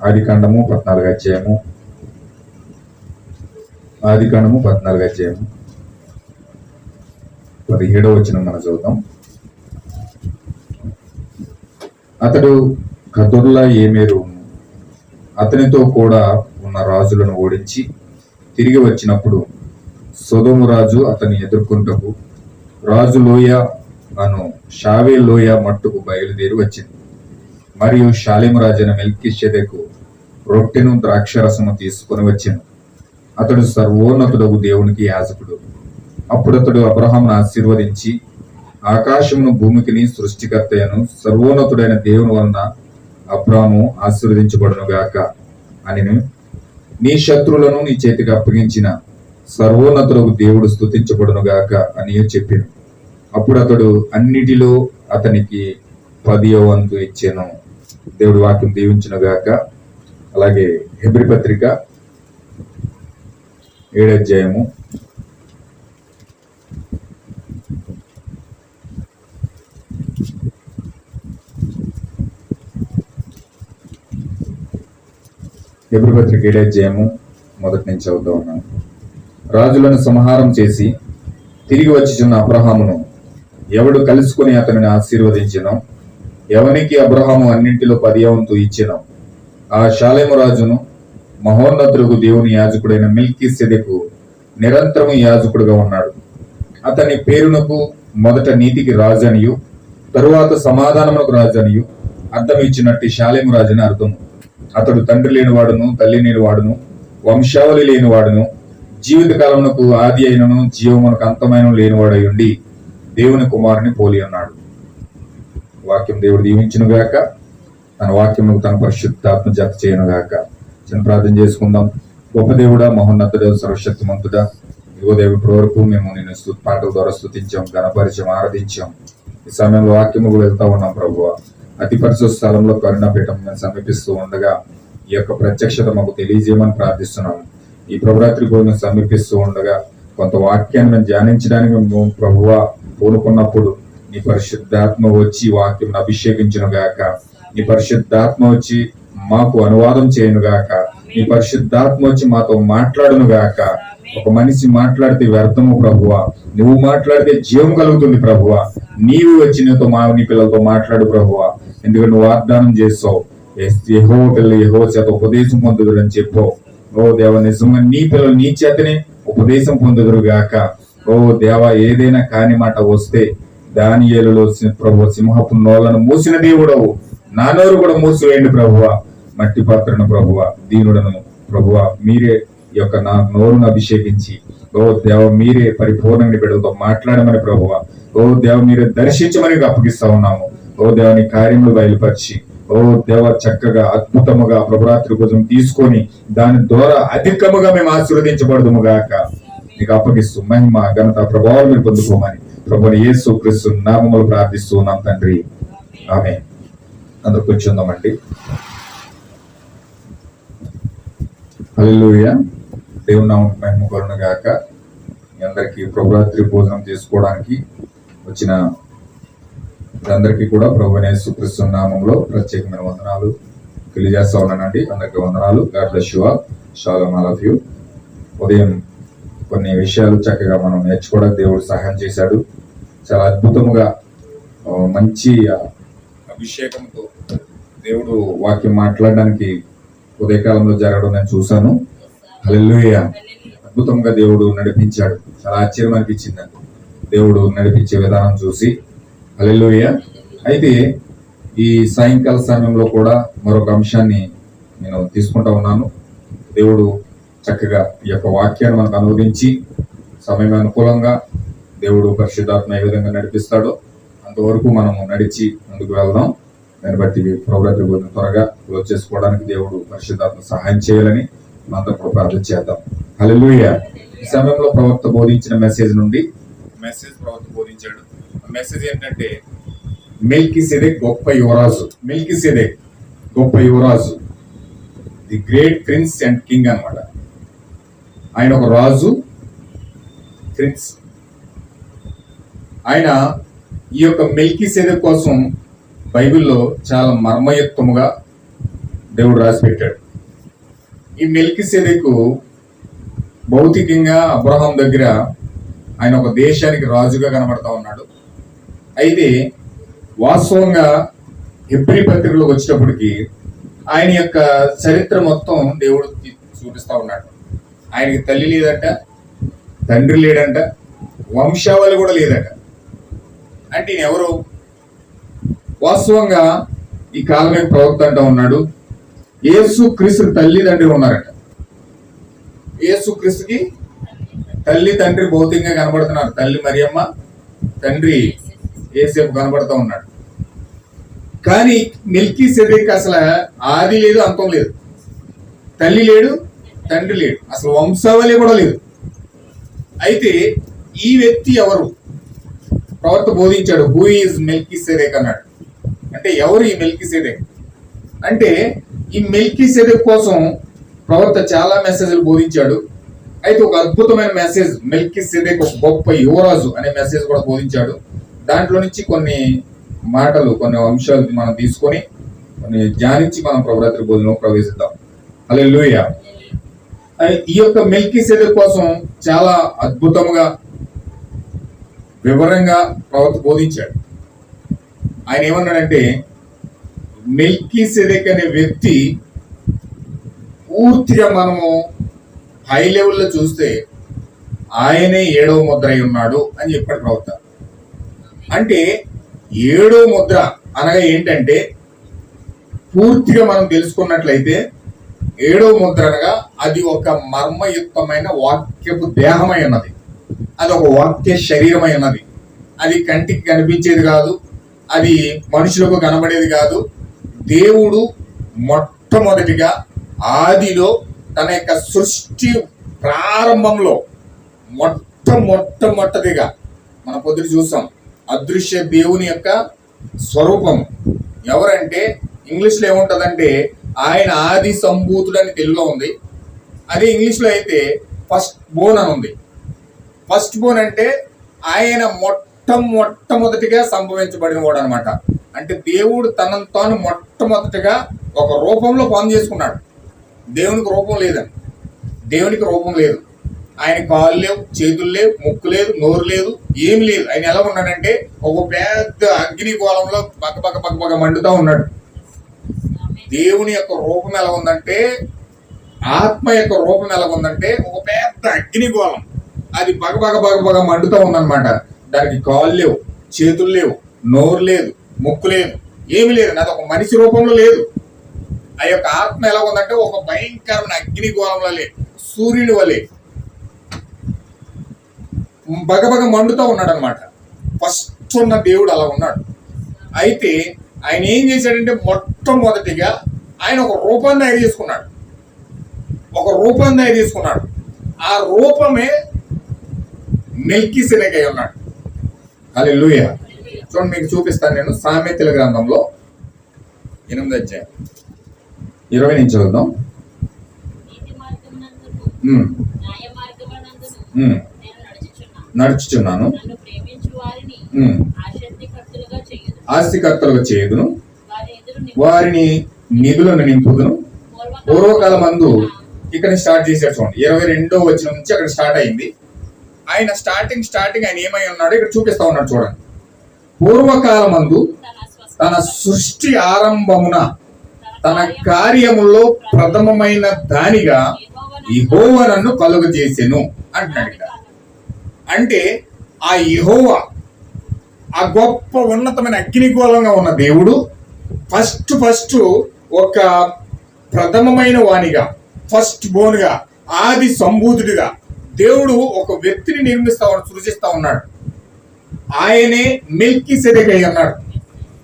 ఆదికాండము 14వ అధ్యాయము 17వ వచనం మనం చదువుతాం. అతడు కదొర్లాయోమెరు అతనితో కూడా ఉన్న రాజులను ఓడించి తిరిగి వచ్చినప్పుడు సొదొము రాజు అతన్ని ఎదుర్కొంటకు రాజు లోయ అను షావే లోయ మట్టుకు బయలుదేరి వచ్చింది. మరియు షాలేము రాజైన మెల్కీషెదెకు రొట్టెను ద్రాక్షరసము తీసుకొని వచ్చాను. అతడు సర్వోన్నతుడగు దేవునికి యాజకుడు. అప్పుడు అతడు అబ్రహామును ఆశీర్వదించి, ఆకాశమును భూమికిని సృష్టికర్తయను సర్వోన్నతుడైన దేవుని వలన అబ్రాము ఆశీర్వదించబడును గాక అని, నీ శత్రువులను నీ చేతికి అప్పగించిన సర్వోన్నతుడగు దేవుడు స్తుతించబడును గాక అని చెప్పాను. అప్పుడు అతడు అన్నిటిలో అతనికి 10వ వంతు ఇచ్చాను. దేవుడి వాక్యం దీవించును గాక. అలాగే హెబ్రీ పత్రిక 7వ అధ్యాయము 7వ అధ్యాయము మొదటి నుంచి చదువుతూ ఉన్నాను. రాజులను సంహారం చేసి తిరిగి వచ్చిచున్న అబ్రహామును ఎవడు కలుసుకొని అతనిని ఆశీర్వదించినో, ఎవనికి అబ్రహాము అన్నింటిలో 10వ వంతు ఇచ్చినో, ఆ షాలేము రాజును మహోన్నతుడు దేవుని యాజకుడైన మెల్కీసెదెకు నిరంతరము యాజకుడుగా ఉన్నాడు. అతని పేరునకు మొదట నీతికి రాజు అనియు తరువాత సమాధానమునకు రాజు అనియు అర్థం ఇచ్చినట్టు షాలేము రాజు అని అర్థము. అతడు తండ్రి లేనివాడును తల్లి లేనివాడును వంశావళి లేనివాడును జీవిత కాలమునకు ఆది అయినను జీవమునకు అంతమైన లేనివాడై ఉండి దేవుని కుమారుని పోలి ఉన్నాడు. వాక్యం దేవుడు దీవించును గాక. తన వాక్యమును తన పరిశుద్ధాత్మ జత చేయను గాక. చిన్న ప్రార్థన చేసుకుందాం. గొప్ప దేవుడా, మహోన్నతుడా, సర్వశక్తిమంతుడా, ఇదిగో దేవుడి వరకు మేము నిన్ను పాటల ద్వారా స్తుతించాం, గణపరిచాం, ఆరాధించాం. ఈ సమయంలో వాక్యము వెళ్తా ఉన్నాం ప్రభువ. అతి పరిశుద్ధ స్థలంలో కరుణాపీఠం మేము సమీపిస్తూ ఉండగా ఈ యొక్క ప్రత్యక్షత మాకు తెలియజేయమని ప్రార్థిస్తున్నాము. ఈ ప్రభురాత్రి భోజనం సమీపిస్తూ ఉండగా కొంత వాక్యాన్ని మేము ధ్యానించడానికి మేము ప్రభువ పూనుకున్నప్పుడు నీ పరిశుద్ధాత్మ వచ్చి వాక్యం అభిషేకించును గాక. నీ పరిశుద్ధాత్మ వచ్చి మాకు అనువాదం చేయను గాక. నీ పరిశుద్ధాత్మ వచ్చి మాతో మాట్లాడును గాక. ఒక మనిషి మాట్లాడితే వ్యర్థము ప్రభువ, నువ్వు మాట్లాడితే జీవం కలుగుతుంది ప్రభువ. నీవు వచ్చి నీ పిల్లలతో మాట్లాడు ప్రభువ. ఎందుకంటే నువ్వు వాగ్దానం చేస్తావు, యెహోవా పిల్లలు యెహోవా చేత ఉపదేశం పొందుదురు అని చెప్పావు. ఓ దేవ, నిజంగా నీ పిల్లలు నీ చేతనే ఉపదేశం పొందుదురు గాక. ఓ దేవ, ఏదైనా కాని మాట వస్తే దానియేలులో ప్రభు సింహపు నోలను మూసిన దేవుడవు, నా నోరు కూడా మూసివేయండి ప్రభువ. మట్టి పాత్రను ప్రభువ, దీనుడను ప్రభువ, మీరే ఈ యొక్క నా నోరును అభిషేకించి ఓ దేవ మీరే పరిపూర్ణంగా బిడ్డలతో మాట్లాడమని ప్రభువ, ఓ దేవ మీరే దర్శించమని అప్పగిస్తా ఉన్నాము. ఓ దేవని కార్యములు బయలుపరిచి ఓ దేవ చక్కగా అద్భుతముగా ప్రభురాత్రి భోజనం తీసుకొని దాని ద్వారా అధికముగా మేము ఆశీర్వదించబడదుము గాక. నీకు అప్పగిస్తూ మహిమ ఘనత ప్రభావం మీరు పొందుకోమని ప్రభుని యేసు క్రీస్తు నామములో ప్రార్థిస్తూ ఉన్నాం తండ్రి, ఆమేన్. అందరూ కూర్చుందామండి. హల్లెలూయా. దేవుని నామమునకు మహిమ కలుగును గాక. మీ అందరికీ ప్రభురాత్రి భోజనం చేసుకోవడానికి వచ్చిన అందరికీ కూడా ప్రభువైన యేసుక్రీస్తు నామములో ప్రత్యేకమైన వందనాలు తెలియజేస్తా ఉన్నానండి. అందరికీ వందనాలు. God bless you all. Shalom, all of you. ఉదయం కొన్ని విషయాలు చక్కగా మనం నేర్చుకోవడానికి దేవుడు సహాయం చేశాడు. చాలా అద్భుతముగా మంచి అభిషేకంతో దేవుడు వాక్యం మాట్లాడడానికి ఉదయకాలంలో జరగడం నేను చూశాను. హల్లెలూయా. అద్భుతంగా దేవుడు నడిపించాడు. చాలా ఆశ్చర్యం అనిపించిందండి దేవుడు నడిపించే విధానం చూసి. హల్లెలూయా. అయితే ఈ సాయంకాల సమయంలో కూడా మరొక అంశాన్ని నేను తీసుకుంటా ఉన్నాను. దేవుడు చక్కగా ఈ యొక్క వాక్యాన్ని మనకు అనువదించి సమయం అనుకూలంగా దేవుడు పరిశుద్ధాత్మ ఏ విధంగా నడిపిస్తాడో అంతవరకు మనము నడిచి ముందుకు వెళ్దాం. దాన్ని బట్టి ప్రభురాత్రి భోజనం త్వరగా క్లోజ్ చేసుకోవడానికి దేవుడు పరిశుద్ధాత్మ సహాయం చేయాలని మనతో కూడా ప్రార్థన చేద్దాం. హల్లెలూయా. ఈ సమయంలో ప్రవక్త బోధించిన మెసేజ్ నుండి ప్రవక్త బోధించాడు. మెసేజ్ ఏంటంటే మెల్కీసెదెక్ గొప్ప యువరాజు. మెల్కీసెదెక్ గొప్ప యువరాజు, the great prince and king అన్నమాట. ఆయన ఒక రాజు, ప్రిన్స్. ఆయన ఈ యొక్క మెల్కీసెదెక్ కోసం బైబిల్లో చాలా మర్మయుక్తముగా దేవుడు రాసి పెట్టాడు. ఈ మెల్కీసెదెకు భౌతికంగా అబ్రహాం దగ్గర ఆయన ఒక దేశానికి రాజుగా కనబడతా ఉన్నాడు. అయితే వాస్తవంగా హెబ్రీ పత్రికలోకి వచ్చేటప్పటికి ఆయన యొక్క చరిత్ర మొత్తం దేవుడు చూపిస్తా ఉన్నాడు. ఆయనకి తల్లి లేదంట, తండ్రి లేడంట, వంశావళి కూడా లేదట. అంటే ఈయన ఎవరు? వాస్తవంగా ఈ కాలం యొక్క ప్రవక్త అంటూ ఉన్నాడు, యేసు క్రీస్తు తల్లిదండ్రి ఉన్నారట. యేసు క్రీస్తుకి తల్లి తండ్రి భౌతికంగా కనబడుతున్నారు. తల్లి మరియమ్మ, తండ్రి యేసేపు కనబడుతూ ఉన్నాడు. కానీ మెల్కీసెదెకు అసలు ఆది లేదు, అంతం లేదు. తల్లి లేడు, తండ్రి లేడు, అసలు వంశావళి కూడా లేదు. అయితే ఈ వ్యక్తి ఎవరు? ప్రవక్త బోధించాడు, హూ ఈజ్ మెల్కీసెదెక్ అన్నాడు. అంటే ఎవరు ఈ మెల్కీసెదెక్? అంటే ఈ మెల్కీసెదెక్ కోసం ప్రవక్త చాలా మెసేజ్లు బోధించాడు. అయితే ఒక అద్భుతమైన మెసేజ్, మెల్కీసెదెక్ ఒక గొప్ప యువరాజు అనే మెసేజ్ కూడా బోధించాడు. దాంట్లో నుంచి కొన్ని మాటలు, కొన్ని అంశాలు మనం తీసుకొని కొన్ని ధ్యానించి మనం ప్రభురాత్రి భోజనంలో ప్రవేశిద్దాం. హల్లెలూయా. ఈ యొక్క మెల్కీసెదెక్ కోసం చాలా అద్భుతంగా వివరంగా ప్రవక్త బోధించాడు. ఆయన ఏమన్నాడంటే, మెల్కీసెదెక్ అనే వ్యక్తి పూర్తిగా మనము హై లెవెల్లో చూస్తే ఆయనే 7వ ముద్ర అయి ఉన్నాడు అని చెప్పాడు ప్రవక్త. అంటే 7వ ముద్ర అనగా ఏంటంటే, పూర్తిగా మనం తెలుసుకున్నట్లయితే 7వ ముద్ర అనగా అది ఒక మర్మయుక్తమైన వాక్యపు దేహమై ఉన్నది. అది ఒక వాక్య శరీరమై ఉన్నది. అది కంటికి కనిపించేది కాదు, అది మనుషులకు కనబడేది కాదు. దేవుడు మొట్టమొదటిగా ఆదిలో తన యొక్క సృష్టి ప్రారంభంలో మొట్టమొదటిగా మన పొద్దున చూసాం, అదృశ్య దేవుని యొక్క స్వరూపం ఎవరంటే, ఇంగ్లీష్లో ఏముంటదంటే ఆయన ఆది సంభూతుడు అని తెలుగులో ఉంది. అదే ఇంగ్లీష్లో అయితే ఫస్ట్ బోన్ అని ఉంది. ఫస్ట్ బోన్ అంటే ఆయన మొట్టమొదటిగా సంభవించబడిన వాడు అనమాట. అంటే దేవుడు తనను తాను మొట్టమొదటిగా ఒక రూపంలో పని చేసుకున్నాడు. దేవునికి రూపం లేదండి, దేవునికి రూపం లేదు. ఆయన కాళ్ళు లేవు, చేతులు లేవు, ముక్కు లేదు, నోరు లేదు, ఏమి లేదు. ఆయన ఎలా ఉన్నాడంటే ఒక పెద్ద అగ్ని గోళంలో బగబగ మండుతూ ఉన్నాడు. దేవుని యొక్క రూపం ఎలా ఉందంటే, ఆత్మ యొక్క రూపం ఎలా ఉందంటే ఒక పెద్ద అగ్ని గోళం, అది బగబగ మండుతూ ఉందన్నమాట. దానికి కాళ్ళు లేవు, చేతులు లేవు, నోరు లేదు, ముక్కు లేదు, ఏమి లేదు. అది ఒక మనిషి రూపంలో లేదు. ఆ యొక్క ఆత్మ ఎలా ఉందంటే ఒక భయంకరమైన అగ్ని గోళంలో లేదు, సూర్యుని వలె బగబగ మండుతూ ఉన్నాడు అనమాట. ఫస్ట్ ఉన్న దేవుడు అలా ఉన్నాడు. అయితే ఆయన ఏం చేశాడంటే, మొట్టమొదటిగా ఆయన ఒక రూపాన్ని తయారు చేసుకున్నాడు. ఆ రూపమే మెల్కీసెదెక్ అయి ఉన్నాడు. హల్లెలూయా. చూడండి, మీకు చూపిస్తాను నేను. సామెతల గ్రంథంలో 8వ అధ్యాయం 20 నుంచి చదువుదాం. నడుచుచున్నాను, ఆస్తికర్తలుగా చేయుదును, వారిని నిధులను నింపుదును. పూర్వకాలమందు ఇక్కడ స్టార్ట్ చేశాడు. చూడండి, 22వ వచనం నుంచి అక్కడ స్టార్ట్ అయింది. ఆయన స్టార్టింగ్ ఆయన ఏమై ఉన్నాడో ఇక్కడ చూపిస్తా ఉన్నాడు. చూడండి, పూర్వకాలమందు తన సృష్టి ఆరంభమున తన కార్యములో ప్రథమమైన దానిగా యెహోవా నన్ను కలుగజేసెను అంటున్నాడు. అంటే ఆ యెహోవా, ఆ గొప్ప ఉన్నతమైన అగ్నిగోళంగా ఉన్న దేవుడు ఫస్ట్ ఒక ప్రథమమైన వానిగా, ఫస్ట్ బోన్గా, ఆది సంభూతుడిగా దేవుడు ఒక వ్యక్తిని సృజిస్తా ఉన్నాడు. ఆయనే మెల్కీసెదెక్ అయి అన్నాడు.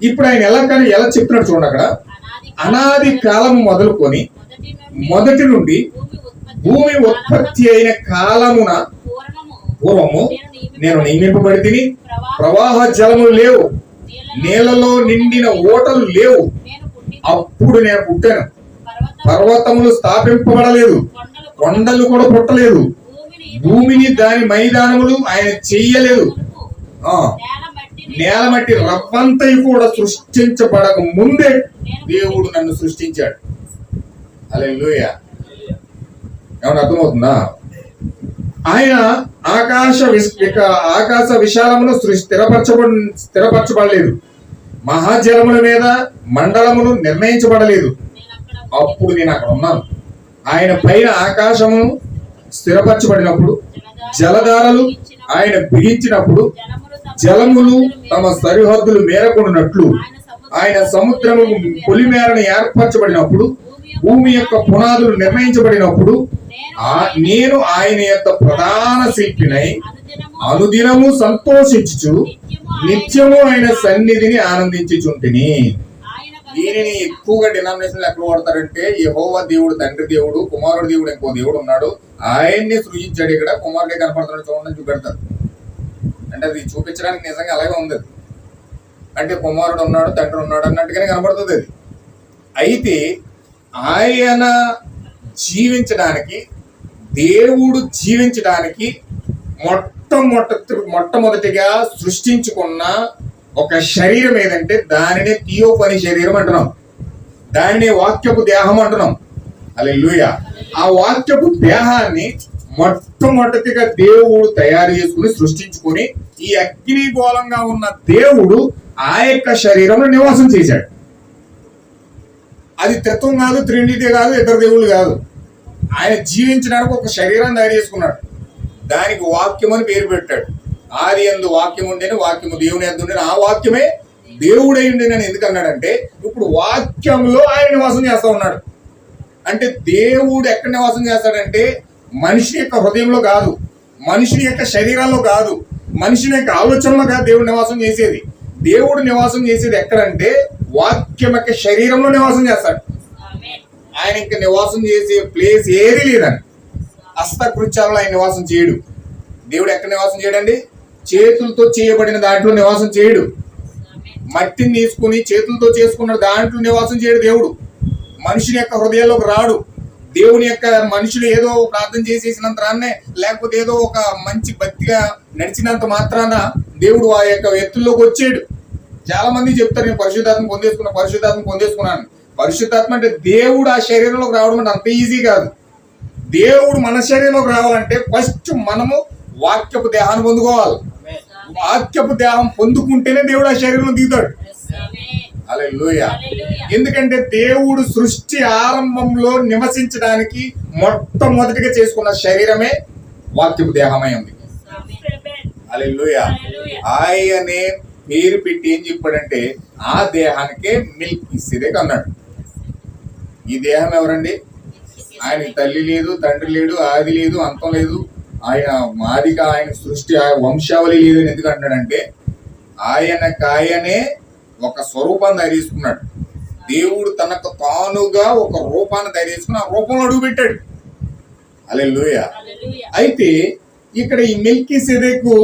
ఇప్పుడు ఆయన ఎలా చెప్తున్నాడు చూడండి. అక్కడ అనాది కాలం మొదలుకొని మొదటి నుండి భూమి ఉత్పత్తి అయిన కాలమున పూర్వము నేను నియమింపబడి తిని, ప్రవాహ జలములు లేవు, నేలలో నిండిన ఓటలు లేవు. అప్పుడు నేను పుట్టాను. పర్వతములు స్థాపింపబడలేదు, కొండలు కూడా పుట్టలేదు, భూమిని దాని మైదానములు ఆయన చెయ్యలేదు. నేల మట్టి రవ్వంతయు కూడా సృష్టించబడక ముందే దేవుడు నన్ను సృష్టించాడు. హల్లెలూయా. ఏమన్నా అర్థమవుతుందా? ఆయన ఆకాశ విశాలమును స్థిరపరచబడలేదు, మహాజలముల మీద మండలములు నిర్ణయించబడలేదు. అప్పుడు నేను అక్కడ ఉన్నాను. ఆయన పైన ఆకాశము స్థిరపరచబడినప్పుడు, జలధారలు ఆయన బిగించినప్పుడు, జలములు తమ సరిహద్దులు మేరకున్నట్లు, ఆయన సముద్రము పొలిమేరను ఏర్పరచబడినప్పుడు, భూమి యొక్క పునాదులు నిర్ణయించబడినప్పుడు, నేను ఆయన యొక్క ప్రధాన శిల్పినై అనుదినము సంతోషించుచు నిత్యము ఆయన సన్నిధిని ఆనందించుచుంటిని. దీనిని ఎక్కువగా డినామినేషన్ ఎక్కడ వాడతారంటే, యెహోవా దేవుడు తండ్రి దేవుడు, కుమారుడు దేవుడు ఇంకో దేవుడు ఉన్నాడు, ఆయన్ని సృజించాడు, ఇక్కడ కుమారుడే కనపడుతున్నాడు చూడండి చూపెడతారు. అంటే అది చూపించడానికి నిజంగా అలాగే ఉంది. అంటే కుమారుడు ఉన్నాడు, తండ్రి ఉన్నాడు అన్నట్టుగానే కనపడుతుంది అది. అయితే ఆయన జీవించడానికి, దేవుడు జీవించడానికి మొట్టమొదటిగా సృష్టించుకున్న ఒక శరీరం ఏదంటే దానినే థియోఫనీ శరీరం అంటున్నాం, దానినే వాక్యపు దేహం అంటున్నాం. హల్లెలూయా. ఆ వాక్యపు దేహాన్ని మొట్టమొదటిగా దేవుడు తయారు చేసుకుని సృష్టించుకుని ఈ అగ్నిగోళంగా ఉన్న దేవుడు ఆ యొక్క శరీరంలో నివాసం చేశాడు. అది తత్వం కాదు, త్రినిటీ కాదు, ఇద్దరు దేవుళ్ళు కాదు. ఆయన జీవించడానికి ఒక శరీరాన్ని తయారు చేసుకున్నాడు, దానికి వాక్యం అని పేరు పెట్టాడు. ఆది యందు వాక్యం ఉండేని, వాక్యము దేవుని యందు ఉండేని, ఆ వాక్యమే దేవుడై ఉండేనని ఎందుకు అన్నాడంటే, ఇప్పుడు వాక్యంలో ఆయన నివాసం చేస్తా ఉన్నాడు. అంటే దేవుడు ఎక్కడ నివాసం చేస్తాడంటే మనిషి యొక్క హృదయంలో కాదు, మనిషి యొక్క శరీరాల్లో కాదు, మనిషి యొక్క ఆలోచనలో కాదు దేవుడు నివాసం చేసేది. దేవుడు నివాసం చేసేది ఎక్కడంటే వాక్యం యొక్క శరీరంలో నివాసం చేస్తాడు. ఆయన ఇంకా నివాసం చేసే ప్లేస్ ఏది లేదని, హస్తకృత్యాలలో ఆయన నివాసం చేయడు. దేవుడు ఎక్కడ నివాసం చేయడండి? చేతులతో చేయబడిన దాంట్లో నివాసం చేయడు. మట్టిని తీసుకుని చేతులతో చేసుకున్న దాంట్లో నివాసం చేయడు దేవుడు. మనుషుని యొక్క హృదయాల్లోకి రాడు. దేవుని యొక్క మనుషులు ఏదో ప్రార్థన చేసేసినంత రాన్నే, లేకపోతే ఏదో ఒక మంచి భక్తిగా నడిచినంత మాత్రాన దేవుడు ఆ యొక్క ఎత్తుల్లోకి వచ్చాడు. చాలా మంది చెప్తారు, నేను పరిశుద్ధాత్మ పొందేసుకున్నాను. పరిశుద్ధాత్మ అంటే దేవుడు ఆ శరీరంలోకి రావడం అంటే అంత ఈజీ కాదు. దేవుడు మన శరీరంలోకి రావాలంటే ఫస్ట్ మనము వాక్యపు దేహాన్ని పొందుకోవాలి. వాక్యపు దేహం పొందుకుంటేనే దేవుడు ఆ శరీరంలో దిగుతాడు. హల్లెలూయా. ఎందుకంటే దేవుడు సృష్టి ఆరంభంలో నివసించడానికి మొట్టమొదటిగా చేసుకున్న శరీరమే వాక్యపు దేహమై ఉంది. హల్లెలూయా. ఆయనే పేరు పెట్టి ఏం చెప్పాడంటే ఆ దేహానికే మెల్కీసెదెక్ అన్నాడు. ఈ దేహం ఎవరండి? ఆయన తల్లి లేదు, తండ్రి లేడు, ఆది లేదు, అంతం లేదు. ఆయన మాదిగా ఆయన సృష్టి వంశావళి లేదని ఎందుకు అంటాడంటే ఆయనకాయనే ఒక స్వరూపాన్ని తయారు చేసుకున్నాడు. దేవుడు తనకు తానుగా ఒక రూపాన్ని తయారు చేసుకుని ఆ రూపంలో అడుగు పెట్టాడు. హల్లెలూయా. అయితే ఇక్కడ ఈ మెల్కీసెదెకు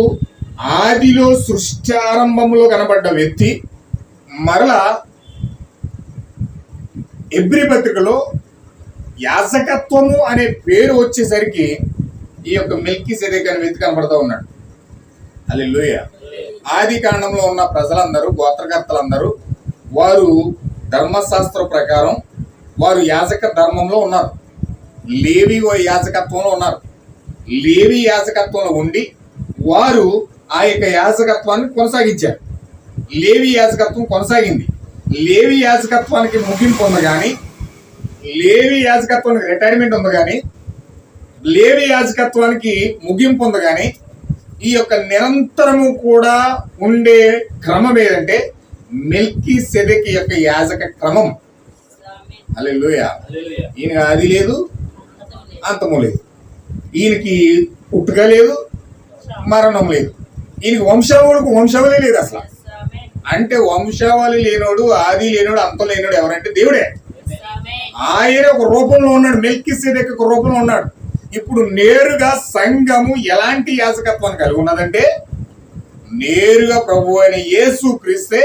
ఆదిలో సృష్టి ఆరంభంలో కనబడ్డ వ్యక్తి మరలా హెబ్రీ పత్రికలో యాజకత్వము అనే పేరు వచ్చేసరికి ఈ యొక్క మెల్కీసెదెక్ అనే వ్యక్తి కనబడతా ఉన్నాడు. హల్లెలూయా. ఆది కాండంలో ఉన్న ప్రజలందరూ, గోత్రకర్తలందరూ వారు ధర్మశాస్త్ర ప్రకారం వారు యాజక ధర్మంలో ఉన్నారు. లేవి యాజకత్వంలో ఉన్నారు. లేవి యాజకత్వంలో ఉండి వారు ఆ యొక్క యాజకత్వాన్ని కొనసాగించారు. లేవి యాజకత్వం కొనసాగింది. లేవి యాజకత్వానికి ముగింపు ఉంది కానీ, లేవి యాజకత్వానికి రిటైర్మెంట్ ఉంది కానీ, లేవి యాజకత్వానికి ముగింపు ఉంది కానీ, ఈ యొక్క నిరంతరము కూడా ఉండే క్రమం ఏదంటే మెల్కీసెదెక్ యొక్క యాజక క్రమం. హల్లెలూయా. ఈయన ఆది లేదు, అంతము లేదు. ఈయనకి పుట్టుక లేదు, మరణం లేదు. ఈయనకి వంశావళి లేదు అసలు. అంటే వంశావళి లేనోడు, ఆది లేనోడు, అంతం లేనోడు ఎవరంటే దేవుడే. ఆయన ఒక రూపంలో ఉన్నాడు, మెల్కీసెదెక్ ఒక రూపంలో ఉన్నాడు. ఇప్పుడు నేరుగా సంఘము ఎలాంటి యాజకత్వాన్ని కలిగి ఉన్నదంటే నేరుగా ప్రభు అయిన యేసు క్రీస్తే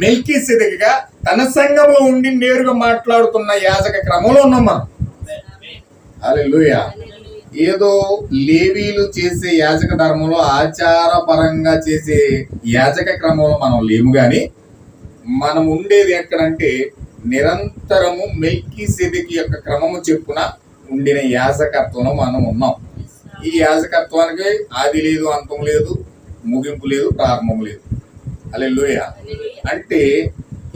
మెల్కీసెదెక్గా తన సంఘంలో ఉండి నేరుగా మాట్లాడుతున్న యాజక క్రమంలో ఉన్నాం మనం. హల్లెలూయా. ఏదో లేవీలు చేసే యాజక ధర్మంలో ఆచార పరంగా చేసే యాజక క్రమంలో మనం లేము కానీ మనం ఉండేది ఎక్కడంటే నిరంతరము మెల్కీసెదెకు యొక్క క్రమము చెప్పున ఉండిన యాజకత్వంలో మనం ఉన్నాం. ఈ యాజకత్వానికి ఆది లేదు, అంతం లేదు, ముగింపు లేదు, ప్రారంభం లేదు. హల్లెలూయా. అంటే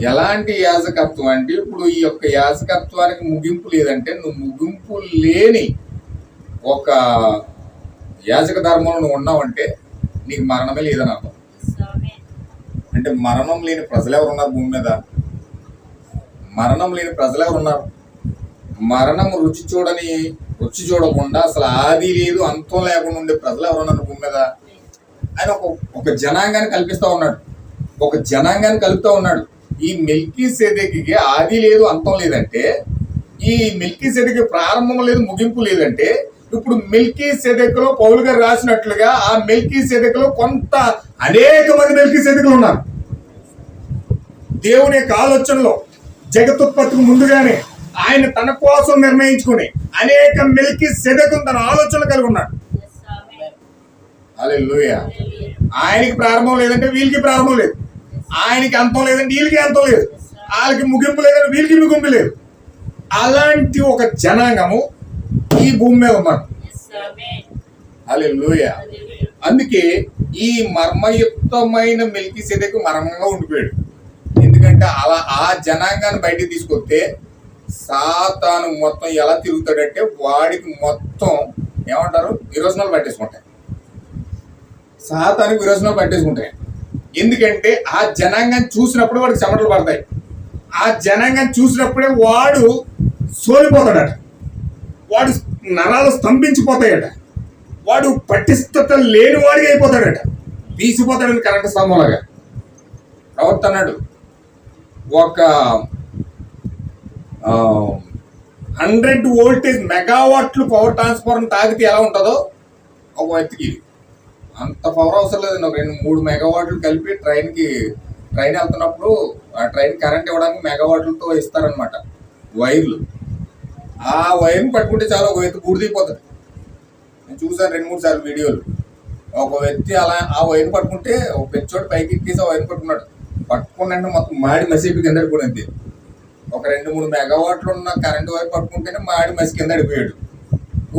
ఎలాంటి యాజకత్వం అంటే, ఇప్పుడు ఈ యొక్క యాజకత్వానికి ముగింపు లేదంటే నువ్వు ముగింపు లేని ఒక యాజక ధర్మంలో నువ్వు ఉన్నావంటే నీకు మరణమే లేదని అర్థం. అంటే మరణం లేని ప్రజలు ఎవరు ఉన్నారు భూమి మీద? మరణం లేని ప్రజలు ఎవరు ఉన్నారు? మరణం రుచి చూడకుండా అసలు ఆది లేదు, అంతం లేకుండా ఉండే ప్రజలు ఎవరు ఉన్నారు భూమి మీద? ఆయన ఒక జనాంగాన్ని కల్పిస్తా ఉన్నాడు, ఒక జనాంగాన్ని కలుపుతా ఉన్నాడు. ఈ మెల్కీసెదెకుకి ఆది లేదు, అంతం లేదంటే, ఈ మెల్కీసెదెకు ప్రారంభం లేదు, ముగింపు లేదంటే, ఇప్పుడు మెల్కీసెదెకులో పౌలు గారు రాసినట్లుగా ఆ మెల్కీసెదెకులో అనేక మంది మెల్కీసెదెకులు ఉన్నారు. దేవుని యొక్క ఆలోచనలో జగతుత్పత్తికి ముందుగానే ఆయన తన కోసం నిర్ణయించుకుని అనేక మెల్కీసెదెకులు తన ఆలోచనలు కలిగి ఉన్నాడు. హల్లెలూయా. ఆయనకి ప్రారంభం లేదంటే వీళ్ళకి ప్రారంభం లేదు, ఆయనకి అంతం లేదంటే వీళ్ళకి అంతం లేదు, వాళ్ళకి ముగింపు లేదంటే వీళ్ళకి ముగింపు లేదు. అలాంటి ఒక జనాంగము ఈ భూమి మీద ఉన్నారు. హల్లెలూయా. అందుకే ఈ మర్మయుక్తమైన మెల్కీసెదెకు మర్మంగా ఉండిపోయాడు. ఎందుకంటే అలా ఆ జనాంగాన్ని బయటికి తీసుకొస్తే సాతాను మొత్తం ఎలా తిరుగుతాడంటే వాడికి మొత్తం ఏమంటారు, విరోచనాలు పట్టేసుకుంటాయి. సాతానికి విరోచనాలు పట్టేసుకుంటాయి. ఎందుకంటే ఆ జనాంగాన్ని చూసినప్పుడు వాడికి చెమటలు పడతాయి. ఆ జనాంగాన్ని చూసినప్పుడే వాడు సోలిపోతాడట, వాడు నరాలు స్తంభించిపోతాయట, వాడు పటిష్టత లేని వాడిగా అయిపోతాడట, తీసిపోతాడని కరెంట్ స్తంభంలాగా ప్రవర్తన్నాడు. ఒక 100 వోల్టేజ్ మెగావాట్లు పవర్ ట్రాన్స్ఫార్మర్ తాగితే ఎలా ఉంటుందో ఒక వ్యక్తికి అంత పవర్ అవసరం లేదండి. ఒక 2-3 మెగావాట్లు కలిపి ట్రైన్ వెళ్తున్నప్పుడు ఆ ట్రైన్ కరెంట్ ఇవ్వడానికి మెగావాట్లతో ఇస్తారనమాట వైర్లు. ఆ వైర్ని పట్టుకుంటే చాలా ఒక వ్యక్తి బూడిదైపోతుంది. నేను చూసాను 2-3 సార్లు వీడియోలు. ఒక వ్యక్తి అలా ఆ వైర్ని పట్టుకుంటే ఒక పెచ్చోడు పైకి ఎక్కేసి ఆ వైర్ని పట్టుకున్నాడు. పట్టుకున్నట్టు మొత్తం మాడి మసీపి కింద పడిపోయింది. ఒక 2-3 మెగావాట్లు ఉన్న కరెంట్ వైర్ పట్టుకుంటేనే మాడి మసి కింద పడిపోయాడు.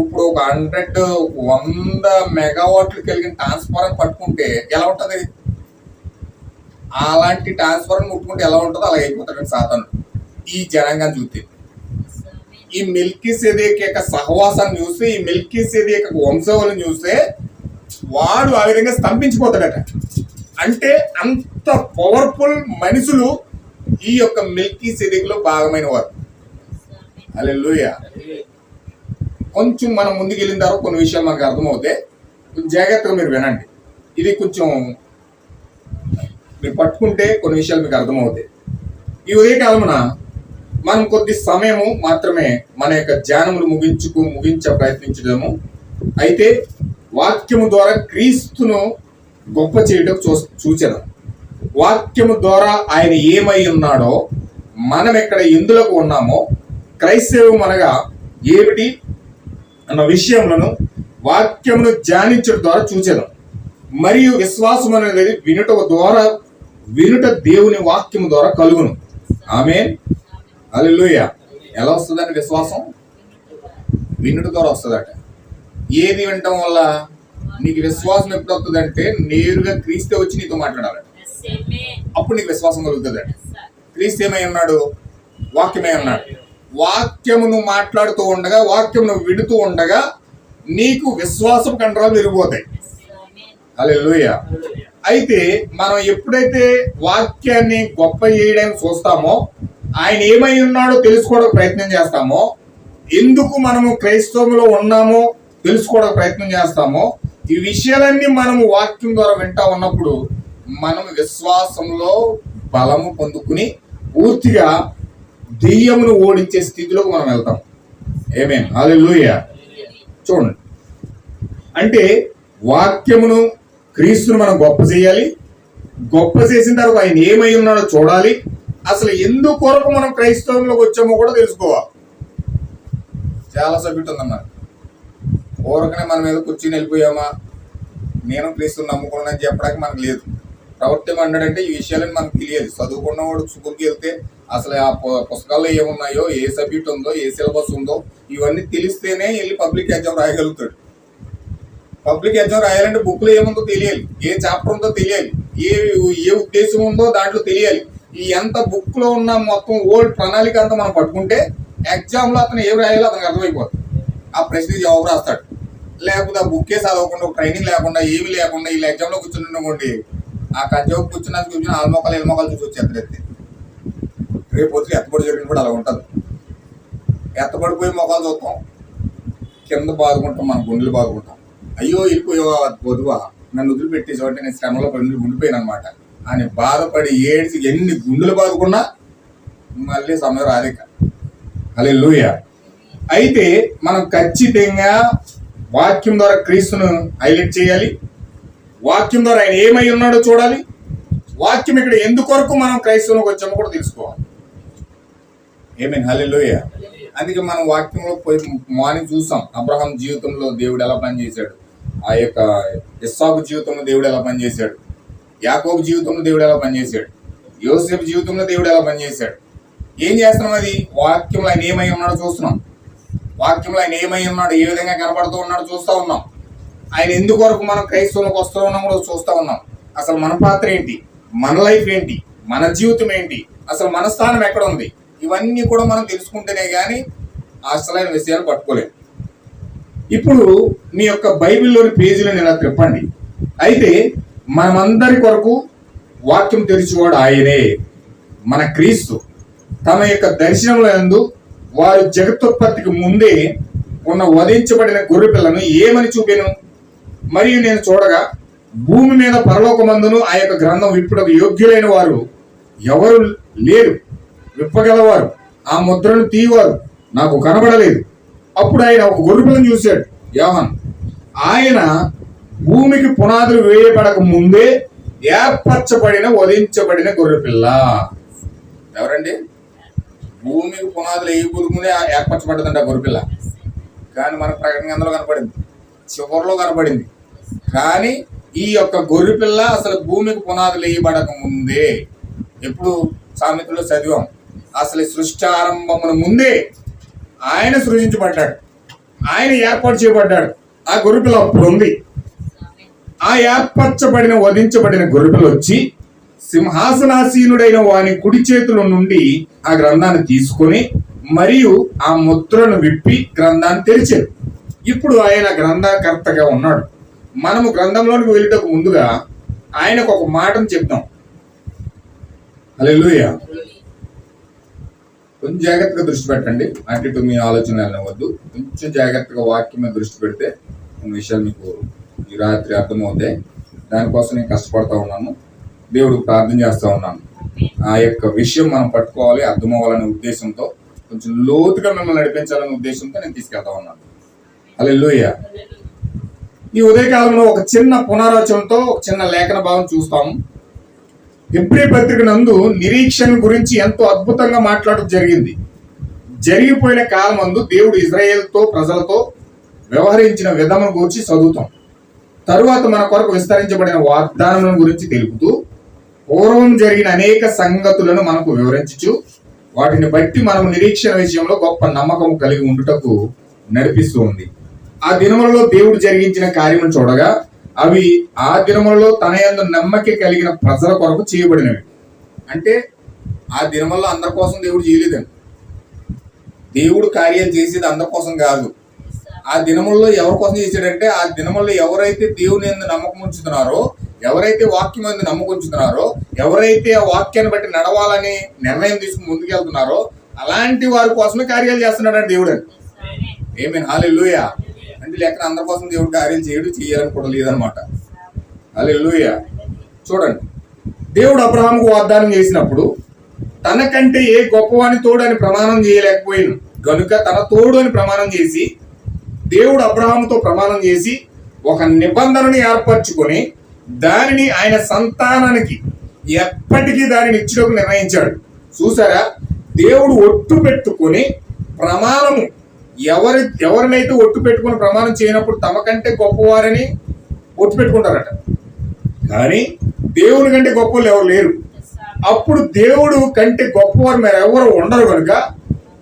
ఇప్పుడు ఒక 100 మెగావాట్లు కలిగిన ట్రాన్స్ఫార్మర్ పట్టుకుంటే ఎలా ఉంటది? అలాంటి ట్రాన్స్ఫార్మర్ ముట్టుకుంటే ఎలా ఉంటుందో అలా అయిపోతాడు సాతాను ఈ జనాంగాన్ని చూస్తే. ఈ మెల్కీసెదెకు యొక్క సహవాసాన్ని చూస్తే, ఈ మెల్కీసెదెకు యొక్క వంశవాళ్ళని చూస్తే వాడు ఆ విధంగా స్తంభించిపోతాడట. అంటే అంత పవర్ఫుల్ మనుషులు ఈ యొక్క మెల్కీసెదెకులో భాగమైన వారు. హల్లెలూయా. కొంచెం మనం ముందుకు వెళ్ళిన తర్వాత కొన్ని విషయాలు మనకు అర్థమవుతాయి. కొంచెం జాగ్రత్తగా మీరు వినండి. ఇది కొంచెం మీరు పట్టుకుంటే కొన్ని విషయాలు మీకు అర్థమవుతాయి. ఈ ఉదయకాలమున మనం కొద్ది సమయము మాత్రమే మన యొక్క ధ్యానములు ముగించ ప్రయత్నించడము. అయితే వాక్యము ద్వారా క్రీస్తును గొప్ప చేయడం చూచెదం. వాక్యము ద్వారా ఆయన ఏమై ఉన్నాడో, మనం ఎక్కడ ఎందులకు ఉన్నామో, క్రైస్తవం అనగా ఏమిటి అన్న విషయములను వాక్యమును ధ్యానించడం ద్వారా చూచెదం. మరియు విశ్వాసం అనేది వినుట దేవుని వాక్యము ద్వారా కలుగును. ఆమేన్. హల్లెలూయా. ఎలా వస్తుందండి విశ్వాసం? వినుట ద్వారా వస్తుందట. ఏది వినటం వల్ల నీకు విశ్వాసం ఎప్పుడు వస్తుందంటే, నేరుగా క్రీస్తు వచ్చి నీతో మాట్లాడాలట. అప్పుడు నీకు విశ్వాసం కలుగుతుందట. క్రీస్తు ఏమై ఉన్నాడు? వాక్యమై ఉన్నాడు. వాక్యమును మాట్లాడుతూ ఉండగా, వాక్యమును విడుతూ ఉండగా నీకు విశ్వాసం కండరాలు విరిగిపోతాయి. హల్లెలూయా. అయితే మనం ఎప్పుడైతే వాక్యాన్ని గొప్ప చేయడానికి చూస్తామో, ఆయన ఏమై ఉన్నాడో తెలుసుకోవడానికి ప్రయత్నం చేస్తామో, ఎందుకు మనము క్రైస్తవంలో ఉన్నామో తెలుసుకోవడానికి ప్రయత్నం చేస్తామో, ఈ విషయాలన్నీ మనము వాక్యం ద్వారా వింటా ఉన్నప్పుడు మనం విశ్వాసంలో బలము పొందుకుని పూర్తిగా దెయ్యమును ఓడించే స్థితిలోకి మనం వెళ్తాం. ఆమేన్. హల్లెలూయా. చూడండి, అంటే వాక్యమును క్రీస్తును మనం గొప్ప చేయాలి. గొప్ప చేసిన తర్వాత ఆయన ఏమై ఉన్నాడో చూడాలి. అసలు ఎందుకొరకు మనం క్రైస్తవంలోకి వచ్చామో కూడా తెలుసుకోవాలి. చాలా సబ్జెక్ట్ ఉందన్నారు. ఊరకనే మనం ఏదో కూర్చుని వెళ్ళిపోయామా, నేను క్రీస్తుని నమ్ముకున్నానని చెప్పడానికి మనకు లేదు. ప్రవక్త ఏమన్నాడంటే ఈ విషయాలని మనకు తెలియాలి. చదువుకున్నవాడు స్కూల్కి వెళ్తే అసలు ఆ పుస్తకాల్లో ఏమున్నాయో, ఏ సబ్జెక్ట్ ఉందో, ఏ సిలబస్ ఉందో ఇవన్నీ తెలిస్తేనే వెళ్ళి పబ్లిక్ ఎగ్జామ్ రాయగలుగుతాడు. పబ్లిక్ ఎగ్జామ్ రాయాలంటే బుక్లో ఏముందో తెలియాలి, ఏ చాప్టర్ ఉందో తెలియాలి, ఏ ఉద్దేశం ఉందో దాంట్లో తెలియాలి. ఈ ఎంత బుక్లో ఉన్న మొత్తం ఓల్డ్ ప్రణాళిక అంతా మనం పట్టుకుంటే ఎగ్జామ్లో అతను ఏం రాయాలో అతనికి అర్థమైపోతుంది. ఆ ప్రశ్నకి జవాబు రాస్తాడు. లేకపోతే ఆ బుక్కే చదవకుండా, ట్రైనింగ్ లేకుండా, ఏమీ లేకుండా వీళ్ళు ఎగ్జామ్లో కూర్చుంటున్నాకోండి, ఆ కంచెకు కూర్చుని ఆల్మోకాలు ఎల్మోకాలు చూసి వచ్చి ఎత్తడెత్తే రేపు వచ్చి ఎత్తపడి జరిగిన కూడా అలా ఉంటుంది. ఎత్తపడిపోయి మొఖాలు చూస్తాం, కింద బాదుకుంటాం, మన గుండెలు బాదుకుంటాం. అయ్యో వెళ్ళిపోయో వధువా, నన్ను వదిలిపెట్టేసావంటే నేను శ్రమలో పడి ఉండిపోయాను అనమాట అని బాధపడి ఏడ్చి ఎన్ని గుండెలు బాదుకున్నా మళ్ళీ సమయం రాదిక. హల్లెలూయా. అయితే మనం ఖచ్చితంగా వాక్యం ద్వారా క్రీస్తును హైలైట్ చేయాలి. వాక్యం ద్వారా ఆయన ఏమై ఉన్నాడో చూడాలి. వాక్యం ఇక్కడ ఎందుకొరకు మనం క్రైస్తవులకు వచ్చామో కూడా తెలుసుకోవాలి. ఆమేన్. హల్లెలూయా. అందుకే మనం వాక్యంలో పోయి మార్నింగ్ చూసాం, అబ్రహాం జీవితంలో దేవుడు ఎలా పనిచేశాడు, ఆ యొక్క ఇస్సాకు జీవితంలో దేవుడు ఎలా పనిచేశాడు, యాకోబు జీవితంలో దేవుడు ఎలా పనిచేశాడు, యోసేపు జీవితంలో దేవుడు ఎలా పనిచేశాడు. ఏం చేస్తున్నాం? అది వాక్యంలో ఆయన ఏమై ఉన్నాడో చూస్తున్నాం. వాక్యంలో ఆయన ఏమై ఉన్నాడు, ఏ విధంగా కనబడుతూ ఉన్నాడో చూస్తూ ఉన్నాం. ఆయన ఎందుకొరకు మనం క్రైస్తవులకు వస్తూ ఉన్నాం కూడా చూస్తూ ఉన్నాం. అసలు మన పాత్ర ఏంటి, మన లైఫ్ ఏంటి, మన జీవితం ఏంటి, అసలు మన స్థానం ఎక్కడ ఉంది, ఇవన్నీ కూడా మనం తెలుసుకుంటేనే కానీ అసలైన విషయాలు పట్టుకోలేము. ఇప్పుడు మీ యొక్క బైబిల్లోని పేజీలను ఇలా తిప్పండి. అయితే మనమందరి కొరకు వాక్యం తెరిచేవాడు ఆయనే, మన క్రీస్తు. తమ యొక్క దర్శనముల యందు వారు జగత్తుత్పత్తికి ముందే ఉన్న వధించబడిన గొర్రె పిల్లను ఏమని చూపెను. మరియు నేను చూడగా భూమి మీద పరలోకమందును ఆ యొక్క గ్రంథం విప్పుటకు యోగ్యులైన వారు ఎవరు లేరు, విప్పగలవారు, ఆ ముద్రను తీయవారు నాకు కనబడలేదు. అప్పుడు ఆయన ఒక గొర్రె పిల్లను చూశాడు, యోహాను. ఆయన భూమికి పునాదులు వేయబడక ముందే ఏర్పరచబడిన వధించబడిన గొర్రె పిల్ల. ఎవరండి? భూమికి పునాదులు వేయబోక ముందే ఏర్పరచబడ్డదంట గొర్రె పిల్ల. కానీ మనకు ప్రకటన గ్రంథంలో కనపడింది, చివరిలో కనపడింది. కానీ ఈ యొక్క గొర్రె పిల్ల అసలు భూమికి పునాదులు వేయబడక ముందే, ఎప్పుడు సామెతలో చదివాం, అసలు సృష్టి ఆరంభమున ముందే ఆయన సృజించబడ్డాడు, ఆయన ఏర్పాటు చేయబడ్డాడు. ఆ గొర్రెపిల్ల అప్పుడు ఉంది. ఆ ఏర్పరచబడిన వధించబడిన గొర్రెపిల్ల వచ్చి సింహాసనాసీనుడైన వాని కుడి చేతుల నుండి ఆ గ్రంథాన్ని తీసుకొని మరియు ఆ ముద్రను విప్పి గ్రంథాన్ని తెరిచాడు. ఇప్పుడు ఆయన గ్రంథకర్తగా ఉన్నాడు. మనము గ్రంథంలోనికి వెళ్ళటకు ముందుగా ఆయనకు ఒక మాటను చెప్తాం. హల్లెలూయా. కొంచెం జాగ్రత్తగా దృష్టి పెట్టండి. అటు మీ ఆలోచన వెళ్ళవద్దు. కొంచెం జాగ్రత్తగా వాక్యం మీద దృష్టి పెడితే కొన్ని విషయాలు మీకు ఈ రాత్రి అర్థమవుతాయి. దానికోసం నేను కష్టపడతా ఉన్నాను, దేవుడికి ప్రార్థన చేస్తూ ఉన్నాను. ఆ యొక్క విషయం మనం పట్టుకోవాలి, అర్థమవ్వాలనే ఉద్దేశంతో, కొంచెం లోతుగా మిమ్మల్ని నడిపించాలనే ఉద్దేశంతో నేను తీసుకెళ్తా ఉన్నాను. హల్లెలూయా. ఈ ఉదయకాలంలో ఒక చిన్న పునరాచనతో ఒక చిన్న లేఖన భావం చూస్తాము. హెబ్రీ పత్రిక నందు నిరీక్షణ గురించి ఎంతో అద్భుతంగా మాట్లాడడం జరిగింది. జరిగిపోయిన కాలమందు దేవుడు ఇజ్రాయేల్తో ప్రజలతో వ్యవహరించిన విధమును గురించి చదువుతాం. తరువాత మన కొరకు విస్తరించబడిన వాగ్దానం గురించి తెలుపుతూ పూర్వం జరిగిన అనేక సంగతులను మనకు వివరించుచు వాటిని బట్టి మనం నిరీక్షణ విషయంలో గొప్ప నమ్మకం కలిగి ఉండుటకు నడిపిస్తూ ఉంది. ఆ దినములలో దేవుడు జరిగించిన కార్యములు చూడగా అవి ఆ దినములలో తన యందు నమ్మక కలిగిన ప్రజల కొరకు చేయబడినవి. అంటే ఆ దినములలో అందరి కోసం దేవుడు చేయలేదండి. దేవుడు కార్యాలు చేసేది అందరి కోసం కాదు. ఆ దినముల్లో ఎవరి కోసం చేశాడంటే, ఆ దినముల్లో ఎవరైతే దేవుని యందు నమ్మకం ఉంచుతున్నారో, ఎవరైతే వాక్యం యందు నమ్మకం ఉంచుతున్నారో, ఎవరైతే ఆ వాక్యాన్ని బట్టి నడవాలని నిర్ణయం తీసుకుని ముందుకెళ్తున్నారో అలాంటి వారి కోసమే కార్యాలు చేస్తున్నాడు దేవుడు అని. ఆమేన్. హల్లెలూయా. అంటే లెక్కన అందరి కోసం దేవుడు కార్యాలు చేయాలని కూడా లేదనమాట. హల్లెలూయా. చూడండి, దేవుడు అబ్రహాముకు వాగ్దానం చేసినప్పుడు తనకంటే ఏ గొప్పవాని తోడు అని ప్రమాణం చేయలేకపోయాను గనుక తన తోడు అని ప్రమాణం చేసి, దేవుడు అబ్రహాముతో ప్రమాణం చేసి ఒక నిబంధనని ఏర్పరచుకొని దానిని ఆయన సంతానానికి ఎప్పటికీ దానిని ఇచ్చుటకు నిర్ణయించాడు. చూసారా, దేవుడు ఒట్టు పెట్టుకొని ప్రమాణము ఎవరినైతే ఒట్టు పెట్టుకుని ప్రమాణం చేయనప్పుడు తమకంటే గొప్పవారని ఒట్టు పెట్టుకుంటారట. కానీ దేవుని కంటే గొప్పలు ఎవరు లేరు. అప్పుడు దేవుడు కంటే గొప్పవారు మరి ఎవరు ఉండరు కనుక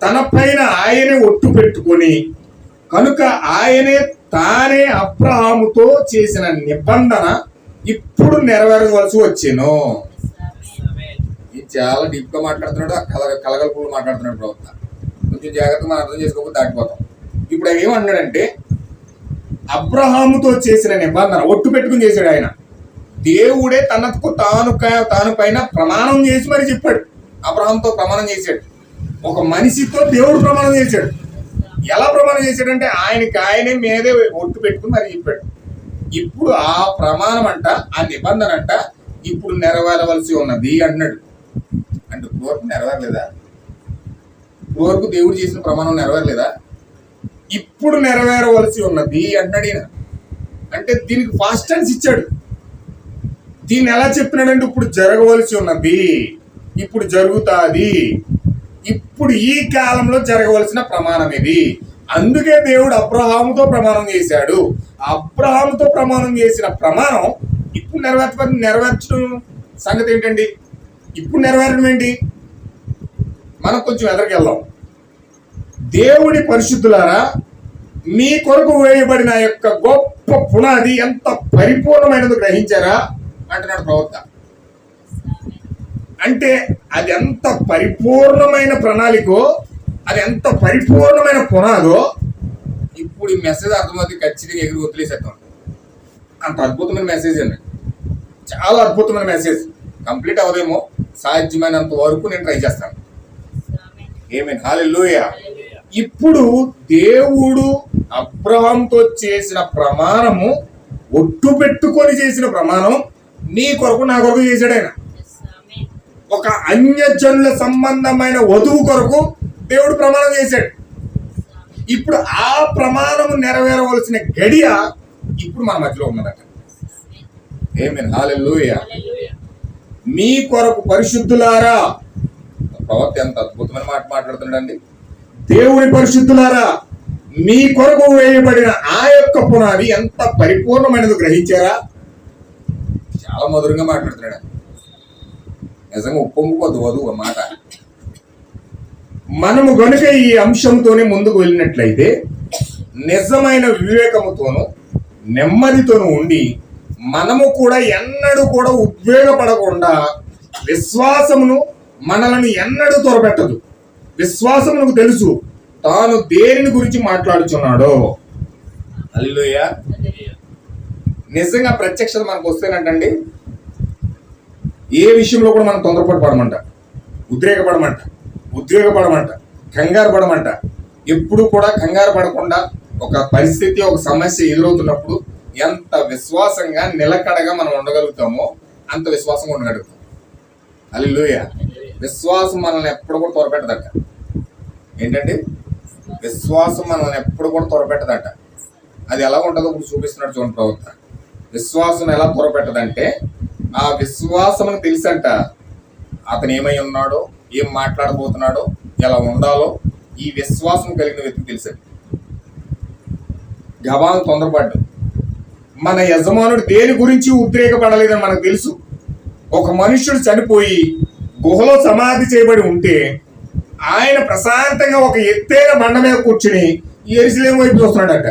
తన పైన ఆయనే ఒట్టు పెట్టుకొని కనుక ఆయనే తానే అబ్రహాముతో చేసిన నిబంధన ఇప్పుడు నెరవేరవలసి వచ్చేను. ఇది చాలా డీప్ గా మాట్లాడుతున్నాడు, కలగలుపులు మాట్లాడుతున్నాడు ప్రవక్త. కొంచెం జాగ్రత్తగా మనం అర్థం చేసుకోకపోతే దాటిపోతాం. ఇప్పుడు ఆయన ఏమన్నాడంటే అబ్రహాముతో చేసిన నిబంధన ఒట్టు పెట్టుకుని చేశాడు ఆయన. దేవుడే తనకు తాను పైన ప్రమాణం చేసి మరి చెప్పాడు. అబ్రహాంతో ప్రమాణం చేశాడు. ఒక మనిషితో దేవుడు ప్రమాణం చేశాడు. ఎలా ప్రమాణం చేశాడంటే ఆయనే మీదే ఒట్టు పెట్టుకుని మరి చెప్పాడు. ఇప్పుడు ఆ ప్రమాణం అంట, ఆ నిబంధన అంట ఇప్పుడు నెరవేరవలసి ఉన్నది అన్నాడు. అంటే ఇప్పటివరకు నెరవేరలేదా? ఇప్పటివరకు దేవుడు చేసిన ప్రమాణం నెరవేరలేదా? ఇప్పుడు నెరవేరవలసి ఉన్నది అన్నాడు ఈయన. అంటే దీనికి ఫాస్ట్ టెన్స్ ఇచ్చాడు. దీన్ని ఎలా చెప్తున్నాడంటే ఇప్పుడు జరగవలసి ఉన్నది, ఇప్పుడు జరుగుతాది, ఇప్పుడు ఈ కాలంలో జరగవలసిన ప్రమాణం ఇది. అందుకే దేవుడు అబ్రహాముతో ప్రమాణం చేశాడు. అబ్రహాముతో ప్రమాణం చేసిన ప్రమాణం ఇప్పుడు నెరవేర్చడం సంగతి ఏంటండి? ఇప్పుడు నెరవేరడం ఏంటి? మనం కొంచెం ఎదరికెళ్దాం. దేవుడి పరిశుద్ధులారా, మీ కొరకు వేయబడిన యొక్క గొప్ప పునాది ఎంత పరిపూర్ణమైనది గ్రహించారా అంటున్నాడు ప్రవక్త. అంటే అది ఎంత పరిపూర్ణమైన ప్రణాళికో, అది ఎంత పరిపూర్ణమైన పునాదో ఇప్పుడు ఈ మెసేజ్ అర్థమవుతుంది. ఖచ్చితంగా ఎగిరి వదిలేసేద్దాం. అంత అద్భుతమైన మెసేజ్ అండి, చాలా అద్భుతమైన మెసేజ్. కంప్లీట్ అవ్వదేమో, సాధ్యమైనంత వరకు నేను ట్రై చేస్తాను. ఆమేన్, హల్లెలూయా. ఇప్పుడు దేవుడు అబ్రహాంతో చేసిన ప్రమాణము, ఒట్టు పెట్టుకొని చేసిన ప్రమాణం నీ కొరకు నా కొరకు చేశాడు ఆయన. ఒక అన్యజనుల సంబంధమైన వధువు కొరకు దేవుడు ప్రమాణం చేశాడు. ఇప్పుడు ఆ ప్రమాణము నెరవేరవలసిన గడియ ఇప్పుడు మన మధ్యలో ఉన్నదట. ఆమేన్, హల్లెలూయా. మీ కొరకు పరిశుద్ధులారా, ప్రవక్త ఎంత అద్భుతమైన మాట మాట్లాడుతున్నాడండి. దేవుని పరిశుద్ధులారా, మీ కొరకు వేయబడిన ఆ యొక్క పునాది ఎంత పరిపూర్ణమైనది గ్రహించారా? చాలా మధురంగా మాట్లాడుతున్నాడు. నిజంగా ఉప్పొంగిపోద్దు వధువు ఆ మాట. మనము గనుక ఈ అంశంతోనే ముందుకు వెళ్ళినట్లయితే నిజమైన వివేకముతోను నెమ్మదితోను ఉండి మనము కూడా ఎన్నడూ కూడా ఉద్వేగపడకుండా, విశ్వాసమును మనలను ఎన్నడూ త్వరపెట్టదు. విశ్వాసమునకు తెలుసు తాను దేనిని గురించి మాట్లాడుచున్నాడో. హల్లెలూయా. నిజంగా ప్రత్యక్షత మనకు వస్తేనంటండి, ఏ విషయంలో కూడా మనం తొందరపడమంట, ఉద్వేగపడమంట, కంగారు పడమంట. ఎప్పుడు కూడా కంగారు పడకుండా ఒక పరిస్థితి, ఒక సమస్య ఎదురవుతున్నప్పుడు ఎంత విశ్వాసంగా నిలకడగా మనం ఉండగలుగుతామో అంత విశ్వాసంగా ఉండగలుగుతాం. హల్లెలూయా. విశ్వాసం మనల్ని ఎప్పుడు కూడా త్వరపెట్టదట. ఏంటంటే విశ్వాసం మనల్ని ఎప్పుడు కూడా త్వరపెట్టదట. అది ఎలా ఉంటుందో ఇప్పుడు చూపిస్తున్నాడు చూడండి ప్రవక్త. విశ్వాసం ఎలా త్వరపెట్టదంటే, ఆ విశ్వాసం తెలుసంట అతను ఏమై ఉన్నాడో, ఏం మాట్లాడబోతున్నాడో, ఎలా ఉండాలో ఈ విశ్వాసం కలిగిన వ్యక్తికి తెలుసండి. గబాలను తొందరపడ్డు. మన యజమానుడు దేని గురించి ఉద్రేకపడలేదని మనకు తెలుసు. ఒక మనుష్యుడు చనిపోయి గుహలో సమాధి చేయబడి ఉంటే ఆయన ప్రశాంతంగా ఒక ఎత్తైన బండ మీద కూర్చుని యెరూషలేము వైపు చూస్తున్నాడట.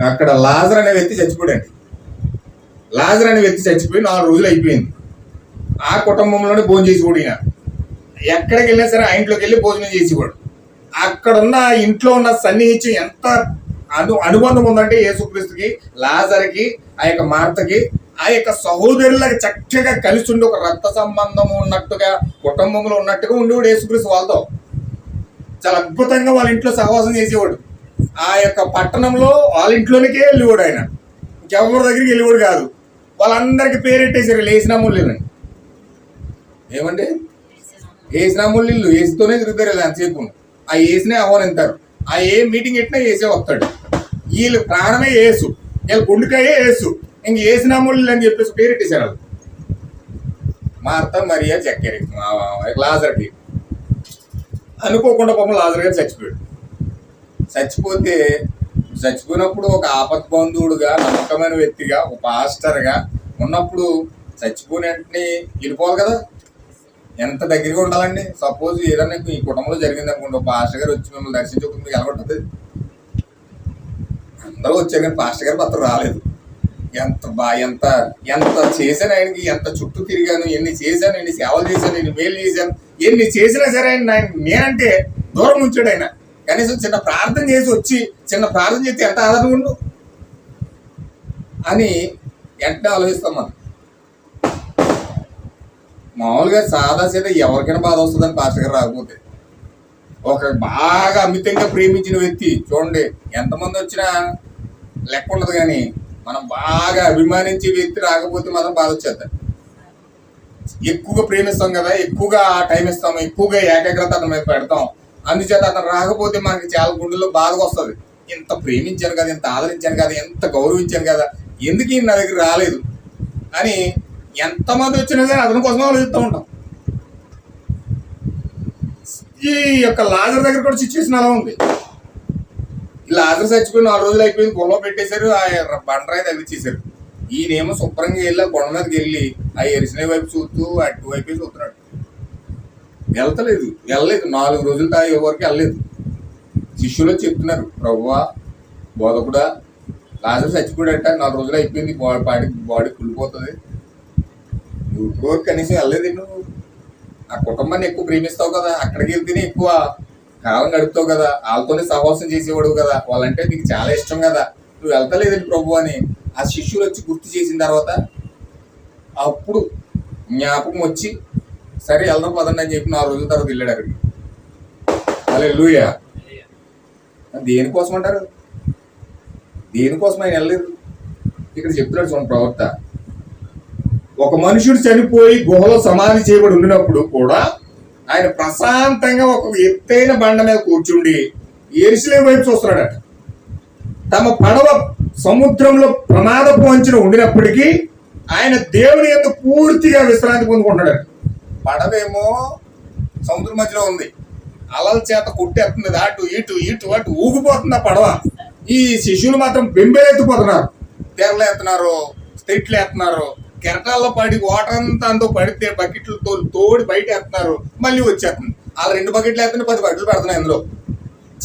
అక్కడ లాజర్ అనే వ్యక్తి చచ్చిపోయాడు. లాజర్ అనే వ్యక్తి చచ్చిపోయి 4 రోజులు అయిపోయింది. ఆ కుటుంబంలోనే భోజనం చేసేవాడు ఈయన. ఎక్కడికి వెళ్ళినా సరే ఆ ఇంట్లోకి వెళ్ళి భోజనం చేసేవాడు. అక్కడ ఉన్న ఇంట్లో ఉన్న సన్నిహిత్యం ఎంత అనుబంధం ఉందంటే యేసుక్రీస్తుకి, లాజర్కి, ఆ యొక్క మార్తకి, ఆ యొక్క సహోదరులకు చక్కగా కలిసి ఉండి ఒక రక్త సంబంధం ఉన్నట్టుగా, కుటుంబంలో ఉన్నట్టుగా ఉండేవాడు యేసుక్రీస్తు వాళ్ళతో. చాలా అద్భుతంగా వాళ్ళ ఇంట్లో సహవాసం చేసేవాడు. ఆ యొక్క పట్టణంలో వాళ్ళ ఇంట్లోనికే వెళ్ళేవాడు ఆయన. ఇంకెవరి దగ్గరికి వెళ్ళేవాడు కాదు. వాళ్ళందరికీ పేరెట్టేశారు లేసినాముళ్ళు. ఏమంటే ఏసినాముళ్ళు ఇల్లు ఏసుతోనే తిరుగుతారు అంతసేపు. ఆ ఏసినే ఆహ్వానిస్తారు. ఆ ఏ మీటింగ్ ఎట్టినా ఏసే వస్తాడు. వీళ్ళు ప్రాణమే ఏసు, వీళ్ళ గుండెకాయే ఏసు. ఇంక ఏసినాముళ్ళు అని చెప్పేసి పేరెట్టేశారు వాళ్ళు. మార్త, మరియా, జక్కరి, లాజర్కి. అనుకోకుండా పాపం లాజర్ గారు చచ్చిపోయాడు. చచ్చిపోతే చచ్చిపోయినప్పుడు ఒక ఆపత్ బంధువుడుగా, నమ్మకమైన వ్యక్తిగా, ఒక పాస్టర్గా ఉన్నప్పుడు చచ్చిపోయిన వెంటనే వెళ్ళిపోవాలి కదా. ఎంత దగ్గరగా ఉండాలండి. సపోజ్ ఏదైనా ఈ కుటుంబంలో జరిగింది అనుకోండి, ఒక పాస్టర్ గారు వచ్చి మిమ్మల్ని దర్శించకుండా మీకు ఎలా ఉంటుంది? అందరూ వచ్చారు కానీ పాస్టర్ గారు మాత్రం రాలేదు. ఎంత ఎంత చేశాను ఆయనకి, ఎంత చుట్టూ తిరిగాను, ఎన్ని చేశాను, ఎన్ని సేవలు చేశాను, ఎన్ని మేలు చేశాను, ఎన్ని చేసినా సరే ఆయన నేనంటే దూరం ఉంచాడు ఆయన. కనీసం చిన్న ప్రార్థన చేసి వచ్చి చిన్న ప్రార్థన చేస్తే ఎంత ఆదరణ ఉండు అని వెంటనే ఆలోచిస్తాం మనం. మామూలుగా సాదా సీదా ఎవరికైనా బాధ వస్తుందని పాస్టర్ గారు రాకపోతే. ఒక బాగా అమితంగా ప్రేమించిన వ్యక్తి చూడండి, ఎంతమంది వచ్చినా లెక్క ఉండదు, కానీ మనం బాగా అభిమానించే వ్యక్తి రాకపోతే మాత్రం బాధ వచ్చేద్దాం. ఎక్కువగా ప్రేమిస్తాం కదా, ఎక్కువగా టైం ఇస్తాం, ఎక్కువగా ఏకాగ్రత అతని మీద పెడతాం. అందుచేత అతను రాకపోతే మనకి చాలా గుండెల్లో బాధగా వస్తుంది. ఎంత ప్రేమించాను కదా, ఎంత ఆదరించాను కదా, ఎంత గౌరవించాను కదా, ఎందుకు ఈయన నా దగ్గర రాలేదు అని ఎంతమంది వచ్చినా సరే అతని కోసం ఆలోచిస్తూ ఉంటాం. ఈ యొక్క లాజర్ దగ్గర కూడా సిచ్యువేషన్ అలా ఉంది. ఈ లాజర్ చచ్చిపోయి 4 రోజులు అయిపోయింది, గుహలో పెట్టేశారు, ఆ బండరాయి తగ్గించేశారు. ఈయనేమో శుభ్రంగా వెళ్ళి కొండ మీదకి వెళ్ళి ఆ ఎరిసిన వైపు చూస్తూ అటు వైపే చూస్తున్నాడు. వెళ్ళలేదు 4 రోజులు తాగే వరకు వెళ్ళలేదు. శిష్యులు చెప్తున్నారు, ప్రభువా బోధకుడా లాజర్ చచ్చిపోయాడట, 4 రోజులు అయిపోయింది, బాడీ కుళ్ళిపోతుంది, నువ్వు కనీసం వెళ్ళలేదు. నువ్వు ఆ కుటుంబాన్ని ఎక్కువ ప్రేమిస్తావు కదా, అక్కడికి వెళ్తేనే ఎక్కువ కాలం గడుపుతావు కదా, వాళ్ళతోనే సహవాసం చేసేవాడు కదా, వాళ్ళంటే నీకు చాలా ఇష్టం కదా, నువ్వు వెళ్తలేదండి ప్రభు అని ఆ శిష్యులు వచ్చి గుర్తు చేసిన తర్వాత అప్పుడు జ్ఞాపకం వచ్చి సరే వెళ్దాం పదండి అని చెప్పి 4 రోజుల తర్వాత వెళ్ళాడు అక్కడికి. హల్లెలూయా. దేనికోసం అంటారు? దేనికోసం ఆయన వెళ్ళలేదు. ఇక్కడ చెప్తున్నాడు చూడండి ప్రవక్త, ఒక మనుషుడు చనిపోయి గుహలో సమాధి చేయబడి ఉండినప్పుడు కూడా ఆయన ప్రశాంతంగా ఒక ఎత్తైన బండ మీద కూర్చుండి యెరూషలేము వైపు చూస్తున్నాడట. తమ పడవ సముద్రంలో ప్రమాదపు అంచున ఉండినప్పటికీ ఆయన దేవుని యందు పూర్తిగా విశ్రాంతి పొందుకుంటాడు. పడవేమో సముద్రం మధ్యలో ఉంది, అలల చేత కొట్టేస్తుంది, అటు ఇటు ఇటు అటు ఊగిపోతుంది ఆ పడవ. ఈ శిష్యులు మాత్రం బెంబేలెత్తిపోతున్నారు, తెరలు ఎత్తున్నారు, స్టెట్లు ఎత్తున్నారు, కెరటాల్లో పడి వాటర్ అంతా అంతా పడితే బకెట్లతో తోడి బయట ఎత్తున్నారు, మళ్ళీ వచ్చేస్తుంది. వాళ్ళు 2 బకెట్లు ఎత్తున్న 10 బకెట్లు పెడుతున్నాయి. అందులో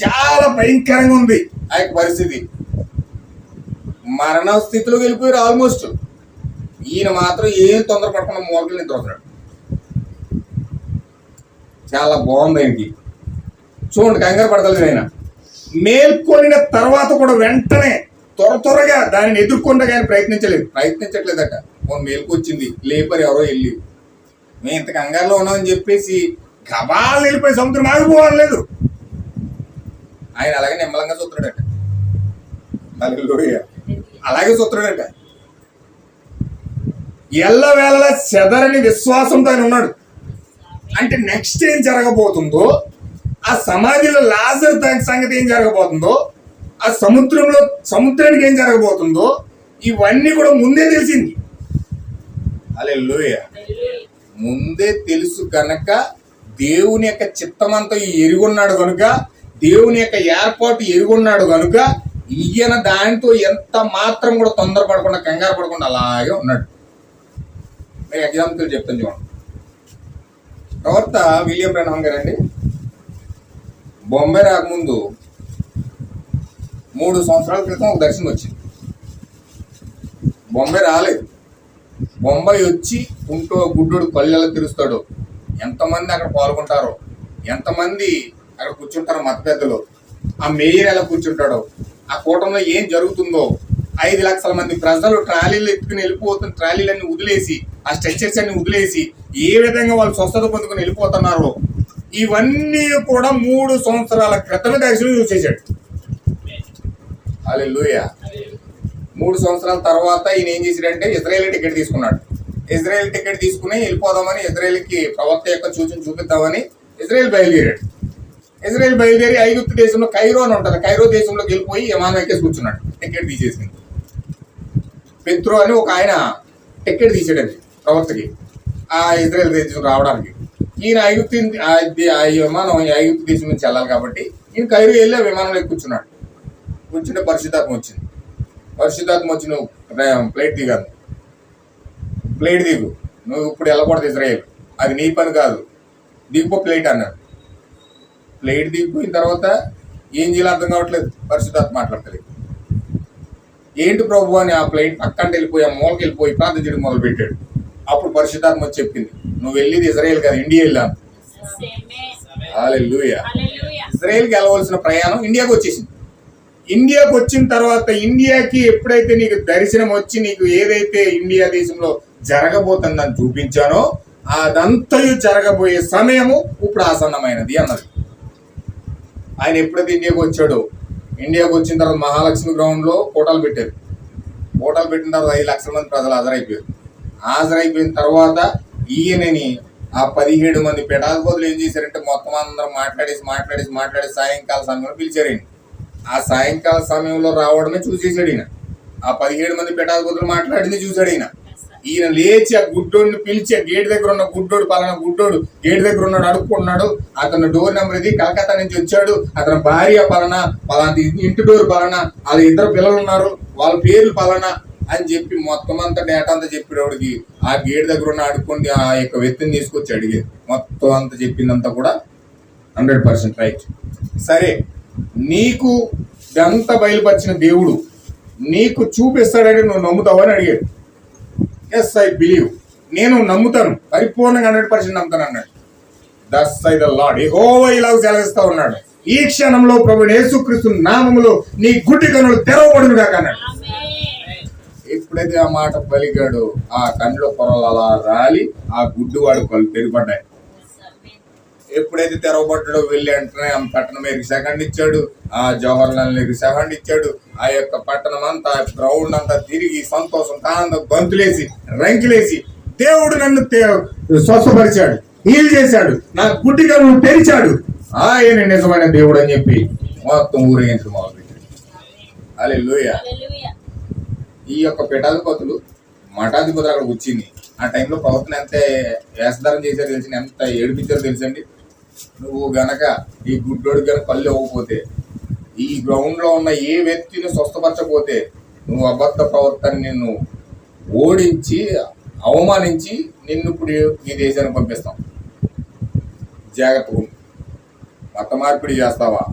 చాలా భయంకరంగా ఉంది ఆ యొక్క పరిస్థితి. మరణ స్థితిలోకి వెళ్ళిపోయారు ఆల్మోస్ట్. ఈయన మాత్రం ఏం తొందరపడకుండా మూలకలు నిద్రపోతున్నాడు. చాలా బాగుంది ఆయనకి. చూడండి, కంగారు పడతలేదు ఆయన. మేల్కొనిన తర్వాత కూడా వెంటనే త్వరగా దానిని ఎదుర్కొంటే కానీ ప్రయత్నించట్లేదట. మేలుకు వచ్చింది, లేపరు ఎవరో వెళ్ళి, మేము ఇంత కంగారులో ఉన్నామని చెప్పేసి గబాలు వెళ్ళిపోయి సముద్రం ఆగిపోవట్లేదు. ఆయన అలాగే నిమ్మలంగా చూస్తున్నాడట. అలాగే చూస్తున్నాడట. ఎల్లవేళ చెదరని విశ్వాసంతో ఆయన ఉన్నాడు. అంటే నెక్స్ట్ ఏం జరగబోతుందో, ఆ సమాధిలో లాజర్ సంగతి ఏం జరగబోతుందో, ఆ సముద్రానికి ఏం జరగబోతుందో, ఇవన్నీ కూడా ముందే తెలిసింది. హల్లెలూయా. ముందే తెలుసు కనుక దేవుని యొక్క చిత్తమంతా ఎరుగున్నాడు కనుక, దేవుని యొక్క ఏర్పాటు ఎరుగున్నాడు కనుక ఈయన దానితో ఎంత మాత్రం కూడా తొందరపడకుండా కంగారు పడకుండా అలాగే ఉన్నాడు. నేను ఎగ్జాంపుల్ చెప్తాను చూడండి. ప్రవక్త విలియం బ్రన్హామ్ గారండి బొంబాయి రాకముందు 3 సంవత్సరాల క్రితం ఒక దర్శనం వచ్చింది. బొంబాయి రాలేదు. బొంబాయి వచ్చి గుడ్డోడు కళ్ళు ఎలా తెరుస్తాడో, ఎంతమంది అక్కడ పాల్గొంటారో, ఎంతమంది అక్కడ కూర్చుంటారో మత పెద్దలు, ఆ మేయర్ ఎలా కూర్చుంటాడో, ఆ కూటంలో ఏం జరుగుతుందో, 5 లక్షల మంది ప్రజలు ట్రాలీలు ఎత్తుకుని వెళ్ళిపోతున్న ట్రాలీలన్నీ వదిలేసి, ఆ స్ట్రెచర్స్ అన్ని వదిలేసి ఏ విధంగా వాళ్ళు స్వస్థత పొందుకుని వెళ్ళిపోతున్నారో, ఇవన్నీ కూడా 3 సంవత్సరాల క్రితమే దర్శనం చూసేశాడు. హల్లెలూయా. 3 సంవత్సరాల తర్వాత ఈయన ఏం చేశాడంటే ఇజ్రాయేల్ టికెట్ తీసుకున్నాడు. ఇజ్రాయేల్ టికెట్ తీసుకుని వెళ్ళిపోదామని, ఇజ్రాయేల్కి ప్రవక్త యొక్క సూచన చూపిద్దామని ఇజ్రాయేల్ బయలుదేరాడు. ఇజ్రాయేల్ బయలుదేరి ఐగుప్తు దేశంలో కైరో అని ఉంటుంది, కైరో దేశంలోకి వెళ్ళిపోయి విమానం ఎక్కేసి కూర్చున్నాడు. టికెట్ తీసేసింది. పెత్రో అని ఒక ఆయన టికెట్ తీసాడండి ప్రవక్తకి ఆ ఇజ్రాయేల్ దేశం రావడానికి. ఈయన విమానం ఐగుప్తు దేశం నుంచి వెళ్ళాలి కాబట్టి ఈయన కైరో వెళ్ళి ఆ విమానంలో కూర్చున్నాడు. కూర్చుంటే పరిశుద్ధాత్మ వచ్చింది. పరిశుద్ధాత్మ వచ్చి నువ్వు ప్లేట్ దిగాను, ప్లేట్ దిగు, నువ్వు ఇప్పుడు వెళ్ళకూడదు ఇజ్రాయేల్, అది నీ పని కాదు, దిగిపో ప్లేట్ అన్నాడు. ప్లేట్ దిగిపోయిన తర్వాత ఏం చేయాలో అర్థం కావట్లేదు, పరిశుద్ధాత్మ మాట్లాడతలేదు. ఏంటి ప్రభు అని ఆ ప్లేట్ పక్కన వెళ్ళిపోయి ఆ మూలకి వెళ్ళిపోయి ప్రార్థన చేయడం మొదలు పెట్టాడు. అప్పుడు పరిశుద్ధాత్మ వచ్చి చెప్పింది, నువ్వు వెళ్ళేది ఇజ్రాయేల్ కాదు, ఇండియా వెళ్ళాను. హల్లెలూయా. ఇజ్రాయేల్కి వెళ్ళవలసిన ప్రయాణం ఇండియాకి వచ్చేసింది. ఇండియాకి వచ్చిన తర్వాత ఇండియాకి ఎప్పుడైతే నీకు దర్శనం వచ్చి నీకు ఏదైతే ఇండియా దేశంలో జరగబోతుందని చూపించానో అదంతయు జరగబోయే సమయము ఇప్పుడు ఆసన్నమైనది అన్నది. ఆయన ఎప్పుడైతే ఇండియాకి వచ్చాడో, ఇండియాకి వచ్చిన తర్వాత మహాలక్ష్మి గ్రౌండ్లో కోటాలు పెట్టారు. కోటాలు పెట్టిన తర్వాత 5 లక్షల మంది ప్రజలు హాజరైపోయారు. హాజరైపోయిన తర్వాత ఈయనని ఆ 17 మంది పీఠాధిపతులు ఏం చేశారంటే మొత్తం అందరం మాట్లాడేసి సాయంకాల సమయంలో పిలిచారండి. ఆ సాయంకాల సమయంలో రావడమే చూసేసాడు ఈయన. ఆ 17 మంది పీఠాధిపతులు మాట్లాడింది చూశాడు ఈయన. ఈయన లేచి ఆ గుడ్డోడిని పిలిచి ఆ గేట్ దగ్గర ఉన్న గుడ్డోడు, పలానా గుడ్డోడు గేట్ దగ్గర ఉన్నాడు, అడుక్కున్నాడు, అతను డోర్ నెంబర్ ఇది, కలకత్తా నుంచి వచ్చాడు, అతని భార్య పలానా, ఇంటి డోర్ పలానా, వాళ్ళ 2 పిల్లలు ఉన్నారు, వాళ్ళ పేర్లు పలానా అని చెప్పి మొత్తం అంతా డేటా అంతా చెప్పేవాడికి ఆ గేట్ దగ్గర ఉన్న అడుక్కొని ఆ యొక్క వ్యక్తిని తీసుకొచ్చి అడిగేది. మొత్తం అంతా చెప్పిందంతా కూడా 100% రైట్. సరే, నీకు ఇదంతా బయలుపరిచిన దేవుడు నీకు చూపిస్తాడని నువ్వు నమ్ముతావని అడిగాడు. ఎస్, ఐ బిలీవ్, నేను నమ్ముతాను, పరిపూర్ణంగా 100% నమ్ముతాను అన్నాడు. దస్ ఐ ద లార్డ్, యెహోవా ఇలాగ సెలవిస్తా ఉన్నాడు, ఈ క్షణంలో ప్రభువైన యేసుక్రీస్తు నామములో నీ గుడ్డి కన్నులు తెరవబడును గాక అన్నాడు. ఎప్పుడైతే ఆ మాట పలికాడు ఆ కన్నులో పొరలు అలా రాలి ఆ గుడ్డివాడు కళ్ళు తెరిపడ్డాయి. ఎప్పుడైతే తెరవబడ్డాడో వెళ్ళి వెంటనే ఆ పట్టణం మీద సెకండ్ ఇచ్చాడు, ఆ జవహర్లాల్ నెహ్రూ సెకండ్ ఇచ్చాడు. ఆ యొక్క పట్టణం అంతా గ్రౌండ్ అంతా తిరిగి సంతోషం ఆనందం గంతులేసి రంకిలేసి దేవుడు నన్ను స్వస్థపరిచాడు, హీల్ చేశాడు, నా గుడ్డిగా నువ్వు తెరిచాడు, ఆయన నిజమైన దేవుడు అని చెప్పి మొత్తం ఊరేగించడం మొదలుపెట్టాడు. హల్లెలూయా. ఈ యొక్క పీఠాధిపతులు మఠాధిపతులు అక్కడ వచ్చింది. ఆ టైంలో ప్రవర్తన ఎంత వేసదారం చేశారు తెలిసి, ఎంత ఏడిపించారో తెలుసండి. నువ్వు గనక ఈ గుడ్డోడు గనక పళ్ళు ఇవ్వకపోతే, ఈ గ్రౌండ్ లో ఉన్న ఏ వ్యక్తిని స్వస్థపరచకపోతే నువ్వు అబద్ధ ప్రవర్తన నిన్ను ఓడించి అవమానించి నిన్ను ఇప్పుడు నీ దేశానికి పంపిస్తాం, జాగ్రత్తగా. మత మార్పిడి చేస్తావా,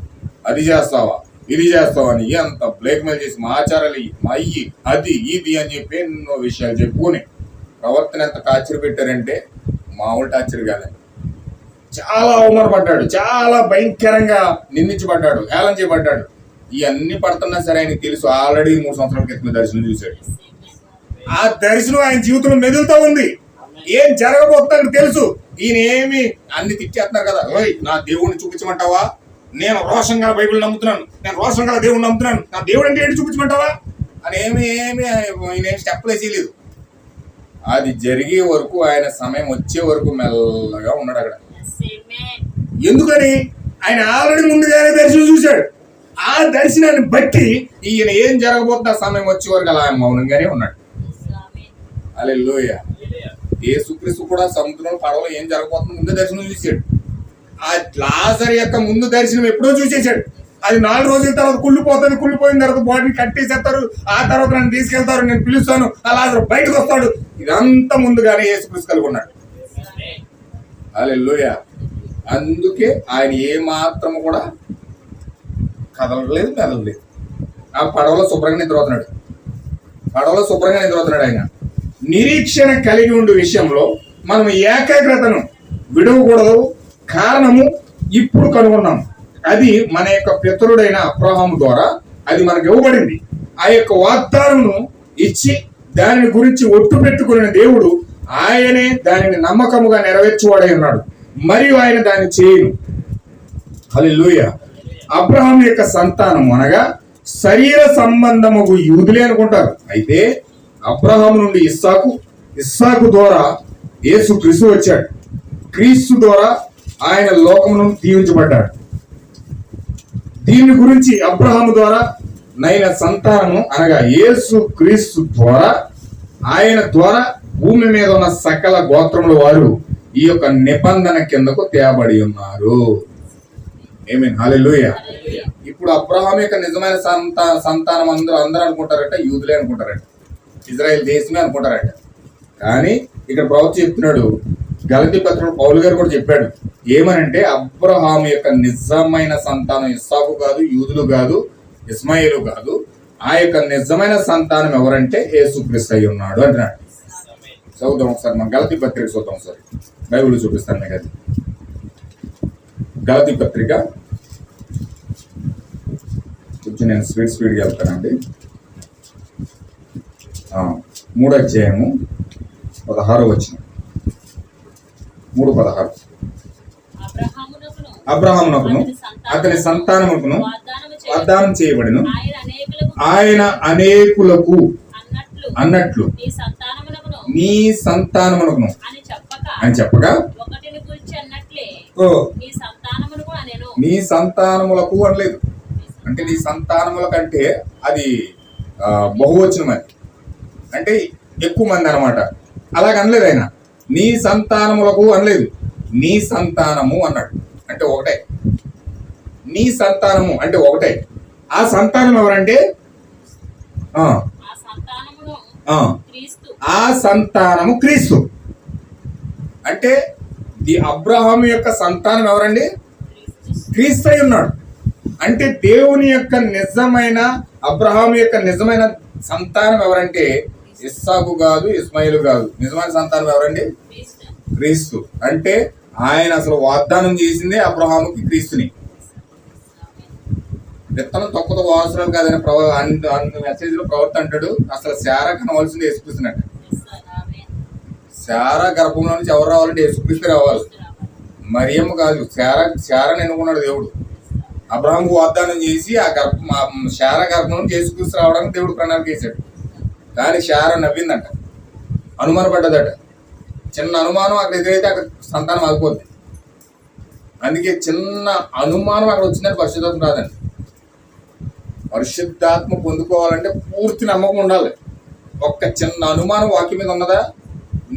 అది చేస్తావా, ఇది చేస్తావని అంత బ్లాక్మెయిల్ చేసి మా ఆచారాలు అయ్యి అది ఇది అని చెప్పి ఎన్నో విషయాలు చెప్పుకొని ప్రవర్తన ఎంత టార్చర్ పెట్టారంటే మామూలు టార్చర్ కాదండి. చాలా అవమానపడ్డాడు, చాలా భయంకరంగా నిందించబడ్డాడు, హేళన చేయబడ్డాడు. ఇవన్నీ పడుతున్నా సరే ఆయనకి తెలుసు, ఆల్రెడీ 3 సంవత్సరాల క్రితం దర్శనం చూశాడు. ఆ దర్శనం ఆయన జీవితంలో మెదులుతూ ఉంది. ఏం జరగబోతుందని తెలుసు. ఈయన ఏమి అన్ని తిట్టేస్తున్నారు కదా, నా దేవుడిని చూపించమంటావా, నేను రోషంగా బైబిల్ నమ్ముతున్నాను, నేను రోషంగా దేవుడిని నమ్ముతున్నాను, నా దేవుడు అంటే ఏంటి చూపించమంటావా అని ఈయన స్టెప్లు వేసేయలేదు. అది జరిగే వరకు, ఆయన సమయం వచ్చే వరకు మెల్లగా ఉన్నాడు అక్కడ. ఎందుకని ఆయన ఆల్రెడీ ముందుగానే దర్శనం చూశాడు. ఆ దర్శనాన్ని బట్టి ఈయన ఏం జరగబోతున్న సమయం వచ్చే వరకు అలా మౌనంగానే ఉన్నాడు. హల్లెలూయా. యేసుక్రీస్తు కూడా సముద్రంలో పడవలో ఏం జరగబోతుందో ముందు దర్శనం చూశాడు. ఆ లాజరు యొక్క ముందు దర్శనం ఎప్పుడో చూసేశాడు. అది 4 రోజుల తర్వాత కుళ్ళిపోతుంది, కుళ్ళిపోయిన తర్వాత బాడీని కట్టేసేస్తారు, ఆ తర్వాత నన్ను తీసుకెళ్తారు, నేను పిలుస్తాను, ఆ లాజరు బయటకు వస్తాడు. ఇదంతా ముందుగానే యేసుక్రీస్తు కలిగి ఉన్నాడు. హల్లెలూయా. అందుకే ఆయన ఏ మాత్రం కూడా కదలలేదు, మెదలలేదు. ఆ పడవలో శుభ్రంగా నిద్రపోతున్నాడు. ఆయన నిరీక్షణ కలిగి ఉండే విషయంలో మనం ఏకాగ్రతను విడవకూడదు. కారణము ఇప్పుడు కనుగొన్నాం. అది మన యొక్క పితరుడైన అబ్రహాము ద్వారా అది మనకు ఇవ్వబడింది. ఆ యొక్క వాగ్దానమును ఇచ్చి దానిని గురించి ఒట్టు పెట్టుకున్న దేవుడు ఆయనే దానిని నమ్మకముగా నెరవేర్చువాడై ఉన్నాడు, మరియు ఆయన దాన్ని చేయను. హల్లెలూయా. అబ్రహాం యొక్క సంతానం అనగా శరీర సంబంధముకు యూదులే అనుకుంటారు. అయితే అబ్రహాము నుండి ఇస్సాకు ద్వారా యేసు క్రీస్తు వచ్చాడు. క్రీస్తు ద్వారా ఆయన లోకమును దీవించబడ్డాడు. దీని గురించి అబ్రహాము ద్వారా నైన సంతానము అనగా యేసు క్రీస్తు ద్వారా, ఆయన ద్వారా భూమి మీద ఉన్న సకల గోత్రముల వారు ఈ యొక్క నిబంధన కిందకు తేబడి ఉన్నారు. ఆమేన్, హల్లెలూయా. ఇప్పుడు అబ్రహాం యొక్క నిజమైన సంతానం అందరూ అనుకుంటారట, యూదులే అనుకుంటారట, ఇజ్రాయెల్ దేశమే అనుకుంటారట. కానీ ఇక్కడ ప్రవక్త చెప్తున్నాడు, గలతీ పత్రికలో పౌలు గారు కూడా చెప్పాడు ఏమనంటే, అబ్రహాం యొక్క నిజమైన సంతానం ఇస్సాకు కాదు, యూదులు కాదు, ఇస్మాయిలు కాదు, ఆ యొక్క నిజమైన సంతానం ఎవరంటే యేసుక్రీస్తు అయి ఉన్నాడు అంటున్నాడు. చదువుతాం ఒకసారి, మనం గలతీ పత్రిక చూద్దాం ఒకసారి, బైబిల్ చూపిస్తాను మీకు. అది గలతీ పత్రిక, కొంచెం నేను స్పీడ్గా వెళ్తానండి. 3వ అధ్యాయము 16వ వచనం, 3:16. అబ్రహామునకును అతని సంతానముకును వాగ్దానం చేయబడిను, ఆయన అనేకులకు అన్నట్లు నీ సంతానమునకును అని చెప్పగా, నీ సంతానములకు అనలేదు. అంటే నీ సంతానముల కంటే అది బహువచనం, అది అంటే ఎక్కువ మంది అనమాట. అలాగనలేదు ఆయన, నీ సంతానములకు అనలేదు, నీ సంతానము అన్నాడు. అంటే ఒకటే, నీ సంతానము అంటే ఒకటే. ఆ సంతానం ఎవరంటే ఆ సంతానము క్రీస్తు. అంటే ఈ అబ్రహాం యొక్క సంతానం ఎవరండి? క్రీస్తు అయి ఉన్నాడు. అంటే దేవుని యొక్క నిజమైన, అబ్రహాం యొక్క నిజమైన సంతానం ఎవరంటే ఇస్సాకు కాదు, ఇస్మాయిలు కాదు. నిజమైన సంతానం ఎవరండి? క్రీస్తు. అంటే ఆయన అసలు వాగ్దానం చేసిందే అబ్రహాముకి, క్రీస్తుని. విత్తనం తొక్కతో వారసురాలు కాదని మెసేజ్ లో ప్రవర్త అంటాడు. అసలు శారా కనవలసింది యేసుక్రీస్తున్నట్టు. శారా గర్భంలో నుంచి ఎవరు రావాలంటే యేసుక్రీస్తు రావాలి, మరియమ్మ కాదు. శారాని ఎన్నుకున్నాడు దేవుడు. అబ్రహాంకు వాగ్దానం చేసి ఆ శారా గర్భం నుంచి యేసుక్రీస్తు రావడానికి దేవుడు ప్రణాళిక చేశాడు. కానీ శారా నవ్విందంట, అనుమానపడ్డదట. చిన్న అనుమానం అక్కడ ఎదురైతే అక్కడ సంతానం ఆగిపోద్ది. అందుకే చిన్న అనుమానం అక్కడ వచ్చిందని పరిశుద్ధాత్మ రాదండి. పరిశుద్ధాత్మ పొందుకోవాలంటే పూర్తి నమ్మకం ఉండాలి. ఒక్క చిన్న అనుమానం వాక్యం మీద ఉన్నదా,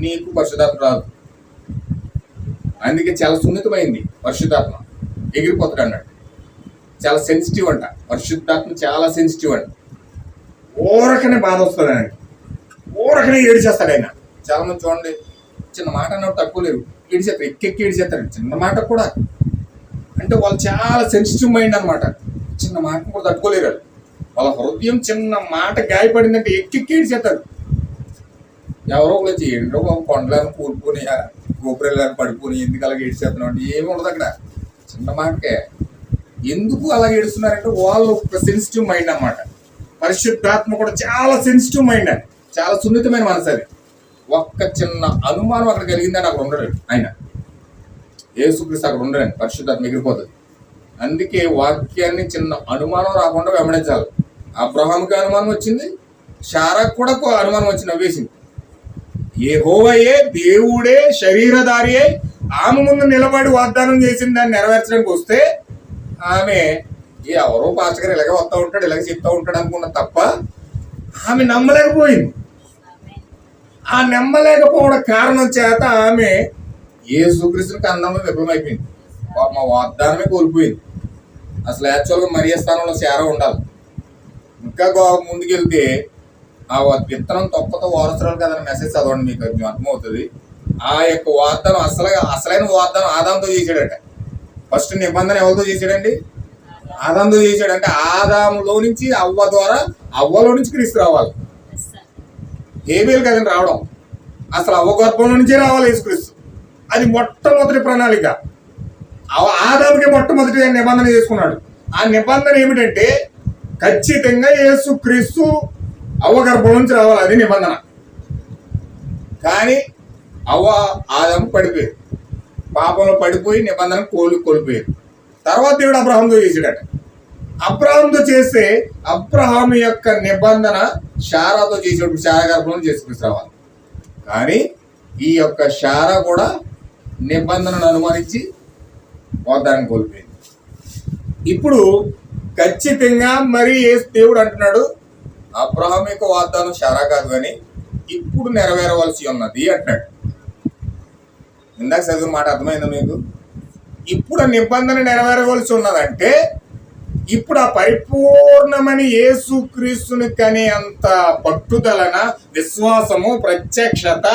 నీకు పరిశుద్ధాత్మ రాదు. అందుకే చాలా సున్నితమైంది పరిశుద్ధాత్మ, ఎగిరిపోతాడు అన్నాడు. చాలా సెన్సిటివ్ అంట పరిశుద్ధాత్మ, చాలా సెన్సిటివ్ అంట. ఊరకనే బాధ వస్తుంది ఆయనకి, ఊరకనే ఏడిచేస్తాడు ఆయన. చాలా మంది చూడండి, చిన్న మాట అన్నప్పుడు తక్కువ లేరు, ఏడిచేస్తారు, ఎక్కెక్కి ఏడిచేస్తాడు చిన్న మాట కూడా. అంటే వాళ్ళు చాలా సెన్సిటివ్ మైండ్ అనమాట. చిన్న మాటను కూడా తట్టుకోలేరు. వాళ్ళ హృదయం చిన్న మాట గాయపడిందంటే ఎక్కెక్కి ఏడిచేస్తారు. ఎవరో ఒకరు వచ్చి ఏంటో కొండలను కూలిపోయి, గోపురాలను పడిపోయి, ఎందుకు అలాగే ఏడిచేస్తున్నాం అంటే ఏమి ఉండదు అక్కడ. చిన్న మాటకే ఎందుకు అలాగే ఏడుస్తున్నారంటే వాళ్ళు ఒక సెన్సిటివ్ మైండ్ అన్నమాట. పరిశుద్ధాత్మ కూడా చాలా సెన్సిటివ్ మైండ్ అని, చాలా సున్నితమైన మనసు. అది ఒక్క చిన్న అనుమానం అక్కడ కలిగిందని అక్కడ ఉండడు ఆయన. యేసుక్రీస్తు అక్కడ ఉండడండి, పరిశుద్ధాత్మ ఎగిరిపోతుంది. అందుకే వాక్యాన్ని చిన్న అనుమానం రాకుండా వెంబడించాలి. అబ్రహాముకి అనుమానం వచ్చింది, శారాకు కూడా అనుమానం వచ్చింది, నవ్వేసింది. యెహోవాయే దేవుడే శరీరధారి అయి ఆమె ముందు నిలబడి వాగ్దానం చేసిన దాన్ని నెరవేర్చడానికి వస్తే ఆమె ఎవరో పాస్టర్ గారు ఇలాగే వస్తూ ఉంటాడు, ఇలాగే చెప్తూ ఉంటాడు అనుకున్న తప్ప ఆమె నమ్మలేకపోయింది. ఆ నమ్మలేకపోవడం కారణం చేత ఆమె యేసుక్రీస్తునికి అందంలో విఫలమైపోయింది. మా వాగ్దానమే కోల్పోయింది. అసలు యాక్చువల్గా మరియ స్థానంలో శారా ఉండాలి. ఇంకా ముందుకెళ్తే ఆ విత్తనం తొక్కతో వారసురాలు కదని మెసేజ్ చదవండి, మీకు అర్థమవుతుంది. ఆ యొక్క వాగ్దానం అసలైన వాగ్దానం ఆదాంతో చేశాడట. ఫస్ట్ నిబంధన ఎవరితో చేశాడండి? ఆదాంతో చేశాడు. అంటే ఆదాములో నుంచి అవ్వ ద్వారా, అవ్వలో నుంచి క్రీస్తు రావాలి. హేబేలు కదని రావడం, అసలు అవ్వ గర్భంలో నుంచే రావాలి యేసుక్రీస్తు. అది మొట్టమొదటి ప్రణాళిక. ఆదాముకి మొట్టమొదటి నిబంధన చేసుకున్నాడు. ఆ నిబంధన ఏమిటంటే ఖచ్చితంగా యేసుక్రీస్తు అవ్వ గర్భం నుంచి రావాలి, అది నిబంధన. కానీ అవ్వ ఆదాము పడిపోయారు, పాపంలో పడిపోయి నిబంధన కోల్పోయారు. తర్వాత దేవుడు అబ్రహాంతో చేసాడట. అబ్రహాంతో చేస్తే అబ్రహాం యొక్క నిబంధన శారాతో చేసేటప్పుడు శారా గర్భంలో చేసుకుని రావాలి. కానీ ఈ యొక్క శారా కూడా నిబంధనను అనుమానించి వాగ్దానం కోల్పోయింది. ఇప్పుడు ఖచ్చితంగా మరి దేవుడు అంటున్నాడు, అబ్రహాం యొక్క వాగ్దానం శారా కాదు కానీ ఇప్పుడు నెరవేరవలసి ఉన్నది అంటున్నాడు. ఇందాక చదివిన మాట అర్థమైందా మీకు? ఇప్పుడు ఆ నిబంధన నెరవేరవలసి ఉన్నదంటే ఇప్పుడు ఆ పరిపూర్ణమని యేసుక్రీస్తుని కనే అంత పట్టుదలన, విశ్వాసము, ప్రత్యక్షత,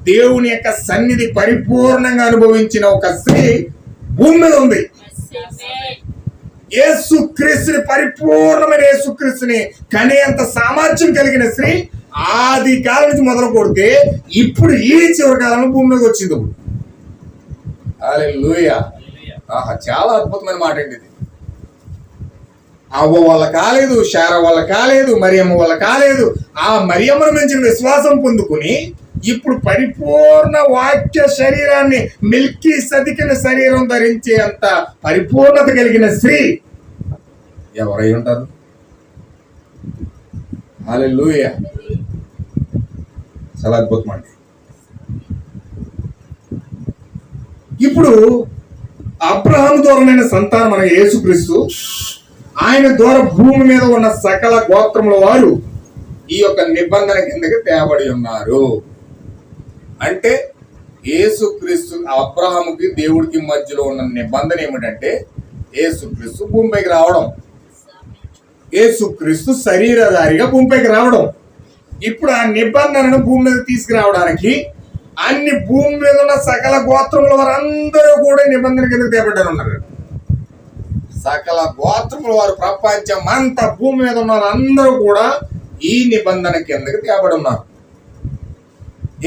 దేవుని యొక్క సన్నిధి పరిపూర్ణంగా అనుభవించిన ఒక స్త్రీ భూమి మీద ఉంది. యేసుక్రీస్తుని, పరిపూర్ణమైన యేసుక్రీస్తుని కనే అంత సామర్థ్యం కలిగిన స్త్రీ ఆది కాలం నుంచి మొదలు కొడితే ఇప్పుడు ఈ చివరి కాలంలో భూమి మీద వచ్చింది. హల్లెలూయా. చాలా అద్భుతమైన మాట అండి ఇది. అవ్వ వల్ల కాలేదు, శారా వల్ల కాలేదు, మరియమ్మ వల్ల కాలేదు. ఆ మరియమ్మను మించిన విశ్వాసం పొందుకుని ఇప్పుడు పరిపూర్ణ వాక్య శరీరాన్ని, మిల్కీ సదికిన శరీరం ధరించే అంత పరిపూర్ణత కలిగిన స్త్రీ ఎవరై ఉంటారు? హల్లెలూయా. చాలా అద్భుతం అండి. ఇప్పుడు అబ్రహాము ద్వారానైన సంతానం మన యేసుక్రీస్తు, ఆయన ద్వారా భూమి మీద ఉన్న సకల గోత్రముల వారు ఈ యొక్క నిబంధన కిందకి తేబడి ఉన్నారు. అంటే యేసుక్రీస్తు, అబ్రహాముకి దేవుడికి మధ్యలో ఉన్న నిబంధన ఏమిటంటే యేసుక్రీస్తు భూమిపైకి రావడం, యేసుక్రీస్తు శరీరధారిగా భూమిపైకి రావడం. ఇప్పుడు ఆ నిబంధనను భూమి మీద తీసుకురావడానికి అన్ని భూమి మీద ఉన్న సకల గోత్రముల వారు అందరూ కూడా నిబంధన కిందకి తేబడ్డారు ఉన్నారు. సకల గోత్రముల వారు, ప్రపంచం అంతా భూమి మీద ఉన్న అందరూ కూడా ఈ నిబంధన కిందకి తేబడి ఉన్నారు.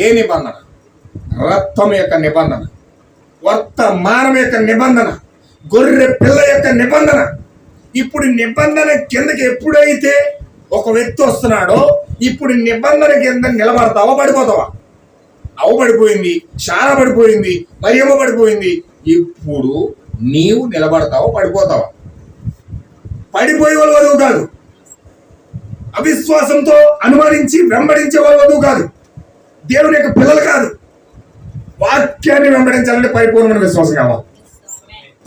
ఏ నిబంధన? రక్తం యొక్క నిబంధన, వర్తమానం యొక్క నిబంధన, గొర్రె పిల్ల యొక్క నిబంధన. ఇప్పుడు నిబంధన కిందకి ఎప్పుడైతే ఒక వ్యక్తి వస్తున్నాడో ఇప్పుడు నిబంధన కింద నిలబడతావా, పడిపోతావా? పడిపోయింది, శారా పడిపోయింది, మరియమ్మ పడిపోయింది. ఇప్పుడు నీవు నిలబడతావా, పడిపోతావా? పడిపోయే వాళ్ళు వధువు కాదు, అవిశ్వాసంతో అనుమానించి వెంబడించే వాళ్ళు వధువు కాదు, దేవుని యొక్క పిల్లలు కాదు. వాక్యాన్ని వెంబడించాలంటే పరిపూర్ణమైన విశ్వాసం కావాలి.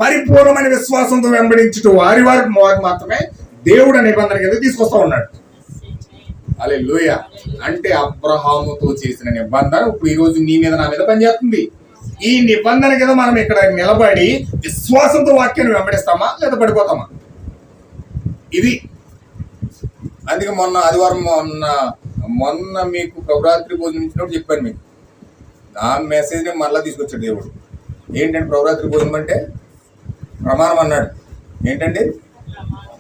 పరిపూర్ణమైన విశ్వాసంతో వెంబడించుట వారికి మాత్రమే దేవుడు నిబంధన కింద తీసుకొస్తా ఉన్నాడు. హల్లెలూయా. అంటే అబ్రహాముతో చేసిన నిబంధన ఇప్పుడు ఈ రోజు నీ మీద, నా మీద పనిచేస్తుంది. ఈ నిబంధన కింద మనం ఇక్కడ నిలబడి విశ్వాసంతో వాక్యాన్ని వెంబడిస్తామా లేదా పడిపోతామా? ఇది అందుకే మొన్న ఆదివారం మొన్న మీకు ప్రభురాత్రి భోజనం ఇచ్చినప్పుడు చెప్పాను మీకు. ఆ మెసేజ్ని మళ్ళీ తీసుకొచ్చాడు దేవుడు. ఏంటంటే ప్రభురాత్రి భోజనం అంటే ప్రమాణం అన్నాడు. ఏంటండి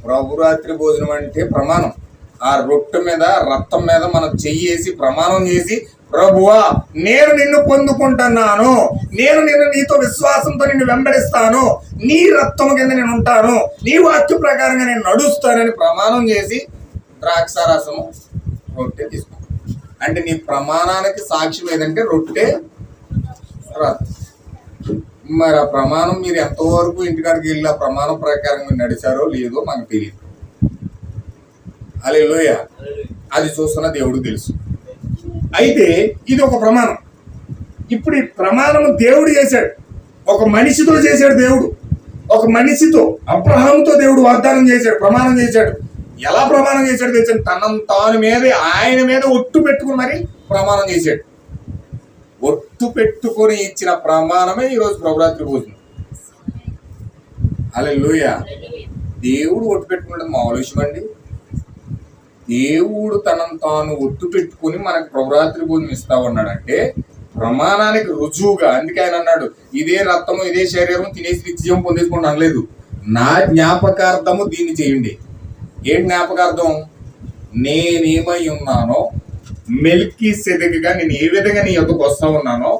ప్రభురాత్రి భోజనం అంటే ప్రమాణం. ఆ రొట్టె మీద, రక్తం మీద మనం చెయ్యేసి ప్రమాణం చేసి, ప్రభువా నేను నిన్ను పొందుకుంటున్నాను, నేను నీతో విశ్వాసంతో నిన్ను వెంబడిస్తాను, నీ రక్తం కింద నేను ఉంటాను, నీ వాక్య ప్రకారంగా నేను నడుస్తానని ప్రమాణం చేసి ద్రాక్షారసము, రొట్టె తీసుకో. అంటే నీ ప్రమాణానికి సాక్ష్యం ఏదంటే రొట్టె, రక్తం. మరి ఆ ప్రమాణం మీరు ఎంతవరకు ఇంటికాడికి వెళ్ళి ఆ ప్రమాణం ప్రకారం మీరు నడిచారో లేదో మనకు తెలియదు. హల్లెలూయా. అది చూస్తున్న దేవుడు తెలుసు. అయితే ఇది ఒక ప్రమాణం. ఇప్పుడు ఈ ప్రమాణం దేవుడు చేశాడు, ఒక మనిషితో చేశాడు దేవుడు. ఒక మనిషితో, అబ్రహాముతో దేవుడు వాగ్దానం చేశాడు, ప్రమాణం చేశాడు. ఎలా ప్రమాణం చేశాడు తెలుసు? తాను మీదే, ఆయన మీద ఒట్టు పెట్టుకుని మరి ప్రమాణం చేశాడు. ఒట్టు పెట్టుకొని ఇచ్చిన ప్రమాణమే ఈరోజు ప్రభురాత్రి భోజనం. హల్లెలూయా. దేవుడు ఒట్టు పెట్టుకున్నాడు మామూలు విషయం అండి. దేవుడు తనను తాను ఒట్టు పెట్టుకుని మనకు ప్రభురాత్రి భోజనం ఇస్తా ఉన్నాడంటే ప్రమాణానికి రుజువుగా. అందుకే ఆయన అన్నాడు, ఇదే రక్తము, ఇదే శరీరం తినేసి నిత్యం పొందేసుకోండి అనలేదు. నా జ్ఞాపకార్థము దీన్ని చేయండి. ఏం జ్ఞాపకార్థం? నేనేమై ఉన్నానో, మెల్కీ సెదెకుగా నేను ఏ విధంగా నీ యొద్దకు వస్తా ఉన్నానో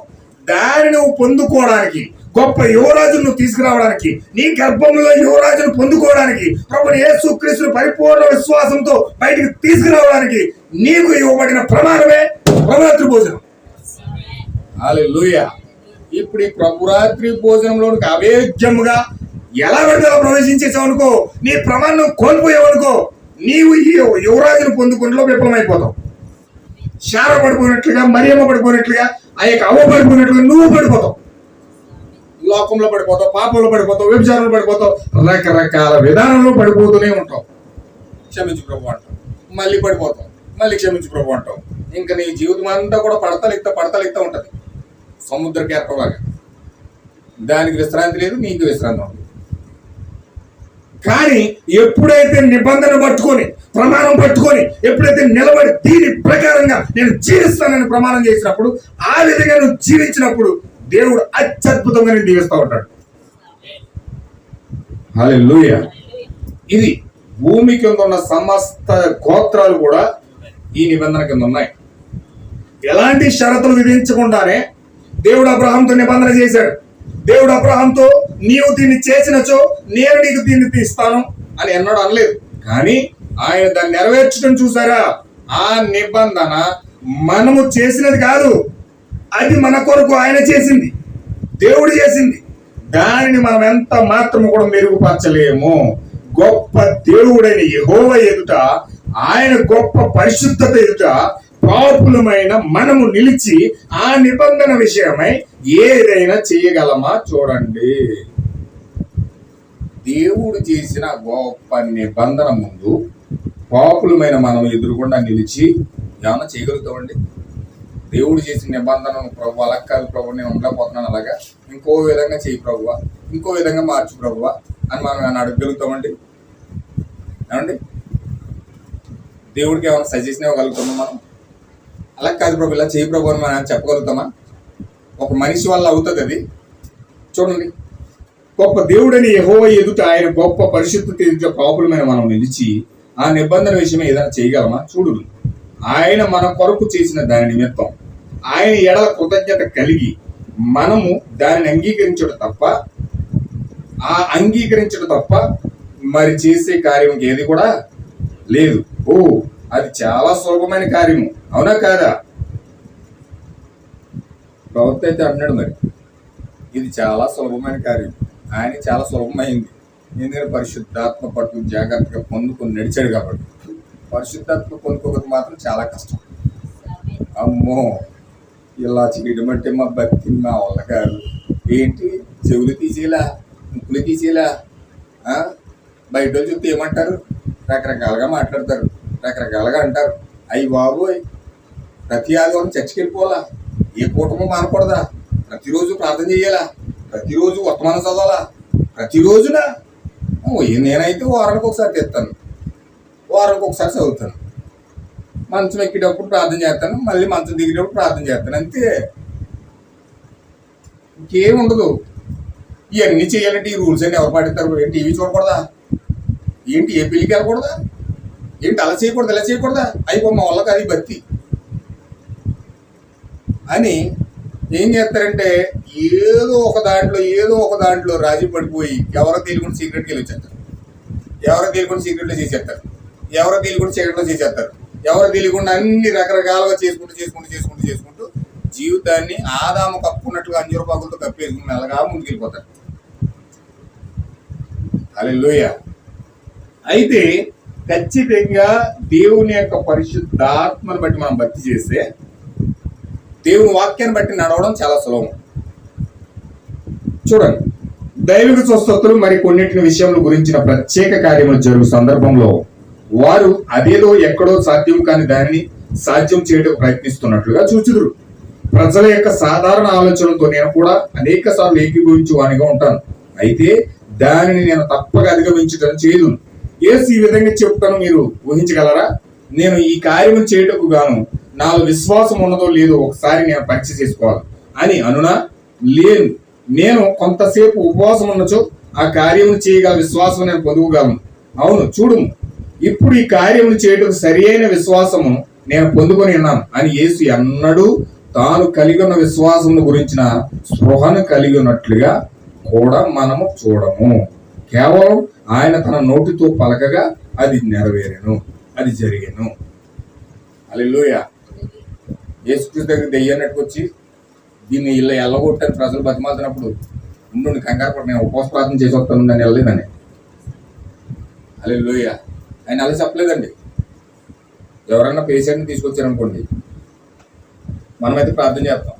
దాన్ని నువ్వు పొందుకోవడానికి, గొప్ప యువరాజును నువ్వు తీసుకురావడానికి, నీ గర్భంలో యువరాజును పొందుకోవడానికి, ప్రభువు యేసుక్రీస్తును పరిపూర్ణ విశ్వాసంతో బయటికి తీసుకురావడానికి నీకు ఇవ్వబడిన ప్రమాణమే ప్రభురాత్రి భోజనం. హల్లెలూయా. ఇప్పుడు ఈ ప్రభురాత్రి భోజనంలోనికి అవేద్యముగా ఎలా పడితే ప్రవేశించేసావనుకో, నీ ప్రమాణం కోల్పోయావనుకో, నీవు ఈ యువరాజును పొందుకుంటూ విఫలమైపోతావు. శారా పడిపోయినట్లుగా, మరియమ్మ పడిపోయినట్లుగా, ఆ యొక్క అవ్వ పడిపోయినట్లుగా నువ్వు పడిపోతావు. లోకంలో పడిపోతావు, పాపంలో పడిపోతావు, వ్యభిచారంలో పడిపోతావు, రకరకాల విధానంలో పడిపోతూనే ఉంటావు. క్షమించు ప్రభు అంటావు, మళ్ళీ పడిపోతావు, మళ్ళీ క్షమించు ప్రభు అంటావు. ఇంకా నీ జీవితం అంతా కూడా పడతలిక్తా ఉంటది, సముద్ర కేరకలాగా. దానికి విశ్రాంతి లేదు, నీకు విశ్రాంతి ఉండదు. కానీ ఎప్పుడైతే నిబంధన పట్టుకొని ప్రమాణం పట్టుకొని ఎప్పుడైతే నిలబడి దీని ప్రకారంగా నేను జీవిస్తానని ప్రమాణం చేసినప్పుడు, ఆ విధంగా నువ్వు జీవించినప్పుడు దేవుడు అత్యద్భుతంగా నేను దీవిస్తూ ఉంటాడు. హల్లెలూయా. ఇది భూమి కింద ఉన్న సమస్త గోత్రాలు కూడా ఈ నిబంధన కింద ఉన్నాయి. ఎలాంటి షరతులు విధించకుండానే దేవుడు అబ్రహాంతో నిబంధన చేశాడు. దేవుడు అబ్రహాంతో నీవు దీన్ని చేసినచో నేను నీకు దీన్ని తీస్తాను అని ఎన్నడూ అనలేదు. కానీ ఆయన దాన్ని నెరవేర్చడం చూసారా? ఆ నిబంధన మనము చేసినది కాదు, అది మన కొరకు ఆయన చేసింది, దేవుడు చేసింది. దానిని మనం ఎంత మాత్రము కూడా మెరుగుపరచలేము. గొప్ప దేవుడైన యెహోవా ఎదుట, ఆయన గొప్ప పరిశుద్ధత ఎదుట పాపులమైన మనము నిలిచి ఆ నిబంధన విషయమై ఏదైనా చేయగలమా చూడండి. దేవుడు చేసిన గొప్ప నిబంధన ముందు పాపులమైన మనం ఎదురుగుండా నిలిచి ఏమన్నా చేయగలుగుతామండి? దేవుడు చేసిన నిబంధనను ప్రభు అలా కాదు ప్రభు, నేను ఉండకపోతున్నాను, అలాగా ఇంకో విధంగా చేయి ప్రభువా, ఇంకో విధంగా మార్చు ప్రభువా అని మనం ఏమైనా అడగగలుగుతామండి? ఏమండి? దేవుడికి ఏమైనా సజెషన్ ఇవ్వగలుగుతామా మనం? అలా కాదు ప్రభు, ఇలా చేయి ప్రభు అని మనం చెప్పగలుగుతామా? ఒక మనిషి వల్ల అవుతుంది అది? చూడండి, గొప్ప దేవుడని యెహోవా ఎదుట, ఆయన గొప్ప పరిశుద్ధత ఎదుట పాపులమైన మనం నిలిచి ఆ నిబంధన విషయమే ఏదైనా చేయగలమా? చూడు, ఆయన మన కొరకు చేసిన దాని నిమిత్తం ఆయన ఎడల కృతజ్ఞత కలిగి మనము దానిని అంగీకరించడం తప్ప మరి చేసే కార్యం ఏది కూడా లేదు. ఓ, అది చాలా సులభమైన కార్యము, అవునా కాదా? ప్రవక్త అయితే అన్నాడు, మరి ఇది చాలా సులభమైన కార్యం. ఆయన చాలా సులభమైంది, ఎందుకంటే పరిశుద్ధాత్మ పట్టు జాగ్రత్తగా పొందుకొని నడిచాడు కాబట్టి. పరిశుద్ధాత్మ పొందుకోకపోతే మాత్రం చాలా కష్టం. అమ్మో, ఇలా చేయడం అంటే మా భక్తి మా వల్ల కాదు. ఏంటి, చెవులు తీసేలా, ముక్కులు తీసేలా, బయట వాళ్ళు చూస్తే ఏమంటారు? రకరకాలుగా మాట్లాడతారు, రకరకాలుగా అంటారు. అయ్యి బాబోయ్, ప్రతి ఆదివారం చర్చికి వెళ్ళిపోవాలా? ఏ కూటమో మానకూడదా? ప్రతిరోజు ప్రార్థన చేయాలా? ప్రతిరోజు వర్తమానం చదవాలా? ప్రతిరోజున నేనైతే వారానికి ఒకసారి తెస్తాను, వారానికి ఒకసారి చదువుతాను. మంచం ఎక్కేటప్పుడు ప్రార్థన చేస్తాను, మళ్ళీ మంచం దిగేటప్పుడు ప్రార్థన చేస్తాను, అంతే. ఇంకేం ఉండదు. ఇవన్నీ చేయాలంటే ఈ రూల్స్ అన్ని ఎవరు పాటిస్తారు? ఏంటి, టీవీ చూడకూడదా? ఏంటి, ఏ పెళ్ళికి వెళ్ళకూడదా? ఏంటి, అలా చేయకూడదు, ఇలా చేయకూడదా? అయిపో మా వాళ్ళకి అది భక్తి అని ఏం చేస్తారంటే ఏదో ఒక దాంట్లో రాజీ పడిపోయి ఎవరో తెలియకుండా సీక్రెట్కి వెళ్ళి వచ్చేస్తారు, ఎవరో తెలియకుండా సీక్రెట్లో చేసేస్తారు, ఎవరో తెలియకుండా చీకట్లో చేసేస్తారు, ఎవరో తెలియకుండా అన్ని రకరకాలుగా చేసుకుంటూ జీవితాన్ని ఆదాము కప్పుకున్నట్లుగా అంజూర పాకులతో కప్పేసుకుని మెల్లగా ముందుకెళ్ళిపోతారు. హల్లెలూయా. అయితే ఖచ్చితంగా దేవుని యొక్క పరిశుద్ధాత్మను బట్టి మనం భక్తి చేస్తే, దేవుని వాక్యాన్ని బట్టి నడవడం చాలా సులభం. చూడండి, దైవిక స్వస్థతలు మరి కొన్నిటిని విషయముల గురించిన ప్రత్యేక కార్యములు జరుగు సందర్భంలో వారు అదేదో ఎక్కడో సాధ్యం కాని దానిని సాధ్యం చేయడం ప్రయత్నిస్తున్నట్లుగా చూచుదురు. ప్రజల యొక్క సాధారణ ఆలోచనలతో నేను కూడా అనేక సార్లు ఏకీభవించు వానిగా ఉంటాను. అయితే దానిని నేను తప్పక అధిగమించడం చేయదు. యేసు ఈ విధంగా చెప్తాను, మీరు ఊహించగలరా? నేను ఈ కార్యము చేయటకు గాను నాలో విశ్వాసం ఉన్నదో లేదో ఒకసారి నేను పరీక్ష చేసుకోవాలి అని అనునా? లేదు, నేను కొంతసేపు ఉపవాసం ఉన్నచో ఆ కార్యమును చేయగల విశ్వాసం నేను పొందుకోగలను. అవును, చూడు, ఇప్పుడు ఈ కార్యమును చేయటకు సరి అయిన విశ్వాసము నేను పొందుకొని ఉన్నాను అని యేసు ఎన్నడూ తాను కలిగి ఉన్న విశ్వాసమును గురించిన స్పృహను కలిగి ఉన్నట్లుగా కూడా మనము చూడము. కేవలం ఆయన తన నోటితో పలకగా అది నెరవేరెను, అది జరిగెను. హల్లెలూయా. యేసుక్రీస్తు దగ్గర దెయ్యాన్నట్టుకు వచ్చి దీన్ని ఇలా ఎల్లగొట్టని ప్రజలు బతిమాలుతున్నప్పుడు ఉండు కంగారు పడి నేను ఉపవాస ప్రార్థన చేసి వస్తాను అని వెళ్ళలేదని. హల్లెలూయా. ఆయన అలా చెప్పలేదండి. ఎవరన్నా పేషెంట్ని తీసుకొచ్చారనుకోండి, మనమైతే ప్రార్థన చేస్తాం,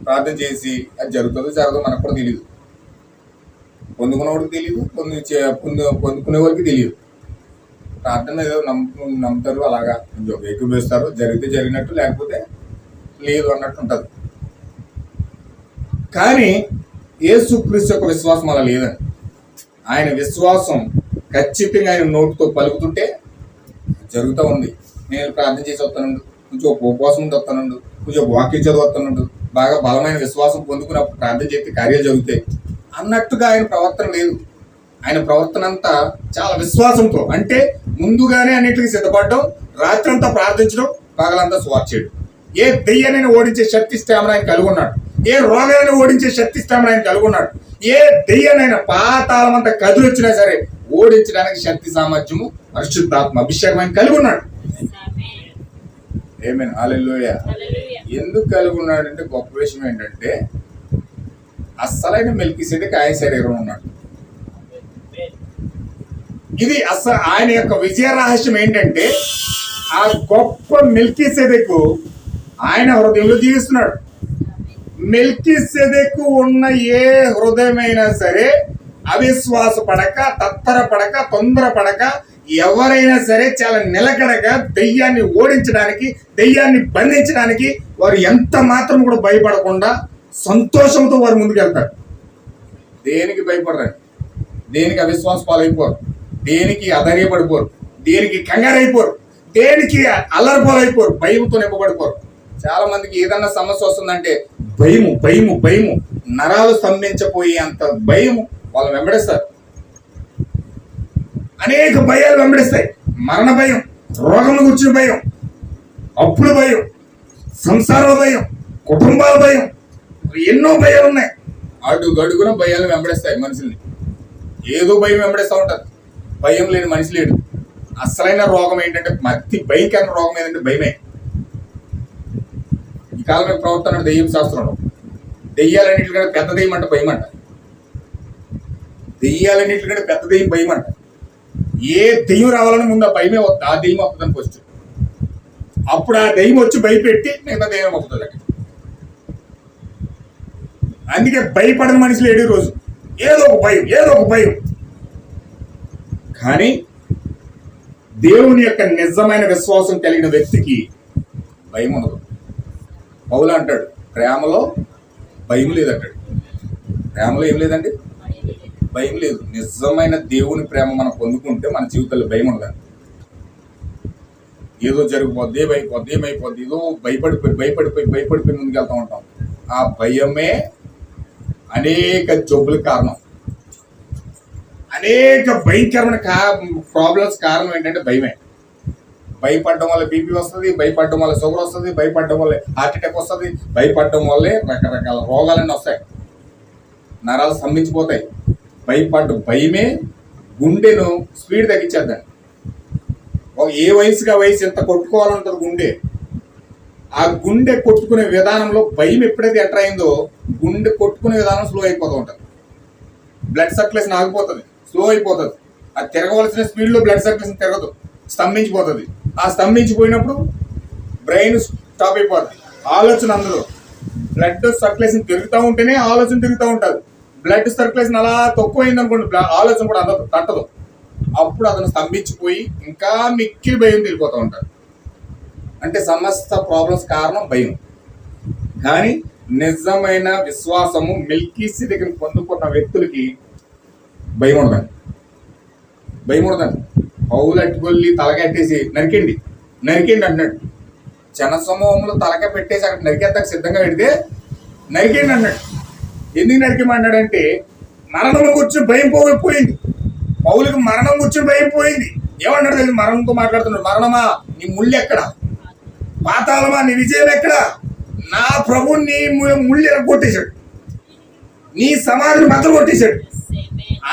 ప్రార్థన చేసి అది జరుగుతుందో జరగదో మనకు కూడా తెలియదు, పొందుకునేవాడికి తెలియదు, పొందుకునే వారికి తెలియదు. ప్రార్థన ఏదో నమ్ముతారు, అలాగా ఏకీభవిస్తారు, జరిగితే జరిగినట్టు, లేకపోతే లేదు అన్నట్టు ఉంటుంది. కానీ యేసుక్రీస్తు యొక్క విశ్వాసం అలా లేదని. ఆయన విశ్వాసం ఖచ్చితంగా ఆయన నోటితో పలుకుతుంటే జరుగుతూ ఉంది. నేను ప్రార్థన చేసి వస్తానండు, కొంచెం ఉపవాసం ఉండి వస్తానండు, కొంచెం వాక్యం చదువు వస్తానండు, బాగా బలమైన విశ్వాసం పొందుకున్నప్పుడు ప్రార్థన చేస్తే కార్యాలు జరుగుతాయి అన్నట్టుగా ఆయన ప్రవర్తన లేదు. ఆయన ప్రవర్తన అంతా చాలా విశ్వాసంతో, అంటే ముందుగానే అన్నిటికీ సిద్ధపడడం, రాత్రంతా ప్రార్థించడం, పగలంతా సువార్త చేయడం. ఏ దెయ్యాన్ని ఓడించే శక్తి స్థామని ఆయన కలిగి ఉన్నాడు. ఏ రోగాన్ని ఓడించే శక్తి స్థామని ఆయన కలిగి ఉన్నాడు. ఏ దెయ్యాన్నైనా పాతాళం అంతా కదులు వచ్చినా సరే ఓడించడానికి శక్తి సామర్థ్యము పరిశుద్ధాత్మ అభిషేకం ఆయన కలిగి ఉన్నాడు. ఆమేన్, హల్లెలూయా. ఎందుకు కలిగి ఉన్నాడంటే గొప్ప విషయం ఏంటంటే అస్సలైన మెల్కీసెదెకు ఆయన శరీరం ఉన్నాడు. ఇది అసలు ఆయన యొక్క విజయ రహస్యం ఏంటంటే ఆ గొప్ప మెల్కీసెదెకు ఆయన హృదయంలో జీవిస్తున్నాడు. మెల్కీసెదెకు ఉన్న ఏ హృదయమైనా సరే అవిశ్వాస పడక, తత్తర పడక, తొందర పడక, ఎవరైనా సరే చాలా నిలకడగా దెయ్యాన్ని ఓడించడానికి, దెయ్యాన్ని బంధించడానికి వారు ఎంత మాత్రం కూడా భయపడకుండా సంతోషంతో వారు ముందుకు వెళ్తారు. దేనికి భయపడరు, దేనికి అవిశ్వాస పాలైపోరు, దేనికి అధైర్యపడిపోరు, దేనికి కంగారైపోరు, దేనికి అల్లరిపోలైపోరు, భయంతో నింపబడిపోరు. చాలా మందికి ఏదన్నా సమస్య వస్తుందంటే భయము భయము భయము, నరాలు స్తంభించపోయే అంత భయము వాళ్ళు వెంబడిస్తారు. అనేక భయాలు వెంబడిస్తాయి. మరణ భయం, రోగం గురించిన భయం, అప్పుల భయం, సంసార భయం, కుటుంబాల భయం, ఎన్నో భయాలు ఉన్నాయి. అడుగడుగున భయాలు వెంబడిస్తాయి మనుషుల్ని. ఏదో భయం వెంబడిస్తూ ఉంటుంది. భయం లేని మనిషి లేడు. అసలైన రోగం ఏంటంటే అతి భయంకరమైన రోగం ఏంటంటే భయమే. ఈ కాలం ప్రవర్తన దెయ్యం శాస్త్రంలో దెయ్యాలన్నింటికంటే పెద్ద దెయ్యం అంటే భయం అంట. దెయ్యాలన్నింటికంటే పెద్ద దెయ్యం భయం అంట. ఏ దెయ్యం రావాలని ముందు ఆ భయమే వస్తుంది. ఆ దెయ్యం వస్తుందని ఫస్ట్. అప్పుడు ఆ దెయ్యం వచ్చి భయపెట్టి మిగతా దెయ్యం వస్తుంది. అందుకే భయపడని మనిషి లేడు ఈ రోజు. ఏదో ఒక భయం, ఏదో ఒక భయం. కానీ దేవుని యొక్క నిజమైన విశ్వాసం కలిగిన వ్యక్తికి భయం ఉండదు. పౌలు అంటాడు, ప్రేమలో భయం లేదంటాడు. ప్రేమలో ఏం లేదండి? భయం లేదు. నిజమైన దేవుని ప్రేమ మనం పొందుకుంటే మన జీవితంలో భయం ఉండదు. ఏదో జరిగిపోద్ది, ఏమైపోద్ది, ఏమైపోద్ది, ఏదో భయపడిపోయి ముందుకు వెళ్తూ ఉంటాం. ఆ భయమే అనేక జబ్బుల కారణం. అనేక భయంకరమైన ప్రాబ్లమ్స్ కారణం ఏంటంటే భయమే. భయపడడం వల్ల బీపీ వస్తుంది, భయపడడం వల్ల షుగర్ వస్తుంది, భయపడడం వల్ల హార్ట్ అటాక్ వస్తుంది, భయపడడం వల్లే రకరకాల రోగాలన్నీ వస్తాయి, నరాలు స్తంభించిపోతాయి. భయమే గుండెను స్పీడ్ తగ్గించేద్దాం. ఏ వయసుగా వయసు ఎంత కొట్టుకోవాలంటుంది గుండె. ఆ గుండె కొట్టుకునే విధానంలో భయం ఎప్పుడైతే ఎంటర్ అయిందో గుండె కొట్టుకునే విధానం స్లో అయిపోతూ ఉంటుంది. బ్లడ్ సర్క్యులేషన్ ఆగిపోతుంది, స్లో అయిపోతుంది. అది తిరగవలసిన స్పీడ్లో బ్లడ్ సర్క్యులేషన్ తిరగదు, స్తంభించిపోతుంది. ఆ స్తంభించిపోయినప్పుడు బ్రెయిన్ స్టాప్ అయిపోతుంది. ఆలోచన అందులో బ్లడ్ సర్క్యులేషన్ తిరుగుతూ ఉంటేనే ఆలోచన తిరుగుతూ ఉంటుంది. బ్లడ్ సర్క్యులేషన్ అలా తక్కువైంది అనుకోండి, ఆలోచన కూడా అందదు, తట్టదు. అప్పుడు అతను స్తంభించిపోయి ఇంకా మిక్కిలి భయం తిరిగిపోతూ ఉంటాడు. అంటే సమస్త ప్రాబ్లమ్స్ కారణం భయం. కానీ నిజమైన విశ్వాసము మెల్కీసెదెకును పొందుకున్న వ్యక్తులకి భయం ఉండదండి. భయం ఉండదండి. పౌలు అట్టుకొల్లి తలకెట్టేసి నరికండి అంటున్నాడు. జనసమూహంలో తలక పెట్టేసి అక్కడ నరికేస్తాక సిద్ధంగా పెడితే నరికండి అన్నాడు. ఎందుకు నరికేమన్నాడంటే మరణం కూర్చొని భయం పోయింది. పౌలుకి మరణం కూర్చొని భయం పోయింది. ఏమన్నాడు తెలియదు, మరణంతో మాట్లాడుతున్నాడు. మరణమా నీ ముళ్ళు ఎక్కడ? పాతాళమా నీ విజయం ఎక్కడ? నా ప్రభు నీ ముళ్ళు ఎరగొట్టేశాడు, నీ సమాధిని బద్దలు కొట్టేశాడు.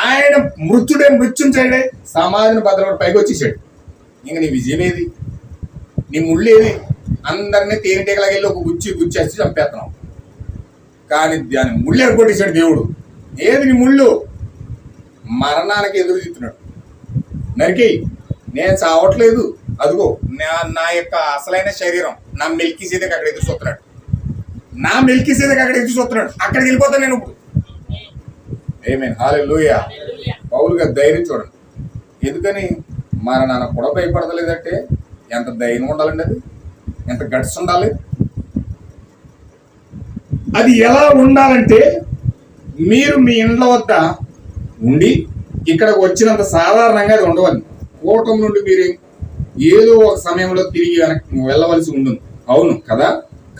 ఆయన మృత్యుంచాడే సమాధిని బద్దలు పైకి వచ్చేసాడు. ఇంక నీ విజయం ఏది? నీ ముళ్ళు ఏది? అందరినీ తేనెటీగలాగా వెళ్ళి ఒక గుచ్చేసి చంపేస్తున్నావు. కానీ దాని ముళ్ళు ఎరగొట్టేశాడు దేవుడు. ఏది నీ ముళ్ళు? మరణానికి ఎదురు చూస్తున్నాడు. నరికేయి, నేను చావట్లేదు, అదిగో నా యొక్క అసలైన శరీరం నా మెల్కీసెదెకు అక్కడ ఎదురు చూస్తున్నాడు. అక్కడికి వెళ్ళిపోతాను నేను ఇప్పుడు. ఆమేన్, హల్లెలూయా. పౌలు గారి ధైర్యం చూడండి. ఎందుకని మరణానికి కూడా భయపడతలేదంటే ఎంత ధైర్యం ఉండాలండి, అది ఎంత గట్స్ ఉండాలి. అది ఎలా ఉండాలంటే మీరు మీ ఇండ్ల వద్ద ఉండి ఇక్కడికి వచ్చినంత సాధారణంగా అది ఉండవాలి. కూటం నుండి మీరు ఏదో ఒక సమయంలో తిరిగి వెళ్ళవలసి ఉంటుంది, అవును కదా?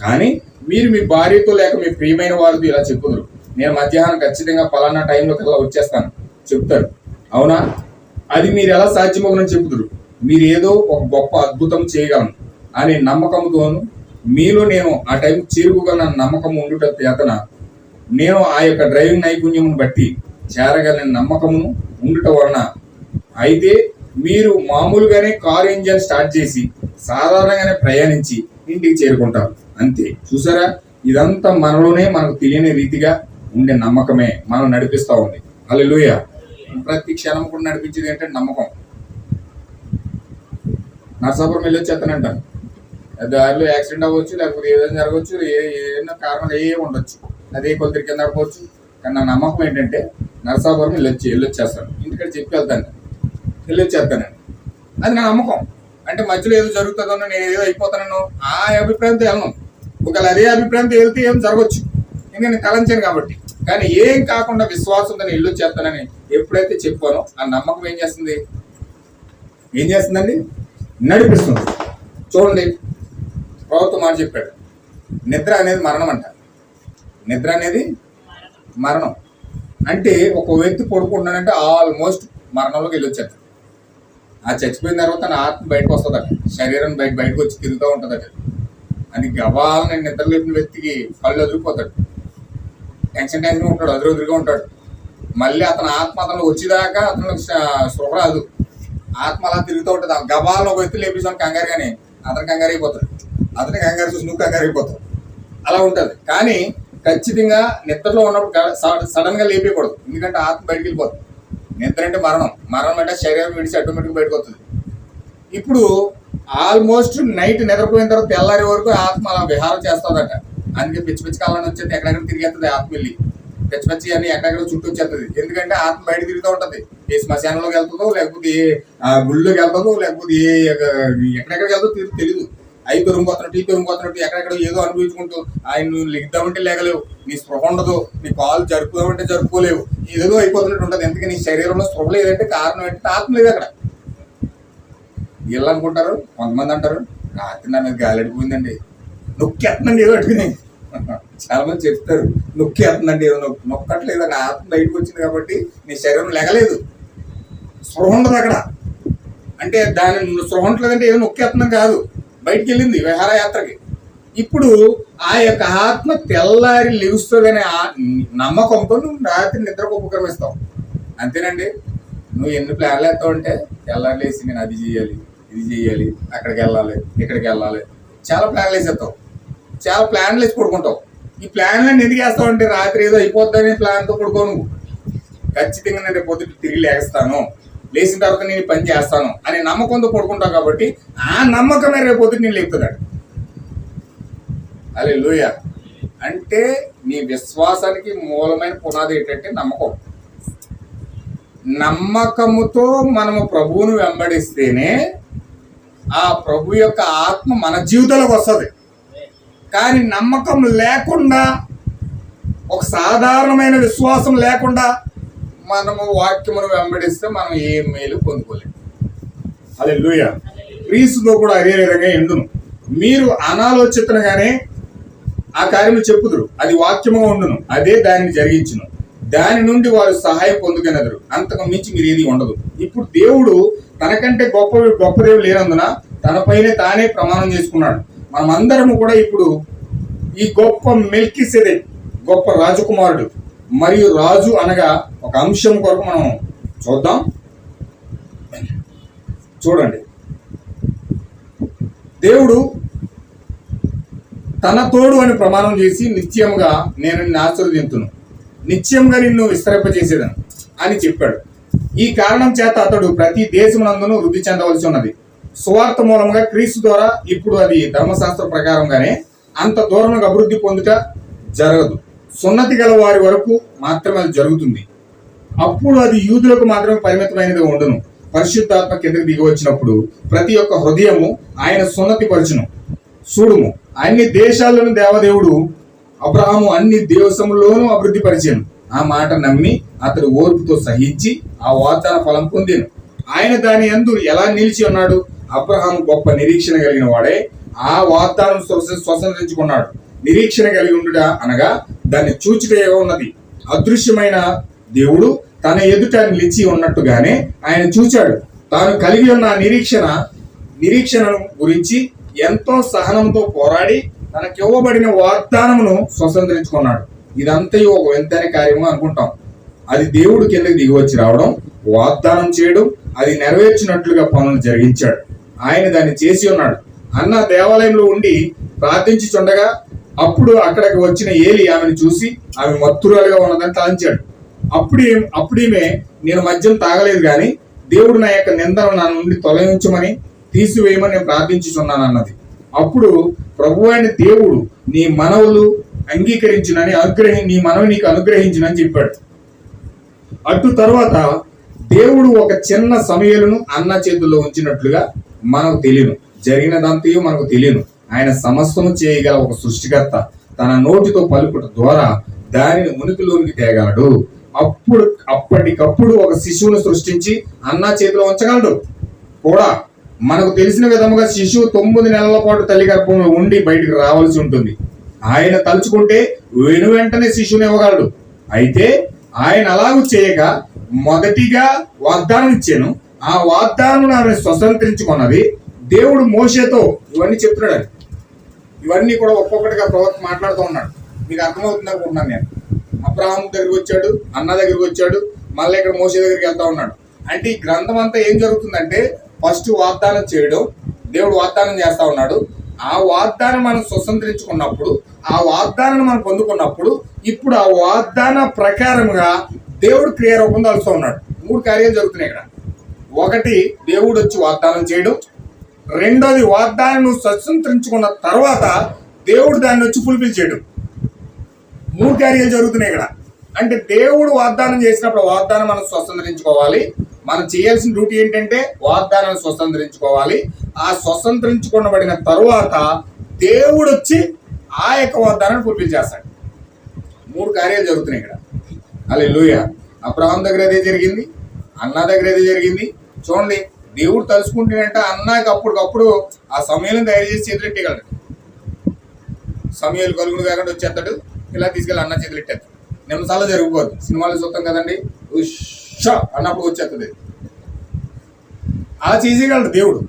కానీ మీరు మీ భార్యతో లేక మీ ప్రియమైన వారితో ఇలా చెప్పుదురు, నేను మధ్యాహ్నం ఖచ్చితంగా పలానా టైంలో కల్లా వచ్చేస్తాను చెప్తారు, అవునా? అది మీరు ఎలా సాధ్యమవునని చెప్పుదురు. మీరు ఏదో ఒక గొప్ప అద్భుతం చేయగలను అనే నమ్మకంతోను మీలో నేను ఆ టైం చేరుకోగల నమ్మకం ఉండుట చేతన నేను ఆ యొక్క డ్రైవింగ్ నైపుణ్యమును బట్టి చేరగలని నమ్మకమును ఉండుట వలన అయితే మీరు మామూలుగానే కారు ఇంజన్ స్టార్ట్ చేసి సాధారణంగానే ప్రయాణించి ఇంటికి చేరుకుంటారు, అంతే. చూసారా, ఇదంతా మనలోనే మనకు తెలియని రీతిగా ఉండే నమ్మకమే మనం నడిపిస్తా ఉంది. హల్లెలూయా. ప్రతి క్షణం కూడా నడిపించేది ఏంటంటే నమ్మకం. నరసాపురం వెళ్ళి వచ్చేస్తానంటాను, దారిలో యాక్సిడెంట్ అవ్వచ్చు, లేకపోతే ఏదైనా జరగవచ్చు, ఏదైనా కారణాలు ఏ ఉండొచ్చు, అదే కొద్దిరి కింద ఆడుకోవచ్చు. కానీ నా నమ్మకం ఏంటంటే నరసాపురం వెళ్ళొచ్చేస్తాను, ఇంటికాడ చెప్పి వెళ్తాను, వెళ్ళొచ్చేస్తానండి. అది నా నమ్మకం. అంటే మధ్యలో ఏదో జరుగుతుందో, నేను ఏదో అయిపోతానో ఆ అభిప్రాయంతో వెళ్ళను. ఒకవేళ అదే అభిప్రాయంతో వెళ్తే ఏం జరగవచ్చు, ఇంకా నేను తలంచాను కాబట్టి. కానీ ఏం కాకుండా విశ్వాసంతో నేను వెళ్ళొచ్చేస్తానని ఎప్పుడైతే చెప్పానో ఆ నమ్మకం ఏం చేస్తుందండి? నడిపిస్తుంది. చూడండి, ప్రభుత్వం మాట చెప్పాడు, నిద్ర అనేది మరణం అంట. నిద్ర అనేది మరణం అంటే ఒక వ్యక్తి పడుకుంటున్నాడంటే ఆల్మోస్ట్ మరణంలోకి వెళ్ళొచ్చాడు. ఆ చచ్చిపోయిన తర్వాత నా ఆత్మ బయటకు వస్తుందట, శరీరం బయటకు వచ్చి తిరుగుతూ ఉంటుందట. అని గవాలని నిద్ర లేపిన వ్యక్తికి కళ్ళు వదిలిపోతాడు, టెన్షన్ ఉంటాడు, అదురుగా ఉంటాడు. మళ్ళీ అతని ఆత్మ అతను వచ్చేదాకా అతను స్పృహ రాదు, ఆత్మ అలా తిరుగుతూ ఉంటుంది. గబాలను ఒక వ్యక్తి లేపించాను కంగారు, కానీ అతను కంగారు అయిపోతాడు, అతని కంగారు చూసి నువ్వు కంగారు అయిపోతావు, అలా ఉంటుంది. కానీ ఖచ్చితంగా నిద్రలో ఉన్నప్పుడు సడన్ గా లేపేయకూడదు, ఎందుకంటే ఆత్మ బయటకు వెళ్ళిపోతుంది. నిద్ర అంటే మరణం అంటే శరీరం విడిచి ఆటోమేటిక్ బయటకు వస్తుంది. ఇప్పుడు ఆల్మోస్ట్ నైట్ నిద్రపోయిన తర్వాత తెల్లారి వరకు ఆత్మ అలా విహారం చేస్తుందట. అందుకే పిచ్చి కాలం వచ్చేది, ఎక్కడెక్కడ తిరిగేస్తుంది ఆత్మ వెళ్ళి, పిచ్చి అని ఎక్కడెక్కడ చుట్టూ వచ్చేస్తుంది. ఎందుకంటే ఆత్మ బయట తిరుగుతూ ఉంటుంది. ఏ శ్మశానంలోకి వెళ్తుందో, లేకపోతే ఏ గుళ్ళోకి వెళ్తుందో, లేకపోతే ఎక్కడెక్కడికి వెళ్తుందో తెలీదు. అవి పెరిగిపోతున్నట్టు ఈ పెరిగిపోతున్నట్టు ఎక్కడెక్కడ ఏదో అనుభవించుకుంటూ ఆయన నువ్వు లెగుద్దామంటే లేగలేవు, నీ స్పృహ ఉండదు, నీ కాలు జరుపుదామంటే జరుపుకోలేవు, ఏదో అయిపోతున్నట్టు ఉంటుంది. ఎందుకంటే నీ శరీరంలో స్పృహ లేదంటే కారణం ఏంటంటే ఆత్మ లేదు అక్కడ. వీళ్ళు అనుకుంటారు, కొంతమంది అంటారు, రాత్రి నా మీద గాలి అడిపోయిందండి, నొక్కేస్తుందండి ఏదో అట్టుకుని. చాలా మంది చెప్తారు, నొక్కేస్తుందండి ఏదో నొక్కట్లేదు, అని ఆత్మ బయటకు వచ్చింది కాబట్టి నీ శరీరం లెగలేదు, స్పృహ ఉండదు అక్కడ. అంటే దాని స్పృహ ఉండలేదంటే ఏదో నొక్కేస్తుందని కాదు, బయటికి వెళ్ళింది విహారయాత్రకి. ఇప్పుడు ఆ యొక్క ఆత్మ తెల్లారి లెగుస్తుందనే నమ్మకంతో నువ్వు రాత్రి నిద్రకు ఉపక్రమిస్తావు, అంతేనండి. నువ్వు ఎన్ని ప్లాన్లు వేస్తావు అంటే తెల్లారి లేసి నేను అది చేయాలి, ఇది చేయాలి, అక్కడికి వెళ్ళాలి, ఇక్కడికి వెళ్ళాలి, చాలా ప్లాన్లు వేసేస్తావు, చాలా ప్లాన్లు వేసి పడుకుంటావు. ఈ ప్లాన్లన్నీ ఎందుకు వేస్తావు అంటే రాత్రి ఏదో అయిపోద్దని ప్లాన్తో పడుకో. నువ్వు ఖచ్చితంగా నేను రేపు పొద్దుట తిరిగి లేస్తాను, లేచిన తర్వాత నేను పని చేస్తాను అనే నమ్మకంతో పడుకుంటావు. కాబట్టి ఆ నమ్మకమే రేపు పొద్దుట నేను లేపుతున్నాడు. హల్లెలూయా. అంటే నీ విశ్వాసానికి మూలమైన పునాది ఏంటంటే నమ్మకం. నమ్మకముతో మనము ప్రభువును వెంబడిస్తేనే ఆ ప్రభు యొక్క ఆత్మ మన జీవితంలోకి వస్తుంది. కానీ నమ్మకం లేకుండా, ఒక సాధారణమైన విశ్వాసం లేకుండా మనము వాక్యమును వెంబడిస్తే మనం ఏ మేలు పొందుకోలేము. హల్లెలూయా. క్రీస్తుతో కూడా అదే విధంగా ఎండును. మీరు అనాలోచితంగానే ఆ కార్యము చెప్పుదురు, అది వాక్యముగా ఉండును, అదే దానిని జరిగించును, దాని నుండి వారు సహాయం పొందుకునేదరు, అంతకు మించి మీరు ఏది ఉండదు. ఇప్పుడు దేవుడు తనకంటే గొప్ప దేవుడు లేనందున తనపైనే తానే ప్రమాణం చేసుకున్నాడు. మనమందరము కూడా ఇప్పుడు ఈ గొప్ప మెల్కీసెదెక్, గొప్ప రాజకుమారుడు మరియు రాజు అనగా ఒక అంశం కొరకు మనం చూద్దాం. చూడండి, దేవుడు తన తోడు అని ప్రమాణం చేసి నిత్యముగా నేను నిన్ను ఆశీర్వదింతును, నిత్యంగా నిన్ను విస్తరింపజేసేదను అని చెప్పాడు. ఈ కారణం చేత అతడు ప్రతి దేశమునందును వృద్ధి చెందవలసి ఉన్నది. సువార్త మూలంగా క్రీస్తు ద్వారా ఇప్పుడు అది ధర్మశాస్త్ర ప్రకారంగానే అంత దూరం అభివృద్ధి పొందుట జరగదు. సున్నతి గల వారి వరకు మాత్రమే అది జరుగుతుంది. అప్పుడు అది యూదులకు మాత్రమే పరిమితమైనది ఉండను. పరిశుద్ధాత్మ కిందకి దిగి వచ్చినప్పుడు ప్రతి ఒక్క హృదయము ఆయన సున్నతి పరచును. చూడుము, అన్ని దేశాల్లోని దేవదేవుడు అబ్రహాము అన్ని దేశముల్లోనూ అభివృద్ధి పరిచాను. ఆ మాట నమ్మి అతడు ఓర్పుతో సహించి ఆ వాగ్దాన ఫలం పొందెను. ఆయన దాని యందు ఎలా నిలిచి ఉన్నాడు? అబ్రహాము గొప్ప నిరీక్షణ కలిగిన వాడే ఆ వాగ్దానం స్వతంత్రించుకున్నాడు. నిరీక్షణ కలిగి ఉండుట అనగా దాన్ని చూచుటే ఉన్నది. అదృశ్యమైన దేవుడు తన ఎదుట నిలిచి ఉన్నట్టుగానే ఆయన చూచాడు. తాను కలిగి ఉన్న నిరీక్షణను గురించి ఎంతో సహనంతో పోరాడి తనకివ్వబడిన వాగ్దానమును స్వతంత్రించుకున్నాడు. ఇదంతయు ఒక వింతైన కార్యము అనుకుంటాం. అది దేవుడు కిందకి దిగి వచ్చి రావడం, వాగ్దానం చేయడం, అది నెరవేర్చినట్లుగా పనులు జరిగించాడు. ఆయన దాన్ని చేసి ఉన్నాడు. అన్న దేవాలయంలో ఉండి ప్రార్థించుచుండగా అప్పుడు అక్కడికి వచ్చిన ఏలి ఆమెను చూసి ఆమె మత్తురాలుగా ఉన్నదని తలంచాడు. అప్పుడేమే నేను మద్యం తాగలేదు కానీ దేవుడు నా యొక్క నిందను నా నుండి తొలగించమని తీసివేయమని నేను ప్రార్థించుచున్నాను అన్నది. అప్పుడు ప్రభువైన దేవుడు నీ మనవులు అంగీకరించునని నీ మనవి నీకు అనుగ్రహించునని చెప్పాడు. అటు తర్వాత దేవుడు ఒక చిన్న సమయలను అన్న చేతుల్లో ఉంచినట్లుగా మనకు తెలియను. జరిగినదంతయు మనకు తెలియను. ఆయన సమస్తము చేయగల ఒక సృష్టికర్త. తన నోటితో పలుకుట ద్వారా దానిని మునికిలోనికి తేగలడు. అప్పటికప్పుడు ఒక శిశువును సృష్టించి అన్న చేతిలో ఉంచగలడు కూడా. మనకు తెలిసిన విధముగా శిశువు 9 నెలల పాటు తల్లి గర్భంలో ఉండి బయటికి రావాల్సి ఉంటుంది. ఆయన తలుచుకుంటే వెంటనే శిశువుని ఇవ్వగలడు. అయితే ఆయన అలాగూ చేయక మొదటిగా వాగ్దానం ఇచ్చాను. ఆ వాగ్దానం ఆమె స్వతంత్రించుకున్నది. దేవుడు మోషేతో ఇవన్నీ చెప్తున్నాడు. ఇవన్నీ కూడా ఒక్కొక్కటిగా ప్రవక్త మాట్లాడుతూ ఉన్నాడు. మీకు అర్థమవుతుంది అనుకుంటున్నాను నేను. అబ్రహాము దగ్గరికి వచ్చాడు, అన్న దగ్గరికి వచ్చాడు, మళ్ళీ ఇక్కడ మోషే దగ్గరికి వెళ్తా ఉన్నాడు. అంటే ఈ గ్రంథం అంతా ఏం జరుగుతుందంటే ఫస్ట్ వాగ్దానం చేయడం, దేవుడు వాగ్దానం చేస్తా ఉన్నాడు. ఆ వాగ్దానం మనం స్వతంత్రించుకున్నప్పుడు, ఆ వాగ్దానాన్ని మనం పొందుకున్నప్పుడు ఇప్పుడు ఆ వాగ్దాన ప్రకారంగా దేవుడు క్రియారూపం తలుస్తూ ఉన్నాడు. 3 కార్యాలు జరుగుతున్నాయి ఇక్కడ. ఒకటి, దేవుడు వచ్చి వాగ్దానం చేయడం. రెండోది, వాగ్దానం స్వతంత్రించుకున్న తర్వాత దేవుడు దాన్ని వచ్చి ఫుల్ఫిల్ చేయడం. 3 కార్యాలు జరుగుతున్నాయి ఇక్కడ. అంటే దేవుడు వాగ్దానం చేసినప్పుడు వాగ్దానం మనం స్వతంత్రించుకోవాలి. మనం చేయాల్సిన డ్యూటీ ఏంటంటే వాగ్దానాన్ని స్వతంత్రించుకోవాలి. ఆ స్వతంత్రించుకునబడిన తరువాత దేవుడు వచ్చి ఆ యొక్క వాగ్దానాన్ని ఫుల్ఫిల్ చేస్తాడు. 3 కార్యాలు జరుగుతున్నాయి ఇక్కడ. హల్లెలూయా. అబ్రహాం దగ్గర అదే జరిగింది, అన్న దగ్గర అదే జరిగింది. చూడండి, దేవుడు తలుచుకుంటేనంట అన్నకి అప్పటికప్పుడు ఆ సమయాలను తయారు చేసి చేతులెట్టగలడు. సమయాలు కలుగుడు కాకుండా వచ్చేస్తాడు, ఇలా తీసుకెళ్ళి అన్న చేతులెట్టేస్తాడు. నిమిషాలు జరిగిపోద్ది. సినిమాలు చూస్తాం కదండి, ఉషా అన్నప్పుడు వచ్చేస్తుంది. అలా చేసేయగలడు దేవుడు.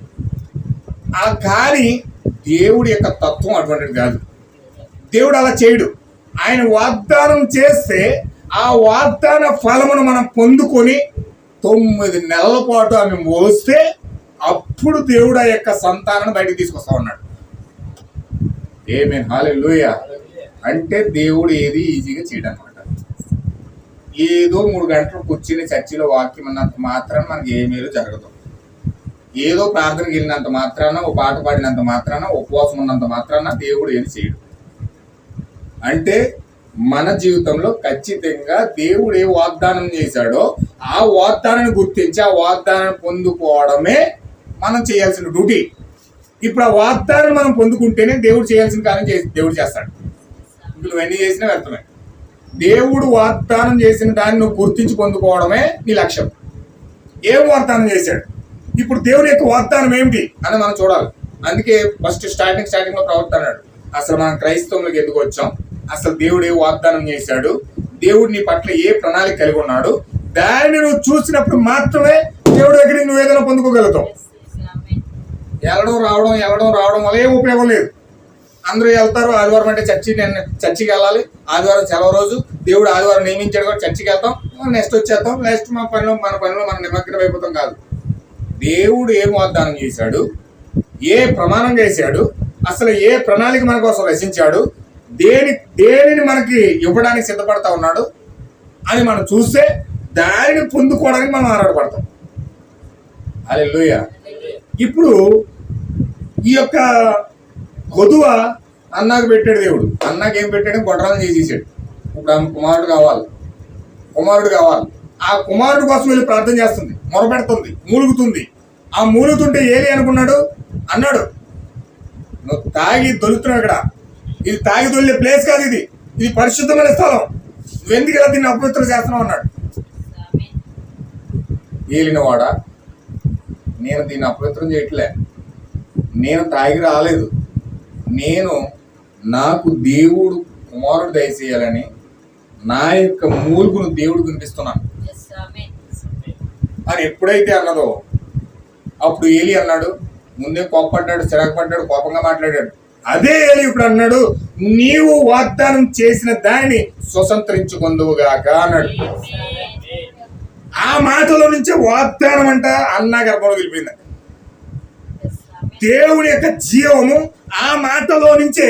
కానీ దేవుడి యొక్క తత్వం అటువంటిది కాదు. దేవుడు అలా చేయడు. ఆయన వాగ్దానం చేస్తే ఆ వాగ్దాన ఫలమును మనం పొందుకొని 9 నెలల పాటు ఆమె మోస్తే అప్పుడు దేవుడు ఆ యొక్క సంతానాన్ని బయటకు తీసుకొస్తా ఉన్నాడు. ఆమేన్, హల్లెలూయా. అంటే దేవుడు ఏది ఈజీగా చేయడం అనమాట. ఏదో 3 గంటలు కూర్చుని చర్చిలో వాక్యం అన్నంత మాత్రాన మనకి ఏ మేలు జరగదు. ఏదో ప్రార్థనకి వెళ్ళినంత మాత్రాన, ఓ పాట పాడినంత మాత్రాన, ఉపవాసం ఉన్నంత మాత్రాన దేవుడు ఏది చేయడు. అంటే మన జీవితంలో ఖచ్చితంగా దేవుడు ఏ వాగ్దానం చేశాడో ఆ వాగ్దానాన్ని గుర్తించి ఆ వాగ్దానాన్ని పొందుకోవడమే మనం చేయాల్సిన డ్యూటీ. ఇప్పుడు ఆ వాగ్దానం మనం పొందుకుంటేనే దేవుడు చేయాల్సిన కార్యం దేవుడు చేస్తాడు. నువ్వు ఎన్ని చేసినా వ్యర్థమే. దేవుడు వాగ్దానం చేసిన దాన్ని నువ్వు గుర్తించి పొందుకోవడమే నీ లక్ష్యం. ఏం వాగ్దానం చేశాడు, ఇప్పుడు దేవుని యొక్క వాగ్దానం ఏమిటి అని మనం చూడాలి. అందుకే ఫస్ట్ స్టార్టింగ్ లో ప్రవర్తనాడు. అసలు మనం క్రైస్తవంలోకి ఎందుకు వచ్చాం, అసలు దేవుడు ఏ వాగ్దానం చేశాడు, దేవుడు నీ పట్ల ఏ ప్రణాళిక కలిగి ఉన్నాడు, దాన్ని నువ్వు చూసినప్పుడు మాత్రమే దేవుడి దగ్గరికి నువ్వు ఏదైనా పొందుకోగలుగుతావు. వెళ్ళడం రావడం వల్ల ఏం ఉపయోగం లేదు. అందరూ వెళ్తారు, ఆదివారం అంటే చర్చికి వెళ్ళాలి, ఆదివారం సెలవు రోజు, దేవుడు ఆదివారం నియమించాడు కూడా చర్చికి వెళ్తాం, నెక్స్ట్ వచ్చేస్తాం, నెక్స్ట్ మన పనిలో మనం నిమగ్నం అయిపోతాం. కాదు, దేవుడు ఏం వాగ్దానం చేశాడు, ఏ ప్రమాణం చేశాడు, అసలు ఏ ప్రణాళిక మన కోసం రచించాడు, దేనిని మనకి ఇవ్వడానికి సిద్ధపడతా ఉన్నాడు అని మనం చూస్తే దానిని పొందుకోవడానికి మనం ఆరాటపడతాం. హల్లెలూయా. ఇప్పుడు ఈ యొక్క కొదువ అన్నకు పెట్టాడు దేవుడు. అన్నకి ఏం పెట్టాడు, గొడ్రాలను చేసేసాడు. ఇప్పుడు ఆమె కుమారుడు కావాలి. ఆ కుమారుడు కోసం వెళ్ళి ప్రార్థన చేస్తుంది, మొరపెడుతుంది, మూలుగుతుంది. ఆ మూలుగుతుంటే ఏలి అన్నాడు నువ్వు తాగి దొలుతున్నావు. ఇక్కడ ఇది తాగి దొల్లే ప్లేస్ కాదు, ఇది పరిశుద్ధమైన స్థలం. నువ్వెందుకు ఇలా దీన్ని అపవిత్రం చేస్తున్నావు అన్నాడు. ఏలినవాడా, నేను దీన్ని అపవిత్రం చేయట్లే, నేను తాగి రాలేదు, నేను నాకు దేవుడు కుమారుడు దయచేయాలని నా యొక్క మూలుగును దేవుడు వినిపిస్తున్నాను అని ఎప్పుడైతే అన్నదో అప్పుడు ఏలి అన్నాడు, ముందే కోపపడ్డాడు, చిరాకు పడ్డాడు, కోపంగా మాట్లాడాడు. అదే ఏలి ఇప్పుడు అన్నాడు, నీవు వాగ్దానం చేసిన దానిని స్వతంత్రించుకొందువుగాక అన్నాడు. ఆ మాటలో నుంచే వాగ్దానం అంట అన్న గర్భంలో వెళ్ళిపోయింది. దేవుడి యొక్క జీవము ఆ మాటలో నుంచే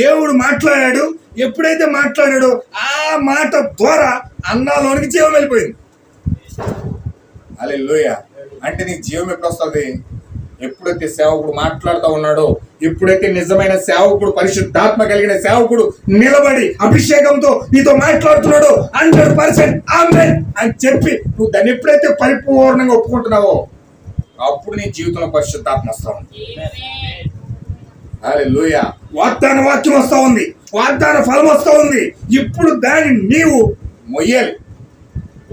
దేవుడు మాట్లాడాడు. ఎప్పుడైతే మాట్లాడాడో ఆ మాట ద్వారా అన్నలోనికి జీవం వెళ్ళిపోయింది. హల్లెలూయా. అంటే నీకు జీవం ఎప్పుడు వస్తుంది? ఎప్పుడైతే సేవకుడు మాట్లాడుతూ ఉన్నాడో, ఎప్పుడైతే నిజమైన సేవకుడు, పరిశుద్ధాత్మ కలిగిన సేవకుడు నిలబడి అభిషేకంతో నీతో మాట్లాడుతున్నాడో 100% ఆమేన్ అని చెప్పి నువ్వు దాన్ని ఎప్పుడైతే పరిపూర్ణంగా ఒప్పుకుంటున్నావో అప్పుడు నీ జీవితంలో పరిశుద్ధాత్మ వస్తా ఉంది. హల్లెలూయా. వాగ్దాన వాక్యం వస్తా ఉంది, వాగ్దాన ఫలం వస్తా ఉంది. ఇప్పుడు దాన్ని నీవు మొయ్యాలి,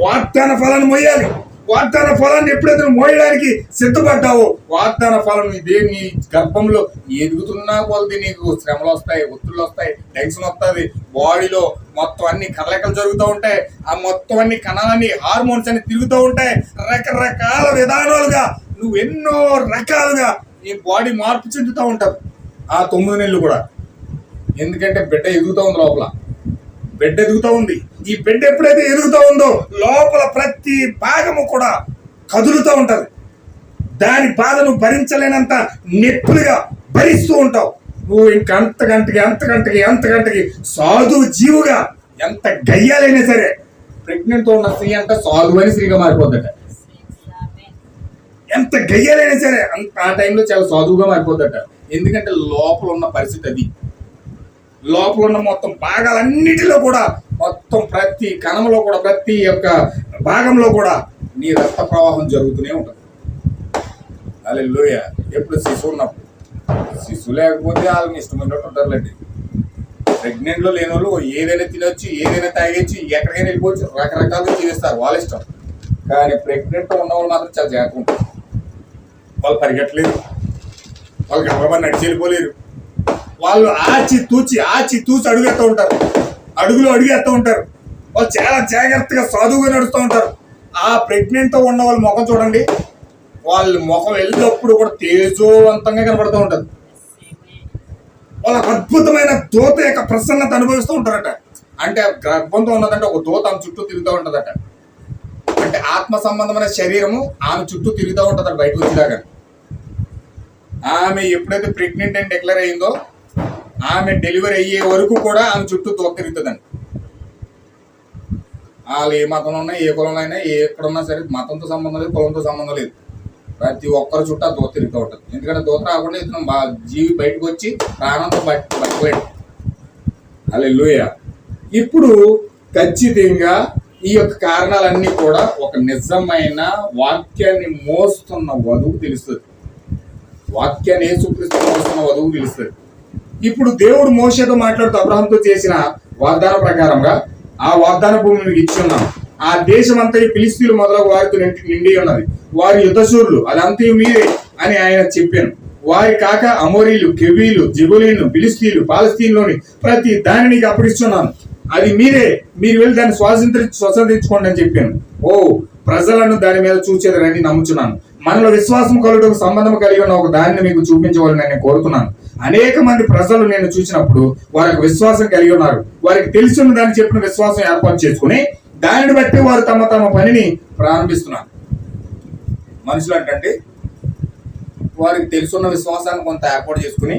వాగ్దాన ఫలాన్ని మొయ్యాలి. వాగ్దాన ఫలాన్ని ఎప్పుడైతే నువ్వు మోయడానికి సిద్ధపడ్డావో వాగ్దాన ఫలం ఇదే నీ గర్భంలో ఎదుగుతున్నా కొలది నీకు శ్రమలు వస్తాయి, ఒత్తిళ్ళు వస్తాయి, టెన్షన్ వస్తుంది, బాడీలో మొత్తం అన్ని కదలికలు జరుగుతూ ఉంటాయి, ఆ మొత్తం అన్ని కణాలన్నీ హార్మోన్స్ అన్ని తిరుగుతూ ఉంటాయి. రకరకాల విధానాలుగా నువ్వు ఎన్నో రకాలుగా నీ బాడీ మార్పు చెందుతూ ఉంటావు ఆ 9 నెలలు కూడా. ఎందుకంటే బిడ్డ ఎదుగుతూ ఉంది, లోపల బిడ్డ ఎదుగుతూ ఉంది. ఈ బిడ్డ ఎప్పుడైతే ఎదుగుతూ ఉందో లోపల ప్రతి భాగము కూడా కదులుతూ ఉంటది. దాని బాధను భరించలేనంత నొప్పులుగా భరిస్తూ ఉంటావు. నువ్వు ఇంకా అంతకంటకి సాధువు జీవుగా ఎంత గయ్యాలైనా సరే ప్రెగ్నెంట్ తో ఉన్న స్త్రీ అంట సాధువైన స్త్రీగా మారిపోద్దట. ఎంత గయ్యాలైనా సరే ఆ టైంలో చాలా సాధువుగా మారిపోద్దట. ఎందుకంటే లోపల ఉన్న పరిస్థితి అది. లోపల ఉన్న మొత్తం భాగాలన్నిటిలో కూడా, మొత్తం ప్రతి కణంలో కూడా, ప్రతి యొక్క భాగంలో కూడా నీ రక్త ప్రవాహం జరుగుతూనే ఉంటుంది. హల్లెలూయా. ఎప్పుడు శిశువు ఉన్నప్పుడు, శిశువు లేకపోతే వాళ్ళని ఇష్టమైనట్టు ఉంటారులేండి. ప్రెగ్నెంట్ లో లేని వాళ్ళు ఏదైనా తినొచ్చు, ఏదైనా తాగొచ్చు, ఎక్కడికైనా వెళ్ళిపోవచ్చు, రకరకాలుగా జీవిస్తారు, వాళ్ళ ఇష్టం. కానీ ప్రెగ్నెంట్ ఉన్న వాళ్ళు మాత్రం చాలా జాగ్రత్త ఉంటారు. వాళ్ళు పరిగెట్టలేరు, వాళ్ళు గర్భమని నడిచి వెళ్ళిపోలేరు. వాళ్ళు ఆచి తూచి అడుగేస్తూ ఉంటారు, అడుగేస్తూ ఉంటారు. వాళ్ళు చాలా జాగ్రత్తగా సాధువుగా నడుస్తూ ఉంటారు. ఆ ప్రెగ్నెంట్ తో ఉన్న వాళ్ళ ముఖం చూడండి, వాళ్ళ ముఖం వెళ్ళినప్పుడు కూడా తేజోవంతంగా కనబడుతూ ఉంటుంది. వాళ్ళ అద్భుతమైన దూత యొక్క ప్రసన్నత అనుభవిస్తూ ఉంటారట. అంటే గర్భంతో ఉన్నదంటే ఒక దూత ఆమె చుట్టూ తిరుగుతూ ఉంటదట. అంటే ఆత్మ సంబంధమైన శరీరము ఆమె చుట్టూ తిరుగుతూ ఉంటదట బయటకు వచ్చేదాకా. ఆమె ఎప్పుడైతే ప్రెగ్నెంట్ అని డిక్లేర్ అయిందో ఆమె డెలివరీ అయ్యే వరకు కూడా ఆమె చుట్టూ దూత తిరుగుతుందండి. వాళ్ళు ఏ మతంలో ఉన్నా, ఏ కులంలో అయినా, ఎక్కడున్నా సరే, మతంతో సంబంధం లేదు, కులంతో సంబంధం లేదు, ప్రతి ఒక్కరి చుట్టూ ఆ దూత తిరుగుతూ ఉంటుంది. ఎందుకంటే దూత రాకుండా ఇతను జీవి బయటకు వచ్చి ప్రాణంతో బయటపడలేడు. హల్లెలూయా. ఇప్పుడు ఖచ్చితంగా ఈ యొక్క కారణాలన్నీ కూడా ఒక నిజమైన వాక్యాన్ని మోస్తున్న వధువు తెలుస్తుంది. వాక్యాన్ని యేసుక్రీస్తు మోస్తున్న వధువు తెలుస్తుంది. ఇప్పుడు దేవుడు మోషేతో మాట్లాడుతూ అబ్రహాంతో చేసిన వాగ్దాన ప్రకారంగా ఆ వాగ్దాన భూమిని ఇచ్చి ఉన్నాం. ఆ దేశం అంతా ఫిలిష్తీయులు మొదలగు వారితో నిండి ఉన్నది, వారి యుద్ధశూరులు, అదంతయు మీరే అని ఆయన చెప్పాను. వారి కాక అమోరీలు, కెవీలు, జెబూలీలు, ఫిలిష్తీయులు, పాలస్తీన్లోని ప్రతి దానిని అప్పగిస్తున్నాను. అది మీరే, మీరు వెళ్ళి దాన్ని స్వతంత్రించుకోండి అని చెప్పాను. ఓ ప్రజలను దాని మీద చూచేదని నమ్ముచున్నాను. మనలో విశ్వాసం కలుగుటకు సంబంధం కలిగి ఉన్న ఒక దానిని మీకు చూపించవాలని నేను కోరుతున్నాను. అనేక మంది ప్రజలు నేను చూసినప్పుడు వారికి విశ్వాసం కలిగి ఉన్నారు. వారికి తెలిసిన దాన్ని చెప్పిన విశ్వాసం ఏర్పాటు చేసుకుని దానిని బట్టి వారు తమ పనిని ప్రారంభిస్తున్నారు. మనుషులు అంటే వారికి తెలుసున్న విశ్వాసాన్ని కొంత ఏర్పాటు చేసుకుని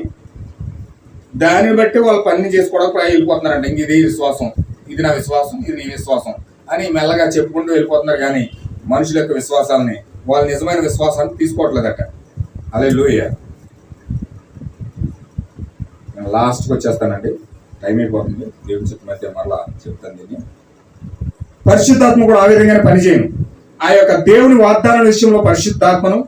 దానిని బట్టి వాళ్ళ పనిని చేసుకోవడానికి వెళ్ళిపోతున్నారంట. ఇంక ఇది విశ్వాసం, ఇది నా విశ్వాసం, ఇది నీ విశ్వాసం అని మెల్లగా చెప్పుకుంటూ వెళ్ళిపోతున్నారు. కానీ మనుషుల యొక్క విశ్వాసాలని, వాళ్ళ నిజమైన విశ్వాసాన్ని తీసుకోవట్లేదట. హల్లెలూయా. నేను లాస్ట్కి వచ్చేస్తానండి, టైం అయిపోతుంది. దేవుని చెప్పిన మధ్య మరలా చెప్తాను దీన్ని. పరిశుద్ధాత్మ కూడా ఆ విధంగానే పనిచేయను. ఆ యొక్క దేవుని వాగ్దానాల విషయంలో పరిశుద్ధాత్మను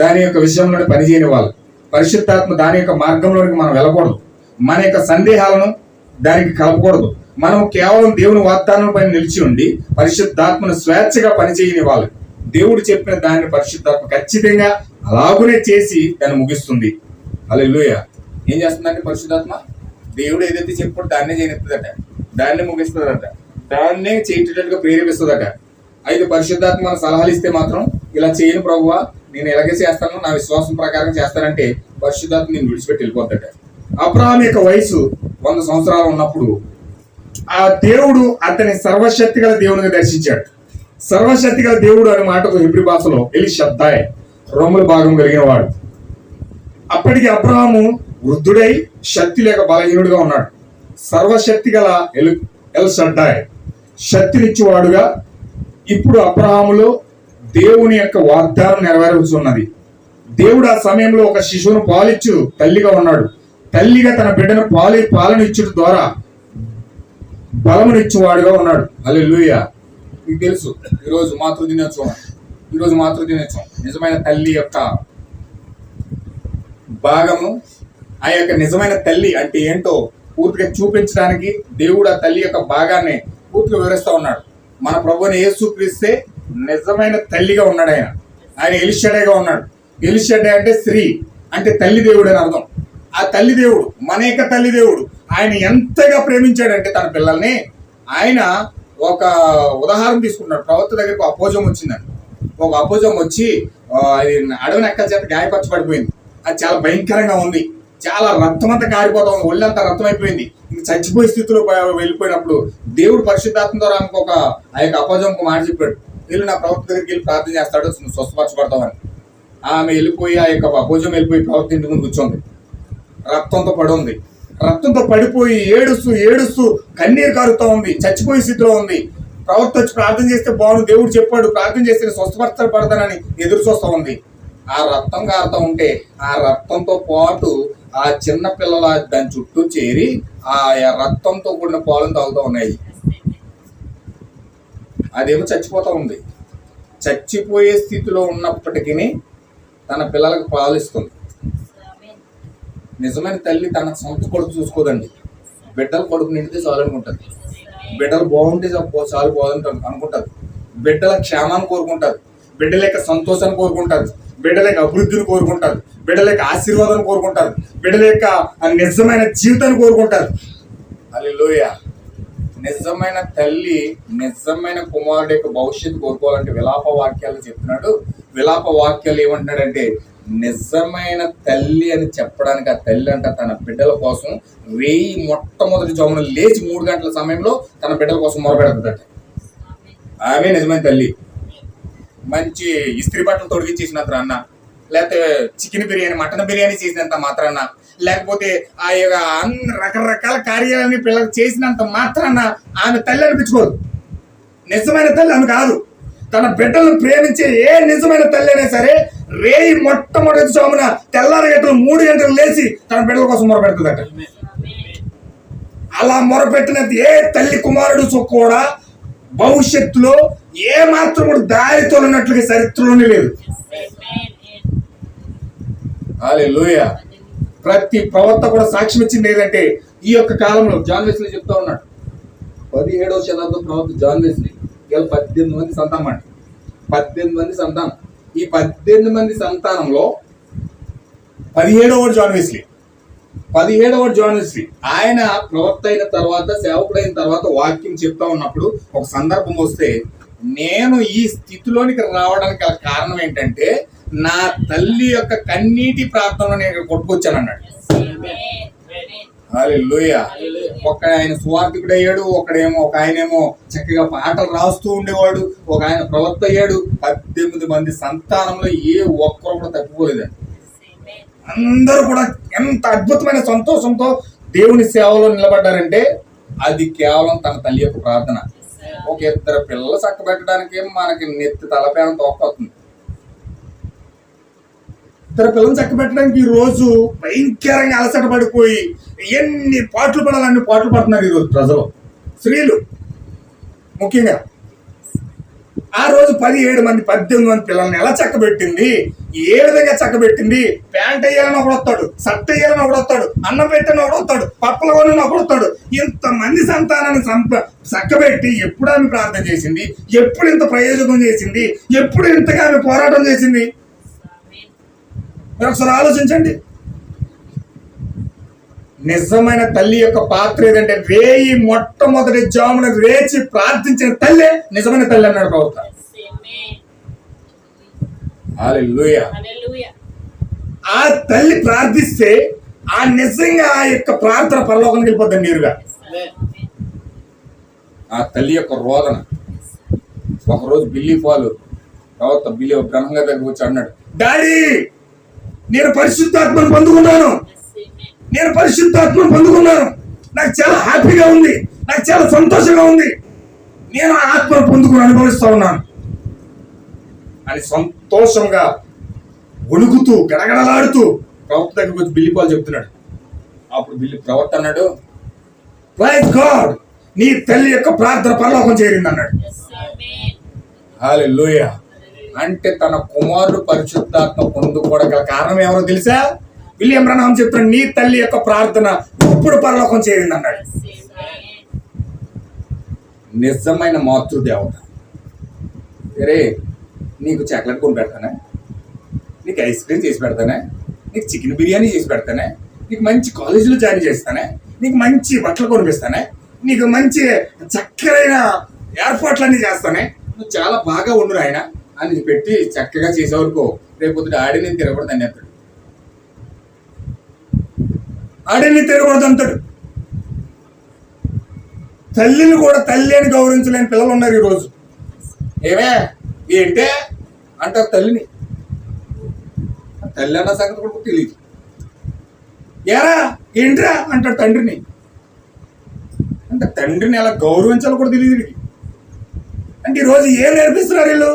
దాని యొక్క విషయంలో పనిచేయని వాళ్ళు, పరిశుద్ధాత్మ దాని యొక్క మార్గంలోనికి మనం వెళ్ళకూడదు. మన యొక్క సందేహాలను దానికి కలపకూడదు. మనం కేవలం దేవుని వాగ్దానం పైన నిలిచి ఉండి పరిశుద్ధాత్మను స్వేచ్ఛగా పనిచేయని వాళ్ళు. దేవుడు చెప్పిన దాన్ని పరిశుద్ధాత్మ ఖచ్చితంగా అలాగునే చేసి దాన్ని ముగిస్తుంది. హల్లెలూయా. ఏం చేస్తుందంటే పరిశుద్ధాత్మ దేవుడు ఏదైతే చెప్పాడో దాన్నే చేయనిస్తుందట, దాన్నే ముగిస్తుందట, దాన్నే చేయటట్టుగా ప్రేరేపిస్తుందట. అయితే పరిశుద్ధాత్మ మన సలహాలు ఇస్తే మాత్రం ఇలా చేయను ప్రభువా, నేను ఎలాగే చేస్తాను, నా విశ్వాసం ప్రకారం చేస్తానంటే పరిశుద్ధాత్మ నేను విడిచిపెట్టి వెళ్ళిపోద్దట. అబ్రహాం యొక్క వయసు 100 సంవత్సరాలు ఉన్నప్పుడు ఆ దేవుడు అతని సర్వశక్తి గల దేవునిగా దర్శించాడు. సర్వశక్తి గల దేవుడు అనే మాటకు హెబ్రీ భాషలో ఎల్ షద్దాయ్, రోముల భాగం కలిగిన వాడు. అప్పటికి అబ్రహాము వృద్ధుడై శక్తి లేక బలహీనుడిగా ఉన్నాడు. సర్వశక్తి గల ఎల్ షద్దాయ్, శక్తినిచ్చేవాడుగా ఇప్పుడు అబ్రహాములో దేవుని యొక్క వాగ్దానం నెరవేరుతున్నది. దేవుడు ఆ సమయంలో ఒక శిశువును పాలిచ్చు తల్లిగా ఉన్నాడు. తల్లిగా తన బిడ్డను పాలన ఇచ్చుట ద్వారా బలమునిచ్చేవాడుగా ఉన్నాడు. హల్లెలూయా. మీకు తెలుసు ఈరోజు మాతృదినోత్సవం. నిజమైన తల్లి యొక్క భాగము, ఆ యొక్క నిజమైన తల్లి అంటే ఏంటో పూర్తిగా చూపించడానికి దేవుడు ఆ తల్లి యొక్క భాగాన్ని పూర్తిగా వివరిస్తూ ఉన్నాడు. మన ప్రభువుని యేసుక్రీస్తే నిజమైన తల్లిగా ఉన్నాడు. ఆయన ఎలిషడ్డైగా ఉన్నాడు. ఎలిషడ్డై అంటే స్త్రీ, అంటే తల్లి దేవుడు అని అర్థం. ఆ తల్లి దేవుడు, మన యొక్క తల్లి దేవుడు ఆయన ఎంతగా ప్రేమించాడంటే తన పిల్లల్ని, ఆయన ఒక ఉదాహరణ తీసుకున్నాడు. ప్రవక్త దగ్గరికి అపోజం వచ్చిందని. ఒక అపోజం వచ్చి అడవి నక్కల చేత గాయపరచబడిపోయింది. అది చాలా భయంకరంగా ఉంది, చాలా రక్తం అంతా కారిపోతా ఉంది, ఒళ్ళంతా రక్తం అయిపోయింది. ఇంక చచ్చిపోయే స్థితిలో వెళ్ళిపోయినప్పుడు దేవుడు పరిశుద్ధాత్మ ద్వారా ఆమెకు ఆ యొక్క అపోజంకు మాట చెప్పాడు, వీళ్ళు నా ప్రవక్త దగ్గరికి వెళ్ళి ప్రార్థన చేస్తాడు, నువ్వు స్వస్థపరచబడతావని. ఆమె వెళ్ళిపోయి ఆ యొక్క అపోజం వెళ్ళిపోయి ప్రవక్త ఇంటి ముందు కూర్చోంది. రక్తంతో పడి ఉంది. రక్తంతో పడిపోయి ఏడుస్తూ కన్నీరు కారుతూ ఉంది, చచ్చిపోయే స్థితిలో ఉంది. ప్రవక్త వచ్చి ప్రార్థన చేస్తే బాగుండు, దేవుడు చెప్పాడు ప్రార్థన చేస్తే స్వస్థపరచబడతానని ఎదురు చూస్తూ ఉంది. ఆ రక్తం కారుతూ ఉంటే ఆ రక్తంతో పాటు ఆ చిన్న పిల్లల దాని చుట్టూ చేరి ఆ రక్తంతో కూడిన పాలను తాగుతూ ఉన్నాయి. అదేమో చచ్చిపోతూ ఉంది. చచ్చిపోయే స్థితిలో ఉన్నప్పటికీ తన పిల్లలకు పాలు ఇస్తుంది. నిజమైన తల్లి తన సొంత కొడుకు చూసుకోదండి. బిడ్డల కొడుకు నిండితే చాలు అనుకుంటుంది, బిడ్డలు బాగుంటే చాలు పోదంట అనుకుంటుంది, బిడ్డల క్షేమాన్ని కోరుకుంటుంది, బిడ్డల యొక్క సంతోషాన్ని కోరుకుంటుంది, బిడ్డల యొక్క అభివృద్ధిని కోరుకుంటారు, బిడ్డల యొక్క ఆశీర్వాదాన్ని కోరుకుంటారు, బిడ్డల యొక్క నిజమైన జీవితాన్ని కోరుకుంటారు. హల్లెలూయా. నిజమైన తల్లి నిజమైన కుమారుడు యొక్క భవిష్యత్తు కోరుకోవాలంటే విలాప వాక్యాలు చెప్తున్నాడు. విలాప వాక్యాలు ఏమంటున్నాడంటే నిజమైన తల్లి అని చెప్పడానికి ఆ తల్లి అంట తన బిడ్డల కోసం మొట్టమొదటి జామున లేచి 3 గంటల సమయంలో తన బిడ్డల కోసం మొరపెడుతుందట. ఆమె నిజమైన తల్లి. మంచి ఇస్త్రీ బట్టలు తొడిగించేసినంత అన్న, లేకపోతే చికెన్ బిర్యానీ మటన్ బిర్యానీ చేసినంత మాత్రాన, లేకపోతే ఆ యొక్క అన్ని రకరకాల కార్యాలన్నీ పిల్లలకు చేసినంత మాత్రాన ఆమె తల్లి అనిపించుకోదు. నిజమైన తల్లి ఆమె కాదు. తన బిడ్డలను ప్రేమించే ఏ నిజమైన తల్లి అయినా సరే మొట్టమొదటి జామున తెల్లారి గంటలు 3 గంటలు లేచి తన బిడ్డల కోసం మొరపెడుతుందట. అలా మొరపెట్టినది ఏ తల్లి కుమారుడు కూడా భవిష్యత్తులో ఏ మాత్రం కూడా దారితో ఉన్నట్లుగా చరిత్రలోనే లేదు. హల్లెలూయా. ప్రతి ప్రవక్త కూడా సాక్ష్యం ఇచ్చింది ఏంటంటే ఈ యొక్క కాలంలో జాన్ వెస్లీ చెప్తా ఉన్నాడు. 17వ శతాబ్దం ప్రవక్త జాన్ వెస్లీ 18 మంది సంతానం అండి. 18 మంది సంతానం. ఈ 18 మంది సంతానంలో 17వ జాన్ వెస్లీ ఆయన ప్రవక్త అయిన తర్వాత సేవకుడైన తర్వాత వాక్యం చెప్తా ఉన్నప్పుడు ఒక సందర్భం వస్తే నేను ఈ స్థితిలోనికి రావడానికి గల కారణం ఏంటంటే నా తల్లి యొక్క కన్నీటి ప్రార్థనలో నేను కొట్టుకొచ్చాను అన్నాడు. హల్లెలూయా. ఒక ఆయన సువార్థికుడు అయ్యాడు, ఒక ఆయనేమో చక్కగా పాటలు రాస్తూ ఉండేవాడు, ఒక ఆయన ప్రవక్త అయ్యాడు. 18 మంది సంతానంలో ఏ ఒక్కరు కూడా తప్పిపోలేదండి. అందరూ కూడా ఎంత అద్భుతమైన సంతోషంతో దేవుని సేవలో నిలబడ్డారంటే అది కేవలం తన తల్లి యొక్క ప్రార్థన. ఒక 2 పిల్లలు చక్కబెట్టడానికి మనకి నెత్తి తలపైన తోకొస్తుంది. 2 పిల్లలు చక్కబెట్టడానికి ఈ రోజు భయంకరంగా అలసట పడిపోయి ఎన్ని పాటలు పడాలన్ని పాటలు పడుతున్నారు ఈరోజు ప్రజలు, స్త్రీలు ముఖ్యంగా. ఆ రోజు 17 మంది 18 మంది పిల్లల్ని ఎలా చక్కబెట్టింది, ఏ విధంగా చక్కబెట్టింది. ప్యాంట్ వేయాలని ఒకడు వస్తాడు, షర్ట్ వేయాలని ఒకడు వస్తాడు, అన్నం పెట్టని ఒకడు వస్తాడు, పప్పుల కొనని ఒకడు వస్తాడు. ఇంతమంది సంతానాన్ని చక్కబెట్టి ఎప్పుడు ఆమె ప్రార్థన చేసింది, ఎప్పుడు ఇంత ప్రయోజనం చేసింది, ఎప్పుడు ఇంతగా ఆమె పోరాటం చేసింది. మీరు ఒకసారి ఆలోచించండి. నిజమైన తల్లి యొక్క పాత్ర ఏదంటే రేయి మొట్టమొదటి జామున రేచి ప్రార్థించిన తల్లే నిజమైన తల్లి అన్నాడు ప్రవక్త. హల్లెలూయా. ఆ తల్లి ప్రార్థిస్తే ఆ నిజంగా ఆ యొక్క ప్రార్థన పరలోకానికి వెళ్ళిపోతుంది నేరుగా. ఆ తల్లి యొక్క రోదన. ఒకరోజు బిల్లి పాలు ప్రవక్త బిల్లి బ్రహ్మంగా దగ్గర వచ్చి అన్నాడు, డాడీ నేను పరిశుద్ధాత్మను పొందుకున్నాను, నేను పరిశుద్ధాత్మను పొందుకున్నాను, నాకు చాలా హ్యాపీగా ఉంది, నాకు చాలా సంతోషంగా ఉంది, నేను ఆ ఆత్మను పొందుకుని అనుభవిస్తా ఉన్నాను అని సంతోషంగా వణుకుతూ గడగడలాడుతూ ప్రవక్త దగ్గరికి వచ్చి బిల్లి పాలు చెప్తున్నాడు. అప్పుడు బిల్లి ప్రవక్త అన్నాడు, ప్రైజ్ గాడ్, నీ తల్లి యొక్క ప్రార్థన పరలోకం చేరింది అన్నాడు. హల్లెలూయా. అంటే తన కుమారుడు పరిశుద్ధాత్మ పొందుకోవడం గల కారణం ఎవరో తెలుసా? విలియం బ్రహ్మం చెప్తున్నాడు, నీ తల్లి యొక్క ప్రార్థన ఇప్పుడు పరలోకం చేరింది అన్నాడు. నిజమైన మాతృదేవత. సరే, నీకు చాక్లెట్ కొని పెడతానే, నీకు ఐస్ క్రీమ్ చేసి పెడతానే, నీకు చికెన్ బిర్యానీ చేసి పెడతానే, నీకు మంచి కాలేజీలో జాయిన్ చేస్తానే, నీకు మంచి బట్టలు కొనిపిస్తానే, నీకు మంచి చక్కరైన ఏర్పాట్లన్నీ చేస్తానే, నువ్వు చాలా బాగా ఉండు ఆయన అని పెట్టి చక్కగా చేసేవరకు రేపు ఆడి నేను తిరగకూడదు అని అన్నాడు. ఆడిని తిరగకూడదు అంటాడు. తల్లిని కూడా తల్లి అని గౌరవించలేని పిల్లలు ఉన్నారు ఈరోజు. ఏమే ఏంటే అంటారు తల్లిని. తల్లి అన్న సంగతి కూడా తెలియదు. ఏరా ఏంట్రా అంటాడు తండ్రిని. అంటే తండ్రిని ఎలా గౌరవించాలో కూడా తెలియదు. అంటే ఈరోజు ఏం నేర్పిస్తున్నారు వీళ్ళు?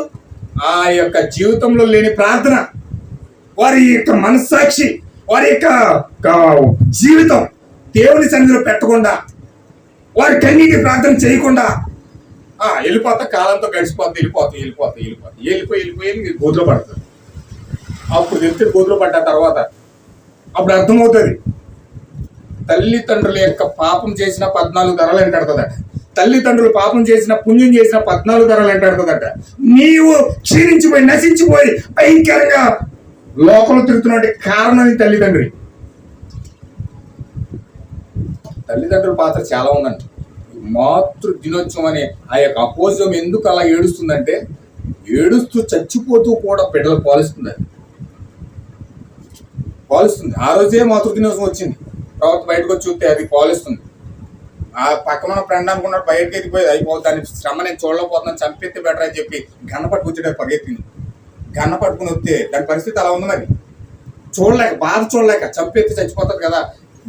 ఆ యొక్క జీవితంలో లేని ప్రార్థన, వారి యొక్క మనస్సాక్షి, వారి యొక్క జీవితం దేవుని సన్నిధిలో పెట్టకుండా, వారి కన్నీటి ప్రార్థన చేయకుండా వెళ్ళిపోతా, కాలంతో గడిచిపోతే వెళ్ళిపోయి గోతులో పడతారు. అప్పుడు తెలిసి గోతులో పడ్డ తర్వాత అప్పుడు అర్థమవుతుంది తల్లిదండ్రుల యొక్క పాపం చేసిన 14 ధరలు ఎంటాడుతుందట. తల్లిదండ్రులు పాపం చేసిన పుణ్యం చేసిన 14 ధరలు ఎంటాడుతుందట. నీవు క్షీణించిపోయి నశించిపోయి భయంకరంగా లోకంలో తిరుగుతున్నటువంటి కారణం తల్లిదండ్రి. తల్లిదండ్రుల పాత్ర చాలా ఉందండి. మాతృ దినోత్సవం అనే ఆ యొక్క అపోజం ఎందుకు అలా ఏడుస్తుందంటే, ఏడుస్తూ చచ్చిపోతూ కూడా బిడ్డలు పాలిస్తుంది. ఆ రోజే మాతృ దినోత్సవం వచ్చింది. తర్వాత బయటకు వచ్చి చూస్తే అది పాలిస్తుంది. ఆ పక్కన ఫ్రెండ్ అనుకున్నాడు, బయటకి ఎదిగిపోయి అయిపోతుంది, దాని శ్రమ నేను చూడలేకపోతున్నాను, చంపెత్తే బెటర్ అని చెప్పి గన్న పట్టుకొచ్చేటప్పుడు పరిగెత్తింది. గన్న పట్టుకుని వస్తే దాని పరిస్థితి అలా ఉంది. మరి బాధ చూడలేక చంపెత్తి చచ్చిపోతుంది కదా,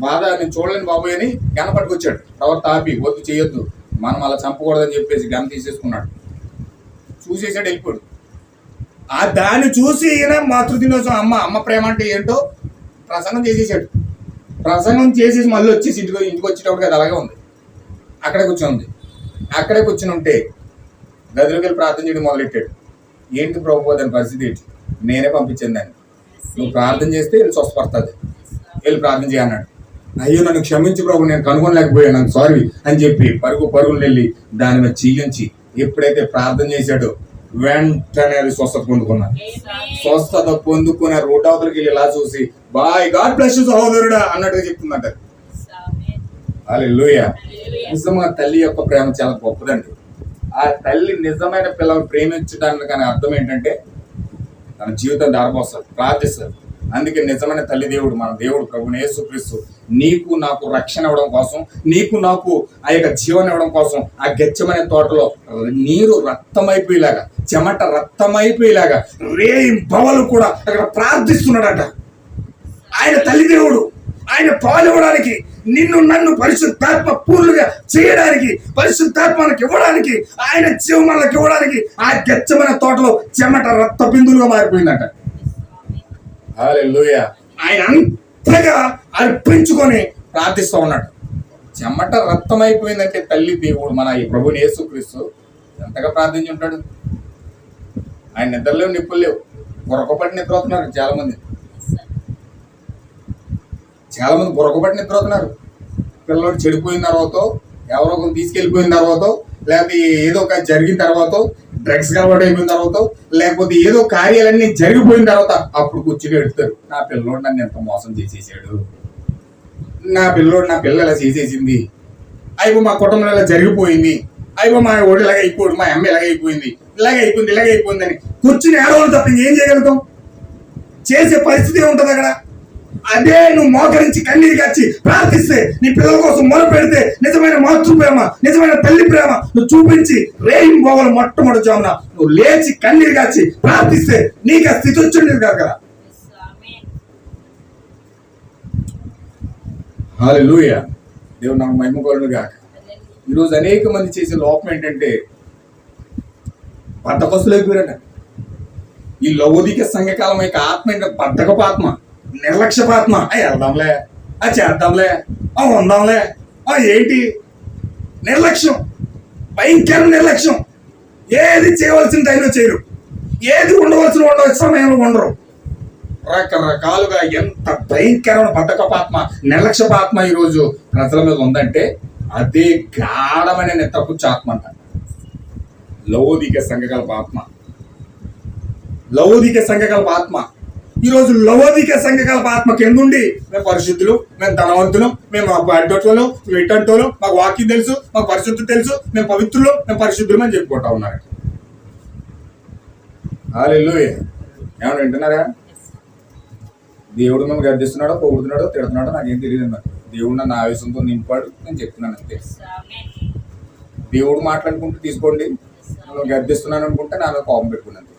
బాధ నేను చూడలేని బాబోయ్ అని గన్న పట్టుకొచ్చాడు. తర్వాత ఆపి వద్దు చేయొద్దు, మనం అలా చంపకూడదని చెప్పేసి గన్న తీసేసుకున్నాడు. చూసేసాడు, వెళ్ళిపోయాడు. ఆ దాన్ని చూసి ఈయన మాతృదినోత్సవం అమ్మ ప్రేమ అంటే ఏంటో ప్రసంగం చేసేసాడు. ప్రసంగం చేసేసి మళ్ళీ వచ్చేసి ఇంటికి వచ్చేటప్పుడు అది అలాగే ఉంది. అక్కడే కూర్చొని ఉంటే గదిలోకి వెళ్ళి ప్రార్థన చేయడం మొదలెట్టాడు. ఏంటి ప్రభు దాని పరిస్థితి ఏంటి? నేనే పంపించాను దాన్ని, నువ్వు ప్రార్థన చేస్తే వెళ్ళి స్వస్థపడుతుంది, వెళ్ళి ప్రార్థన చేయన్నాడు. అయ్యో నన్ను క్షమించి ప్రభు, నేను కనుగొనలేకపోయాను, నాకు సారీ అని చెప్పి పరుగులు వెళ్ళి దాని మీద చెయ్యించి ఎప్పుడైతే ప్రార్థన చేశాడో వెంటనే అది స్వస్థత పొందుకున్నాను. స్వస్థత పొందుకున్న రోడ్ అవతలకి వెళ్ళి ఇలా చూసి బాయ్ గాడ్ బ్లెస్ యు సహోదరుడా అన్నట్టుగా చెప్తుందంట. హల్లెలూయా. నిజంగా తల్లి యొక్క ప్రేమ చాలా గొప్పదండి. ఆ తల్లి నిజమైన పిల్లల్ని ప్రేమించడానికి కానీ అర్థం ఏంటంటే తన జీవితం దారిపోస్తుంది, ప్రార్థిస్తుంది. అందుకే నిజమైన తల్లి దేవుడు, మన దేవుడు ప్రభువు యేసుక్రీస్తు నీకు నాకు రక్షణ ఇవ్వడం కోసం, నీకు నాకు ఆ యొక్క జీవనం ఇవ్వడం కోసం ఆ గెచ్చమనే తోటలో నీరు రక్తమైపోయేలాగా, చెమట రక్తమైపోయేలాగా రేయింబవలు కూడా అక్కడ ప్రార్థిస్తున్నాడట. ఆయన తల్లి దేవుడు, ఆయన పాలు ఇవ్వడానికి, నిన్ను నన్ను పరిశుద్ధాత్మ పూర్ణంగా చేయడానికి, పరిశుద్ధాత్మకి ఇవ్వడానికి, ఆయన జీవమాలకు ఇవ్వడానికి ఆ గెచ్చమనే తోటలో చెమట రక్త బిందువులుగా మారిపోయిందట. హల్లెలూయా. ఆయన అంతగా అర్పించుకొని ప్రార్థిస్తూ ఉన్నాడు. చెమట రక్తం అయిపోయిందంటే తల్లి దేవుడు మన ఈ ప్రభుని యేసుక్రీస్తు ఎంతగా ప్రార్థించి ఉంటాడు. ఆయన నిద్రలేవు నిప్పులు లేవు, బుర్రకపట్టి నిద్రపోతున్నారు చాలా మంది బుర్రకపట్టి నిద్రపోతున్నారు. పిల్లలు చెడిపోయిన తర్వాత, ఎవరో ఒకరు తీసుకెళ్ళిపోయిన తర్వాత, లేకపోతే ఏదో ఒక జరిగిన తర్వాత, డ్రగ్స్ అలవాటు అయిపోయిన తర్వాత, లేకపోతే ఏదో కార్యాలన్నీ జరిగిపోయిన తర్వాత అప్పుడు కూర్చుని ఎడుతారు, నా పిల్లోడు నన్ను ఎంత మోసం చేసేసాడు, నా పిల్ల ఇలా చేసేసింది, అయిపో మా కుటుంబంలో ఇలా జరిగిపోయింది, అయిపో మా ఓడి ఇలాగ అయిపోడు, మా అమ్మ ఇలాగ అయిపోయింది, ఇలాగ అయిపోయింది అని కూర్చుని ఏడవడం తప్ప ఇంకేం చేయగలుగుతాం? చేసే పరిస్థితి ఏముంటుంది అక్కడ? అదే నువ్వు మోకరించి కన్నీరు కాచి ప్రార్థిస్తే, నీ పిల్లల కోసం మొర పెడితే, నిజమైన మాతృప్రేమ, నిజమైన తల్లి ప్రేమ నువ్వు చూపించి రేయిం పోవాలి మొట్టమొదటి జామున నువ్వు లేచి కన్నీరు కాచి ప్రార్థిస్తే నీకు ఆ స్థితి వచ్చింది కాదు కదా. హల్లెలూయా. దేవుడు నాకు మహిమ కలుగును గాక. ఈరోజు అనేక మంది చేసే లోపం ఏంటంటే బద్ధకస్తులు అయిపోయారట. ఈ లౌకిక సంఘకాలం యొక్క ఆత్మ ఏంటంటే బద్ధకపు ఆత్మ, నిర్లక్ష్యపాత్మ. వెళ్దాంలే, చేద్దాంలే, ఉందాంలే, ఏంటి నిర్లక్ష్యం, భయంకర నిర్లక్ష్యం. ఏది చేయవలసిన టైంలో చేయరు, ఏది ఉండవలసిన సమయంలో ఉండరు. రకరకాలుగా ఎంత భయంకరమైన బద్ధకపాత్మ, నిర్లక్ష్యపాత్మ ఈరోజు ప్రజల మీద ఉందంటే అదే గాఢమైన నిద్రపుచ్చ ఆత్మ అంట. లౌకిక సంఘకల్ప ఆత్మ, లౌకిక సంఘకల్ప ఆత్మ. ఈరోజు లౌకిక సంఘకల్ప ఆత్మ కిందుండి మేము పరిశుద్ధులు, మేము ధనవంతులు, మేము అడ్డోట్లు, మేము ఇట్టంటోలు, మాకు వాక్యం తెలుసు, మాకు పరిశుద్ధులు తెలుసు, మేము పవిత్రులు, మేము పరిశుద్ధులు అని చెప్పుకుంటా ఉన్నారు. హల్లెలూయా. ఏమన్నా వింటున్నారా? దేవుడు నన్ను గర్దిస్తున్నాడో, పొగుడుతున్నాడో, తిడుతున్నాడో నాకేం తెలియదు అన్నారు. దేవుడు నన్ను ఆవేశంతో నింపాడు, నేను చెప్తున్నాను అంతే. దేవుడు మాట్లాడుకుంటూ తీసుకోండి, నేను గర్దిస్తున్నాను అనుకుంటే నాలో కోపం పెట్టుకున్నాను.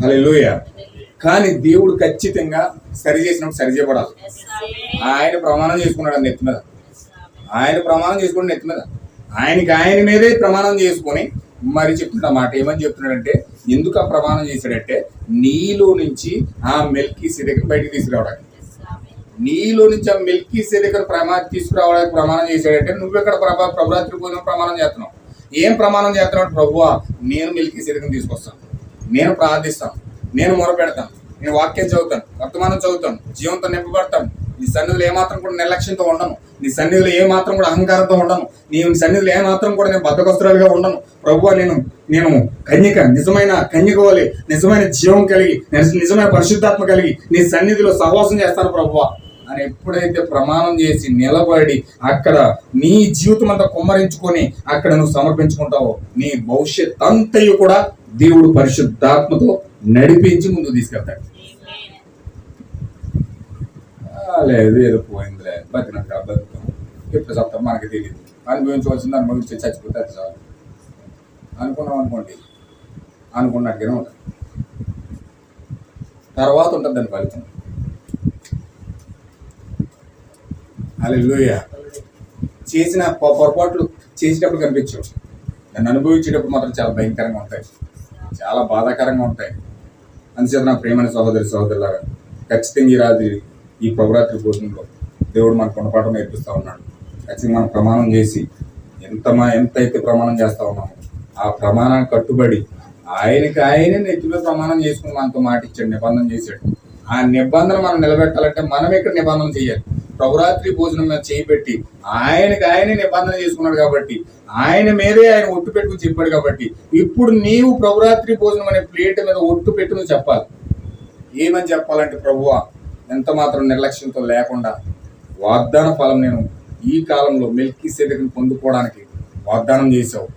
హల్లెలూయా. కానీ దేవుడు ఖచ్చితంగా సరి చేసినప్పుడు సరి చేయబడాలి. ఆయన ప్రమాణం చేసుకున్నాడు అని నెత్తి మీద, ఆయన ప్రమాణం చేసుకుని నెత్తి మీద, ఆయన మీదే ప్రమాణం చేసుకొని మరి చెప్తున్న మాట ఏమని చెప్తున్నాడంటే, ఎందుకు ఆ ప్రమాణం చేశాడంటే నీలో నుంచి ఆ మెల్కీసెదెకును బయటికి తీసుకురావడానికి, నీలో నుంచి ఆ మెల్కీసెదెకును తీసుకురావడానికి ప్రమాణం చేశాడంటే, నువ్వు ఎక్కడ ప్రభురాత్రి భోజనం ప్రమాణం చేస్తున్నావు? ఏం ప్రమాణం చేస్తున్నాడు? ప్రభువా, నేను మెల్కీసెదెకును తీసుకొస్తాను, నేను ప్రార్థిస్తాను, నేను మొరపెడతాను, నేను వాక్యం చదువుతాను, వర్తమానం చదువుతాను, జీవంతో నింపబడతాను, నీ సన్నిధిలో ఏమాత్రం కూడా నిర్లక్ష్యంతో ఉండను, నీ సన్నిధిలో ఏమాత్రం కూడా అహంకారంతో ఉండను, నీ సన్నిధిలో ఏమాత్రం కూడా నేను బద్ధకస్తురాలుగా ఉండను. ప్రభువా, నేను కన్యక, నిజమైన కన్యక వలె, నిజమైన జీవం కలిగి, నిజమైన పరిశుద్ధాత్మ కలిగి నీ సన్నిధిలో సహవాసం చేస్తాను ప్రభువా అని ఎప్పుడైతే ప్రమాణం చేసి నిలబడి అక్కడ నీ జీవితం అంతా కుమ్మరించుకొని అక్కడ నువ్వు సమర్పించుకుంటావో, నీ భవిష్యత్ అంతయు కూడా దేవుడు పరిశుద్ధాత్మతో నడిపించి ముందుకు తీసుకెళ్తాడు. లేదు ఏదో పోయిందిలే, బతికినాక బతుకుతాం, ఎప్పుడు చెప్తాం మనకి తెలియదు, అనుభవించవలసింది అనుభవించి చచ్చిపోతే అది చాలు అనుకున్నాం అనుకోండి, అనుకున్నట్టుగానే ఉంటుంది, తర్వాత ఉంటుంది దాని ఫలితం. హల్లెలూయా. చేసిన పొరపాట్లు చేసేటప్పుడు కనిపించవు, దాన్ని అనుభవించేటప్పుడు మాత్రం చాలా భయంకరంగా ఉంటాయి, చాలా బాధాకరంగా ఉంటాయి. అందుచేత నా ప్రేమైన సహోదరులాగా ఖచ్చితంగా ఈ రాజు ఈ ప్రభురాత్రి భోజనంలో దేవుడు మనకు గుణపాఠం నేర్పిస్తూ ఉన్నాడు. ఖచ్చితంగా మనం ప్రమాణం చేసి ఎంతైతే ప్రమాణం చేస్తూ ఉన్నామో ఆ ప్రమాణాన్ని కట్టుబడి ఆయనే నెత్తిలో ప్రమాణం చేసుకుని మనతో మాట ఇచ్చాడు, నిబంధన చేశాడు. ఆ నిబంధన మనం నిలబెట్టాలంటే మనం ఇక్కడ నిబంధన చేయాలి. ప్రభురాత్రి భోజనం మీద చేయిపెట్టి ఆయనే నిబంధన చేసుకున్నాడు కాబట్టి, ఆయన మీదే ఆయన ఒట్టు పెట్టుకుని చెప్పాడు కాబట్టి, ఇప్పుడు నీవు ప్రభురాత్రి భోజనం అనే ప్లేట్ మీద ఒట్టు పెట్టు నువ్వు చెప్పాలి. ఏమని చెప్పాలంటే, ప్రభువా, ఎంత మాత్రం నిర్లక్ష్యంతో లేకుండా వాగ్దాన ఫలం నేను ఈ కాలంలో మెల్కీసెదెకును పొందుకోవడానికి వాగ్దానం చేశావు.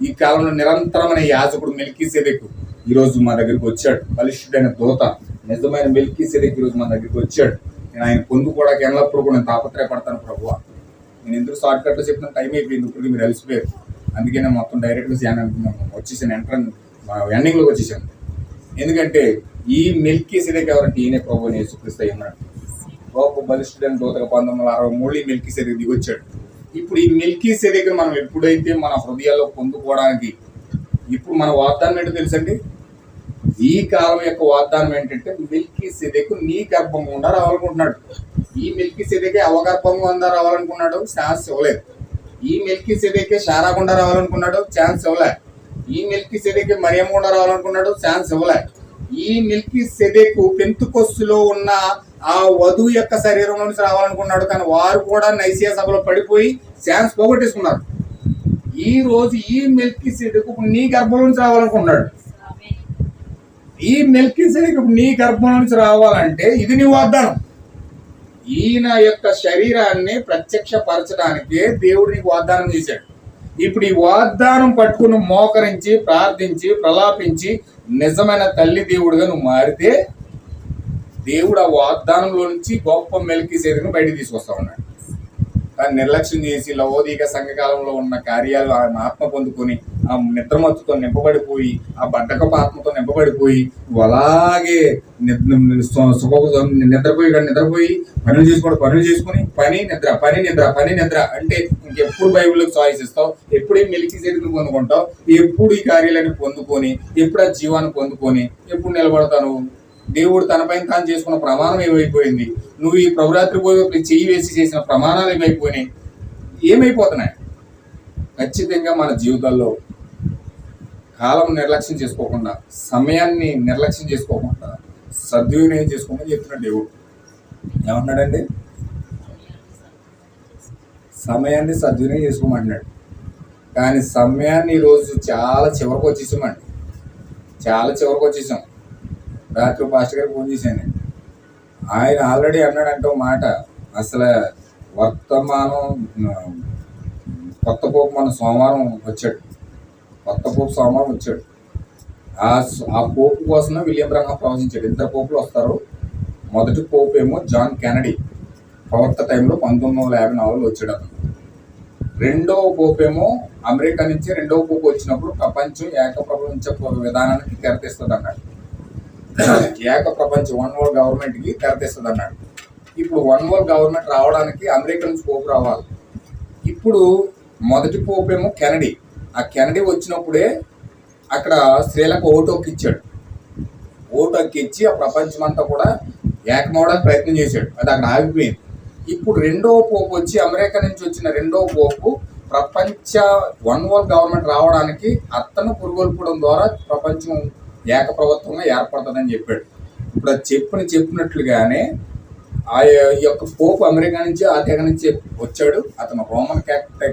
ఈ కాలంలో నిరంతరమైన యాజకుడు మెల్కీసెదెకు ఈరోజు మా దగ్గరికి వచ్చాడు. బలిష్ఠుడైన దూత, నిజమైన మెల్కీసెదెకు ఈరోజు మా దగ్గరికి వచ్చాడు. నేను ఆయన పొందుకోవడానికి ఎల్లప్పుడూ కూడా నేను తాపత్రయపడతాను ప్రభువా. నేను ఎందుకు షార్ట్ కట్లో చెప్పిన టైం అయిపోయింది, ఇప్పటికి మీరు అలసిపోయారు. అందుకే నేను మొత్తం డైరెక్ట్గా వచ్చేసాను, ఎండింగ్లోకి వచ్చేసాను. ఎందుకంటే ఈ మెల్కీసెదెకు ఎవరంటే ఈయనే ప్రభువుని యేసుక్రీస్తు అయి ఉన్నాడు. గొప్ప బలిష్ఠుడైన దూతగా 1963 ఈ మెల్కీసెదెకు దిగొచ్చాడు. ఇప్పుడు ఈ మెల్కీసెదెకును మనం ఎప్పుడైతే మన హృదయాల్లో పొందుకోవడానికి, ఇప్పుడు మన వాగ్దానం ఏంటో తెలుసండి, ఈ కాలం యొక్క వాగ్దానం ఏంటంటే మెల్కీసెదెకు నీ గర్భం గుండా రావాలనుకుంటున్నాడు. ఈ మెల్కీసెదెకే అవగర్భం గుండా రావాలనుకున్నాడు, ఛాన్స్ ఇవ్వలేదు. ఈ మెల్కీసెదెకే శారా గుండా రావాలనుకున్నాడు, ఛాన్స్ ఇవ్వలేదు. ఈ మెల్కీసెదెకు మరియమ్మ కూడా రావాలనుకున్నాడు, ఛాన్స్ ఇవ్వలే. ఈ మెల్కీసెదెకు పెంతుకొస్తులో ఉన్న ఆ వధువు యొక్క శరీరంలో నుంచి రావాలనుకున్నాడు, కానీ వారు కూడా నైసియా సభలో పడిపోయి ఛాన్స్ పోగొట్టేసుకున్నారు. ఈ రోజు ఈ మెల్కీసెదెకు నీ గర్భంలో నుంచి రావాలనుకున్నాడు. ఈ మెల్కీసెదెకు నీ గర్భం నుంచి రావాలంటే ఇది నీ వాగ్దానం. ఈయన యొక్క శరీరాన్ని ప్రత్యక్షపరచడానికే దేవుడు నీకు వాగ్దానం చేశాడు. ఇప్పుడు ఈ వాగ్దానం పట్టుకుని మోకరించి ప్రార్థించి ప్రలాపించి నిజమైన తల్లి దేవుడుగా నువ్వు మారితే దేవుడు ఆ వాగ్దానంలో నుంచి గొప్ప మెల్కీసెదెకును బయటికి తీసుకొస్తా ఉన్నాడు. కానీ నిర్లక్ష్యం చేసి లవోదీక సంఘకాలంలో ఉన్న కార్యాలు ఆ ఆత్మ పొందుకొని ఆ నిద్రమత్తుతో నింపబడిపోయి ఆ బద్ధకపు ఆత్మతో నింపబడిపోయి అలాగే నిద్రపోయి పనులు చేసుకొని పని నిద్ర అంటే ఇంకెప్పుడు బైబిల్కి చాయిస్ ఇస్తావు, ఎప్పుడు ఈ మెల్కీసెదెకును పొందుకుంటావు, ఎప్పుడు ఈ కార్యాలను పొందుకొని, ఎప్పుడు ఆ జీవాన్ని పొందుకొని ఎప్పుడు నిలబడతాను? దేవుడు తనపైన తాను చేసుకున్న ప్రమాణం ఏమైపోయింది? నువ్వు ఈ ప్రభురాత్రి పోయి చెయ్యి వేసి చేసిన ప్రమాణాలు ఏమైపోతున్నాయి? ఖచ్చితంగా మన జీవితాల్లో కాలం నిర్లక్ష్యం చేసుకోకుండా, సమయాన్ని నిర్లక్ష్యం చేసుకోకుండా సద్వినియోగం చేసుకోమని చెప్తున్నాడు దేవుడు. ఏమంటున్నాడండి? సమయాన్ని సద్వినియోగం చేసుకోమంటున్నాడు. కానీ సమయాన్ని ఈరోజు చాలా చివరికి వచ్చేసాం. రాత్రి పాస్టర్ గారికి ఫోన్ చేశాను. ఆయన ఆల్రెడీ అన్నాడంటే ఒక మాట, అసలు వర్తమానం కొత్త పోపు మన సోమవారం వచ్చాడు. ఆ పోపు కోసమే విలియం బ్రహ్మ ప్రవచించాడు. ఇద్దరు పోపులు వస్తారు. మొదటి పోపు ఏమో జాన్ కెనడీ ప్రవక్త టైంలో 1954 వచ్చాడు అతను. రెండవ పోపు ఏమో అమెరికా నుంచి రెండవ పోపు వచ్చినప్పుడు ప్రపంచం ఏకప్రపంచ విధానానికి తెరతీస్తుంది అన్నాడు. ఏక ప్రపంచం వన్ వరల్డ్ గవర్నమెంట్కి తెరతీస్తుంది అన్నాడు. ఇప్పుడు వన్ వరల్డ్ గవర్నమెంట్ రావడానికి అమెరికా నుంచి పోపు రావాలి. ఇప్పుడు మొదటి పోపు ఏమో కెనడీ. ఆ కెనడీ వచ్చినప్పుడే అక్కడ స్త్రీలకు ఓటు హక్కిచ్చి ఆ ప్రపంచం అంతా కూడా ఏకమవడానికి ప్రయత్నం చేశాడు. అది అక్కడ ఆగిపోయింది. ఇప్పుడు రెండవ పోపు వచ్చి అమెరికా నుంచి వచ్చిన రెండవ పోపు ప్రపంచ వన్ వరల్డ్ గవర్నమెంట్ రావడానికి అతను పురుగొల్పడం ద్వారా ప్రపంచం ఏకప్రభుత్వంగా ఏర్పడుతుందని చెప్పాడు. ఇప్పుడు అది చెప్పినట్లుగానే ఆ యొక్క పోపు అమెరికా నుంచి ఆ తెగ నుంచి వచ్చాడు. అతను రోమన్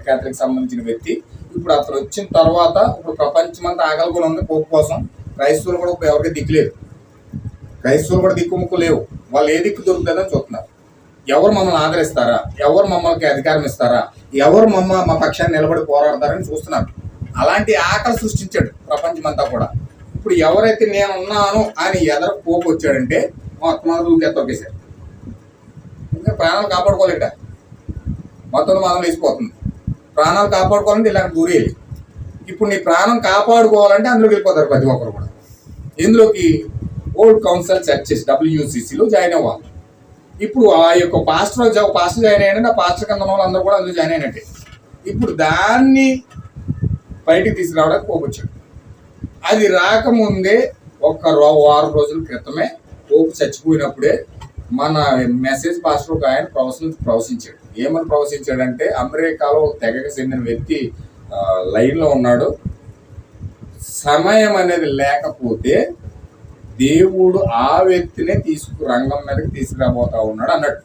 క్యాథలిక్ సంబంధించిన వ్యక్తి. ఇప్పుడు అతను వచ్చిన తర్వాత ఇప్పుడు ప్రపంచం అంతా ఆగలుగుని ఉంది పోపు కోసం. క్రైస్తవులు కూడా ఎవరికి దిక్కులేదు. క్రైస్తవులు కూడా దిక్కుముక్కు లేవు. వాళ్ళు ఏ దిక్కు దొరుకుతుందని చూస్తున్నారు. ఎవరు మమ్మల్ని ఆదరిస్తారా, ఎవరు మమ్మల్ని అధికారం ఇస్తారా, ఎవరు మా పక్షాన్ని నిలబడి పోరాడతారని చూస్తున్నారు. అలాంటి ఆకలి సృష్టించాడు ప్రపంచం అంతా కూడా. ఇప్పుడు ఎవరైతే నేను ఉన్నాను అని ఎదర పోపు వచ్చాడంటే మొత్తం దూకెత్తొకేశారు. ఇంకా ప్రాణాలు కాపాడుకోలేట, మొత్తం మాత్రం వేసిపోతుంది. ప్రాణాలు కాపాడుకోవాలంటే ఇలా దూరేయాలి. ఇప్పుడు నీ ప్రాణం కాపాడుకోవాలంటే అందులోకి వెళ్ళిపోతారు ప్రతి ఒక్కరు కూడా. ఇందులోకి ఓల్డ్ కౌన్సిల్ చర్చెస్ WCCలో జాయిన్ అవ్వాలి. ఇప్పుడు ఆ యొక్క పాస్టర్ జాయిన్ అయ్యాడంటే ఆ పాస్టర్ కింద వాళ్ళు అందరూ కూడా అందులో జాయిన్ అయినట్టే. ఇప్పుడు దాన్ని బయటికి తీసుకురావడానికి పోపు వచ్చాడు. అది రాకముందే ఒక వారం రోజుల క్రితమే పోపు చచ్చిపోయినప్పుడే మన మెసేజ్ పాస్టర్ ఒక ఆయన ప్రవశించాడు. ఏమని ప్రవశించాడంటే, అమెరికాలో ఒక తెగకి చెందిన వ్యక్తి లైన్లో ఉన్నాడు. సమయం అనేది లేకపోతే దేవుడు ఆ వ్యక్తినే రంగం మీదకి తీసుకురాబోతా ఉన్నాడు అన్నట్టు.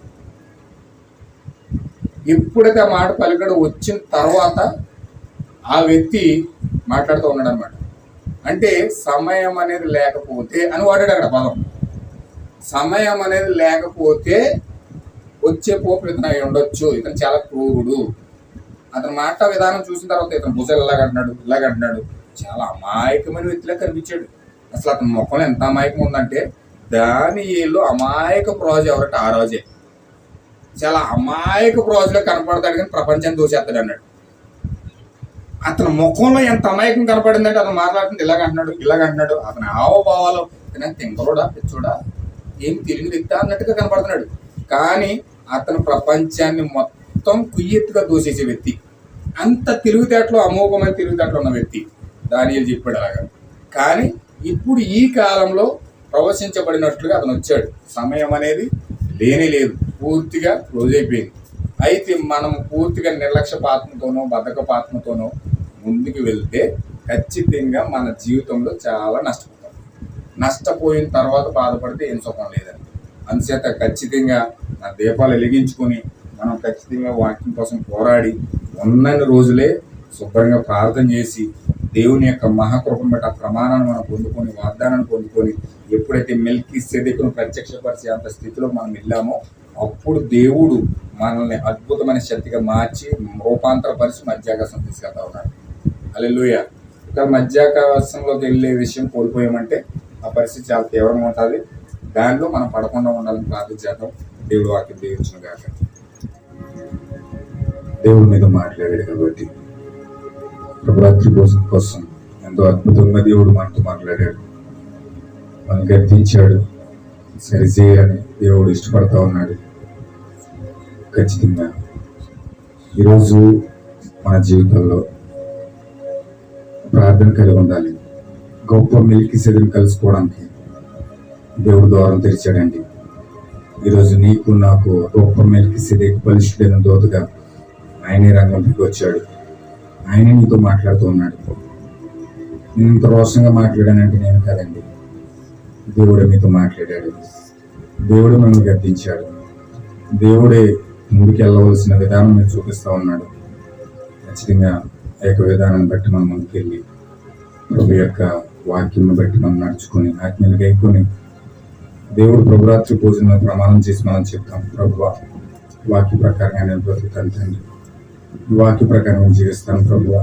ఎప్పుడైతే ఆ మాట పలికడు వచ్చిన తర్వాత ఆ వ్యక్తి మాట్లాడుతూ ఉన్నాడు అన్నమాట. అంటే సమయం అనేది లేకపోతే అని వాడాడు అక్కడ పదం. సమయం అనేది లేకపోతే వచ్చే పోపు ఇతను అయి ఉండొచ్చు, ఇతను చాలా క్రూరుడు. అతను మాట విధానం చూసిన తర్వాత ఇతను భుజాలు ఇలాగంటున్నాడు చాలా అమాయకమైన వ్యక్తిలా కనిపించాడు. అసలు అతని ముఖంలో ఎంత అమాయకం ఉందంటే, దానియేలు అమాయకపు రాజు ఎవరంటే ఆ రోజే చాలా అమాయకపు రాజులో కనపడతాడు, కానీ ప్రపంచాన్ని దోసేస్తాడు అన్నాడు. అతని ముఖంలో ఎంత అమాయకం కనపడిందంటే అతను మాట్లాడుతుంది ఇలాగంటున్నాడు. అతని హావభావాలు తింగరోడా పిచ్చోడా ఏం తెలియని వ్యక్తి అన్నట్టుగా కనపడుతున్నాడు. కానీ అతను ప్రపంచాన్ని మొత్తం కుయ్యెత్తుగా దోసేసే వ్యక్తి. అంత తెలివితేటలు, అమోఘమైన తెలివితేటలు ఉన్న వ్యక్తి దానియేలు చెప్పాడు అలాగా. కానీ ఇప్పుడు ఈ కాలంలో ప్రవశించబడినట్లుగా అతను వచ్చాడు. సమయం అనేది లేనే లేదు, పూర్తిగా క్లోజ్ అయిపోయింది. అయితే మనం పూర్తిగా నిర్లక్ష్యపాత్మతోనో బద్ధకపాత్మతోనో ముందుకు వెళ్తే ఖచ్చితంగా మన జీవితంలో చాలా నష్టపోతాం. నష్టపోయిన తర్వాత బాధపడితే ఏం సుఖం లేదండి. అందుచేత ఖచ్చితంగా నా దీపాలు వెలిగించుకొని మనం ఖచ్చితంగా వాక్యం కోసం పోరాడి ఉన్నన్ని రోజులే శుభ్రంగా ప్రార్థన చేసి దేవుని యొక్క మహాకృపను బట్టి ఆ ప్రమాణాన్ని మనం పొందుకొని వాగ్దానాన్ని పొందుకొని ఎప్పుడైతే మెల్కీసెదెకును ప్రత్యక్షపరిచే అంత స్థితిలో మనం వెళ్ళామో అప్పుడు దేవుడు మనల్ని అద్భుతమైన శక్తిగా మార్చి రూపాంతరపరిచి మధ్యాకాశం తీసుకెళ్తా ఉన్నాడు. హల్లెలూయా. ఇక్కడ మధ్యాకాశంలోకి వెళ్ళే విషయం కోల్పోయామంటే ఆ పరిస్థితి చాలా తీవ్రంగా ఉంటుంది. దానిలో మనం పడకుండా ఉండాలని ప్రార్థన చేద్దాం. దేవుడు వాక్యం దీవించును గాక. దేవుడి మీద మాట్లాడాడు కాబట్టి ప్రభురాత్రి భోజనం కోసం ఎంతో అద్భుతంగా దేవుడు మనతో మాట్లాడాడు, మనం గర్తించాడు, సరిచేయాలని దేవుడు ఇష్టపడతా ఉన్నాడు. ఖచ్చితంగా ఈరోజు మన జీవితంలో ప్రార్థన కలిగి ఉండాలి. గొప్ప మెల్కీసెదెకును కలుసుకోవడానికి దేవుడు ద్వారం తెరిచాడండి. ఈరోజు నీకు నాకు గొప్ప మెల్కీసెదెకు బలిష్ఠుడైన దూతగా ఆయనే రంగంలోకి వచ్చాడు. ఆయన నీతో మాట్లాడుతూ ఉన్నాడు. నేను ఇంత రోషంగా మాట్లాడానంటే నేను కాదండి, దేవుడే మీతో మాట్లాడాడు. దేవుడు మనల్ని గద్దించాడు. దేవుడే ముందుకు వెళ్ళవలసిన విధానం మీరు చూపిస్తూ ఉన్నాడు. ఖచ్చితంగా ఆ యొక్క విధానాన్ని బట్టి మనం ముందుకెళ్ళి ప్రభు యొక్క వాక్యం బట్టి మనం నడుచుకొని ఆజ్ఞలు గైకొని దేవుడు ప్రభురాత్రి భోజనం ప్రమాణం చేసి మనం చెప్తాం, ప్రభువా వాక్య ప్రకారంగా నేను బ్రతుకుతాను తండ్రి, వాక్య ప్రకారం జీవిస్తాను ప్రభువా,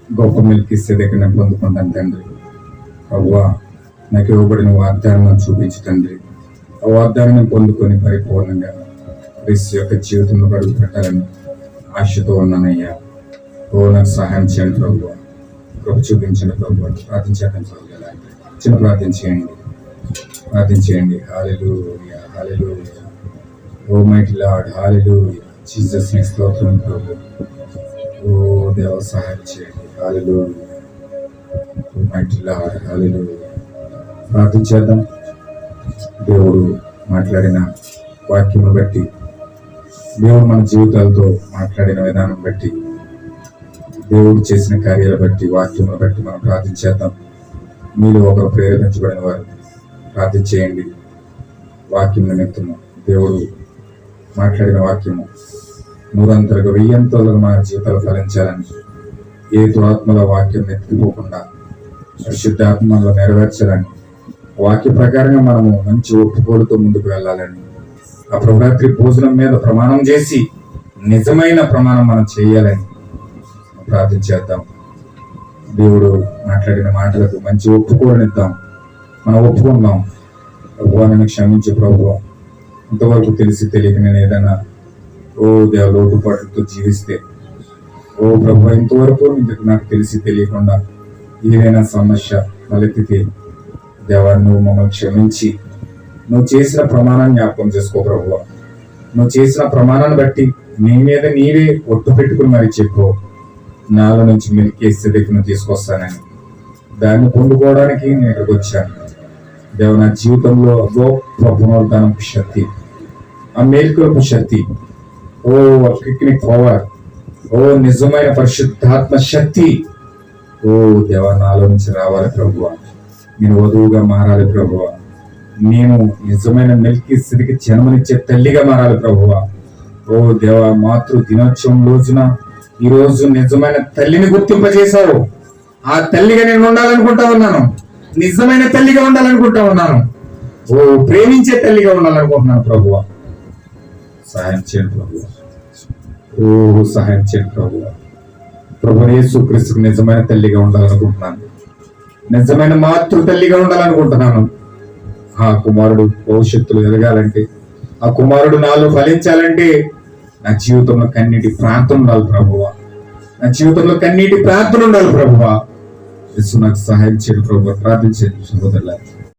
గొప్ప మెల్కీసెదెకును నేను పొందుకుంటాను తండ్రి. ప్రభువా నాకు ఇవ్వబడిన వాగ్దానం చూపించి తండ్రి, ఆ వాగ్దానాన్ని పొందుకొని పరిపూర్ణంగా క్రీస్తు యొక్క జీవితంలో అడుగు పెట్టాలని ఆశతో ఉన్నానయ్యా. ఓ నాకు సహాయం చేయండి ప్రభువా, కృప చూపించండి ప్రభువా. ప్రార్థించేద్దాం చదువుగా చిన్న ప్రార్థన చేయండి. హల్లెలూయా, హల్లెలూయా. ఓ మైటీ లార్డ్, హల్లెలూయా. జీసస్ ని స్తోత్రం ప్రభు. ఓ దేవ సహాయం చేయండి. హల్లెలూయా. ఓ మైటీ లార్డ్, హల్లెలూయా. ప్రార్థించేద్దాం. దేవుడు మాట్లాడిన వాక్యమును బట్టి, దేవుడు మన జీవితాలతో మాట్లాడిన విధానం బట్టి, దేవుడు చేసిన కార్యాలు బట్టి, వాక్యమును బట్టి మనం ప్రార్థించేద్దాం. మీరు ఒకరు ప్రేరేపించబడిన వారు ప్రార్థించేయండి. వాక్యం నిమిత్తము దేవుడు మాట్లాడిన వాక్యము 100 100 మన జీవితాలు ఫలించాలని, ఏ దురాత్మల వాక్యం ఎత్తిపోకుండా పరిశుద్ధాత్మలో నెరవేర్చాలని, వాక్య ప్రకారంగా మనము మంచి ఒప్పుకోలతో ముందుకు వెళ్ళాలని, ఆ ప్రభురాత్రి భోజనం మీద ప్రమాణం చేసి నిజమైన ప్రమాణం మనం చేయాలని ప్రార్థించేద్దాం. దేవుడు మాట్లాడిన మాటలకు మంచి ఒప్పుకోలనిద్దాం. మనం ఒప్పుకుందాం. ప్రభువా నన్ను క్షమించు ప్రభువా, ఇంతవరకు తెలిసి తెలియక నేను ఏదైనా దేవ లోటుపాట్లతో జీవిస్తే, ప్రభువా ఇంతవరకు నాకు తెలిసి తెలియకుండా ఏదైనా సమస్య తలెత్తితే దేవా నువ్వు మమ్మల్ని క్షమించి నువ్వు చేసిన ప్రమాణాన్ని జ్ఞాపకం చేసుకో ప్రభువా. నువ్వు చేసిన ప్రమాణాన్ని బట్టి నీ మీద నీవే ఒట్టు పెట్టుకుని మరి చెప్పు, నాలో నుంచి మెల్కీసెదెకును తీసుకొస్తానని. దాన్ని పొందుకోవడానికి నేను ఇక్కడికి వచ్చాను. దేవ నా జీవితంలో గొప్ప పునరుద్ధానపు శక్తి, ఆ మేల్కొలుపు శక్తి, క్విక్నింగ్ పవర్, నిజమైన పరిశుద్ధాత్మ శక్తి దేవ నాలో నుంచి రావాలి ప్రభువా. నేను వధువుగా మారాలి ప్రభువా. నేను నిజమైన మెల్కీసెదెకు జన్మనిచ్చే తల్లిగా మారాలి ప్రభువా. దేవ మాతృ దినోత్సవం రోజున ఈ రోజు నిజమైన తల్లిని గుర్తింపజేశావు. ఆ తల్లిగా నేను ఉండాలనుకుంటా ఉన్నాను. నిజమైన తల్లిగా ఉండాలనుకుంటా ఉన్నాను. ప్రేమించే తల్లిగా ఉండాలనుకుంటున్నాను ప్రభువా. సహాయం చేయండి ప్రభువా. సహాయం చేయండి ప్రభువా. ప్రభువా యేసుక్రీస్తుకు నిజమైన తల్లిగా ఉండాలనుకుంటున్నాను. నిజమైన మాతృ తల్లిగా ఉండాలనుకుంటున్నాను. ఆ కుమారుడు భవిష్యత్తులో ఎదగాలంటే, ఆ కుమారుడు నాలో ఫలించాలంటే నా జీవితంలో కన్నీటి ప్రార్థన ఉండాలి ప్రభువా. నా జీవితంలో కన్నీటి ప్రార్థన ఉండాలి ప్రభువా. నాకు సహాయం చేయండి ప్రభువా. ప్రార్థించండి సహోదరులారా.